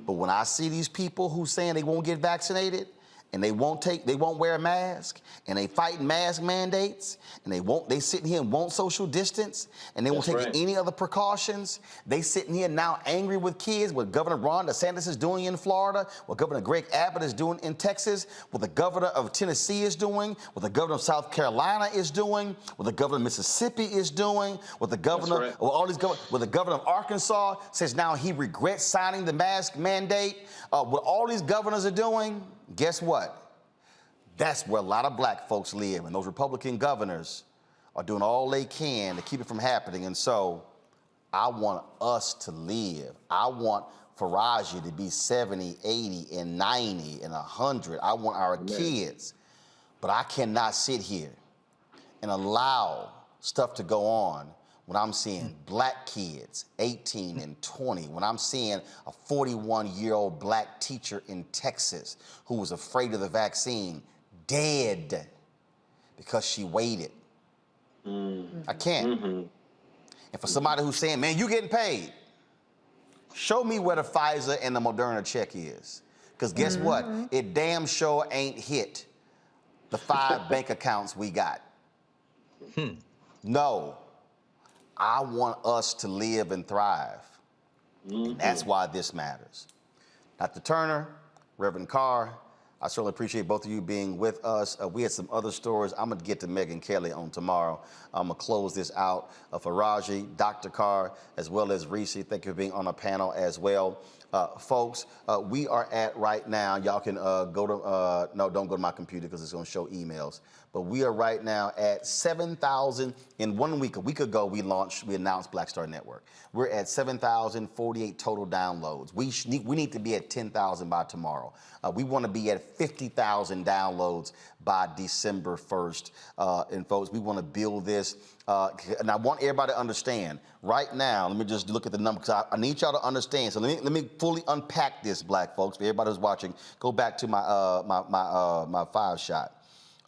A: But when I see these people who saying they won't get vaccinated and they won't wear a mask and they fighting mask mandates and they sitting here and won't social distance and they won't take any other precautions, they sitting here now angry with kids, what Governor Ron DeSantis is doing in Florida, what Governor Greg Abbott is doing in Texas, what the governor of Tennessee is doing, what the governor of South Carolina is doing, what the governor of Mississippi is doing, what the governor, what the governor of Arkansas says now he regrets signing the mask mandate. What all these governors are doing, guess what? That's where a lot of black folks live, and those Republican governors are doing all they can to keep it from happening. And so I want us to live. I want Faraji to be 70, 80, and 90, and 100. I want our kids. But I cannot sit here and allow stuff to go on when I'm seeing black kids, 18 and 20, when I'm seeing a 41-year-old black teacher in Texas who was afraid of the vaccine dead because she waited. I can't. And for somebody who's saying, man, you getting paid, show me where the Pfizer and the Moderna check is. Because guess what? It damn sure ain't hit the 5 bank accounts we got. No. I want us to live and thrive. And that's why this matters. Dr. Turner, Reverend Carr, I certainly appreciate both of you being with us. We had some other stories. I'm going to get to Megyn Kelly on tomorrow. I'm going to close this out. Faraji, Dr. Carr, as well as Reese, thank you for being on the panel as well. Folks, we are at right now, y'all can go to, no, don't go to my computer because it's going to show emails. But we are right now at 7,000. In 1 week, a week ago, we announced Black Star Network. We're at 7,048 total downloads. We need to be at 10,000 by tomorrow. We want to be at 50,000 downloads by December 1st. And folks, we want to build this. And I want everybody to understand, right now, let me just look at the number, because I need y'all to understand. So let me fully unpack this, black folks. For everybody who's watching, go back to my my 5-shot.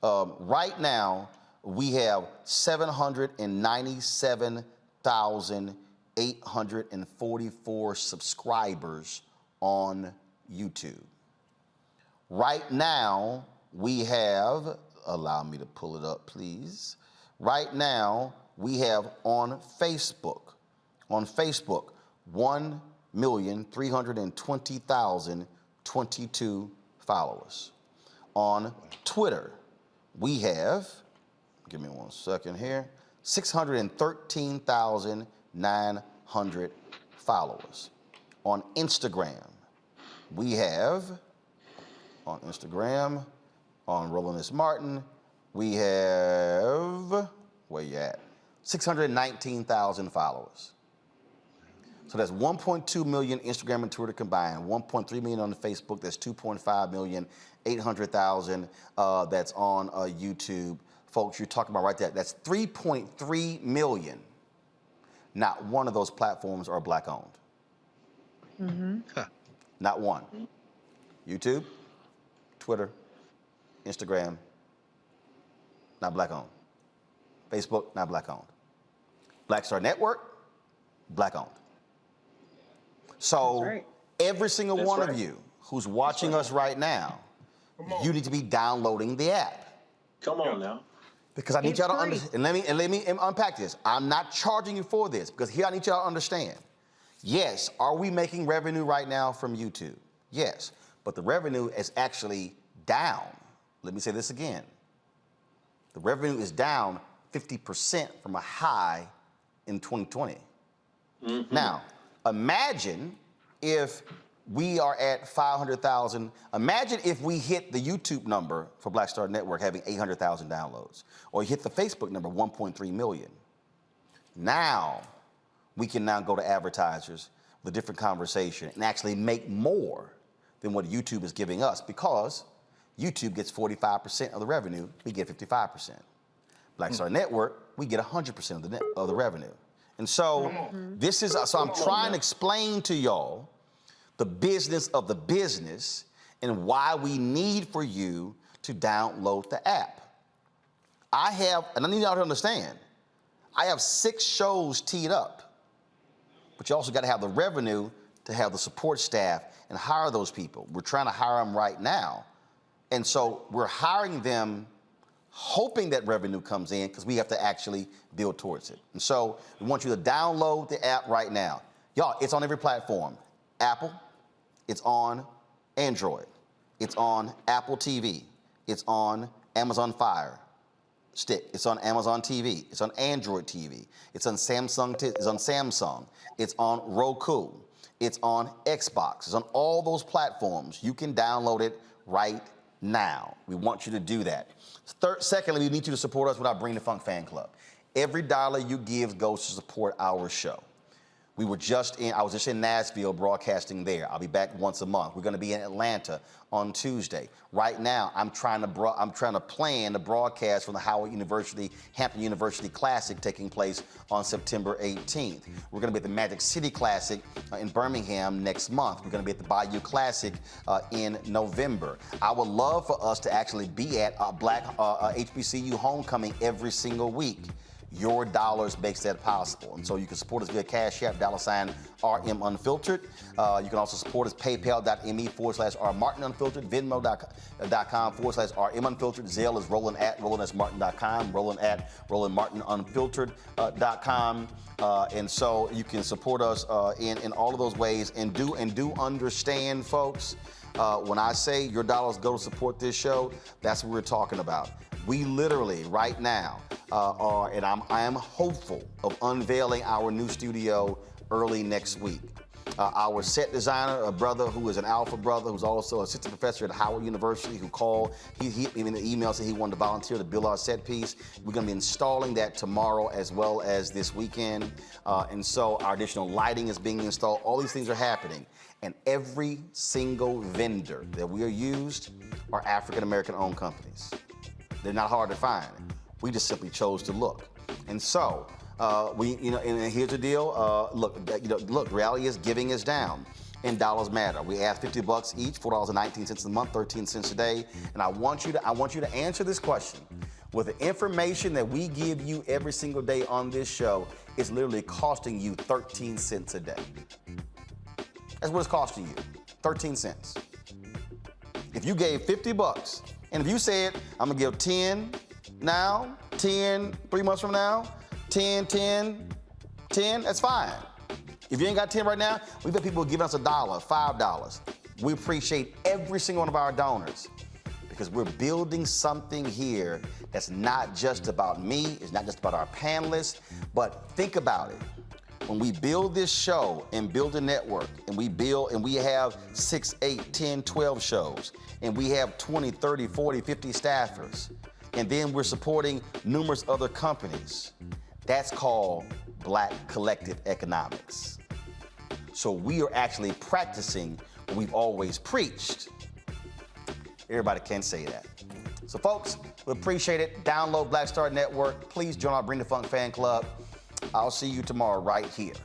A: Right now, we have 797,844 subscribers on YouTube. Right now, we have, allow me to pull it up, please. Right now, we have on Facebook, 1,320,022 followers. On Twitter, we have, give me 1 second here, 613,900 followers. On Instagram, we have, on Instagram, on Roland S. Martin, we have, where you at? 619,000 followers. So that's 1.2 million Instagram and Twitter combined, 1.3 million on the Facebook, that's 2.5 million, 800,000 that's on YouTube. Folks, you're talking about right there, that's 3.3 million. Not one of those platforms are black owned. Not one. YouTube, Twitter, Instagram, not black owned. Facebook, not black owned. Black Star Network, black owned. So every single one of you who's watching us right now, you need to be downloading the app.
Q: Come on now.
A: Because I need y'all to understand, and let me unpack this. I'm not charging you for this, because here I need y'all to understand. Yes, are we making revenue right now from YouTube? Yes, but the revenue is actually down let me say this again. The revenue is down 50% from a high in 2020. Now, imagine if we are at 500,000. Imagine if we hit the YouTube number for Black Star Network having 800,000 downloads, or you hit the Facebook number, 1.3 million. Now, we can now go to advertisers with a different conversation and actually make more than what YouTube is giving us, because YouTube gets 45% of the revenue, we get 55%. Black Star Network, we get 100% of the revenue. And so I'm trying to explain to y'all the business of the business and why we need for you to download the app. And I need y'all to understand, I have 6 shows teed up, but you also got to have the revenue to have the support staff and hire those people. We're trying to hire them right now. And so we're hiring them hoping that revenue comes in, because we have to actually build towards it. And so we want you to download the app right now. Y'all, it's on every platform. Apple, it's on Android, it's on Apple TV, it's on Amazon Fire Stick, it's on Amazon TV, it's on Android TV, it's on Samsung, it's on Roku, it's on Xbox, it's on all those platforms. You can download it right now. We want you to do that. Secondly, we need you to support us with our Bring the Funk fan club. Every dollar you give goes to support our show. I was just in Nashville broadcasting there. I'll be back once a month. We're going to be in Atlanta on Tuesday. Right now, I'm trying to plan the broadcast from the Hampton University Classic taking place on September 18th. We're going to be at the Magic City Classic in Birmingham next month. We're going to be at the Bayou Classic in November. I would love for us to actually be at Black HBCU Homecoming every single week. Your dollars makes that possible. And so you can support us via Cash App, $RM Unfiltered. You can also support us paypal.me/RMartinUnfiltered, Venmo.com/RM Unfiltered. Zelle is Roland@RolandSMartin.com, Roland@RolandMartinUnfiltered.com. And so you can support us in all of those ways. And do understand, folks, when I say your dollars go to support this show, that's what we're talking about. We literally, right now, I am hopeful of unveiling our new studio early next week. Our set designer, a brother who is an Alpha brother, who's also an assistant professor at Howard University, who called, he hit me in the email, said he wanted to volunteer to build our set piece. We're gonna be installing that tomorrow as well as this weekend. And so our additional lighting is being installed. All these things are happening. And every single vendor that we are used are African-American owned companies. They're not hard to find. We just simply chose to look. And so, and here's the deal. Look, reality is giving is down and dollars matter. We ask $50 each, $4.19 a month, 13 cents a day. And I want you to answer this question. With the information that we give you every single day on this show, it's literally costing you 13 cents a day. That's what it's costing you, 13 cents. If you gave $50, and if you said, I'm gonna give 10 now, 10 3 months from now, 10, 10, 10, that's fine. If you ain't got 10 right now, we've got people giving us $1, $5. We appreciate every single one of our donors, because we're building something here that's not just about me, it's not just about our panelists, but think about it. When we build this show and build a network, and we have 6, 8, 10, 12 shows, and we have 20, 30, 40, 50 staffers, and then we're supporting numerous other companies, that's called Black collective economics. So we are actually practicing what we've always preached. Everybody can say that. So folks, we appreciate it. Download Black Star Network. Please join our Bring the Funk fan club. I'll see you tomorrow right here.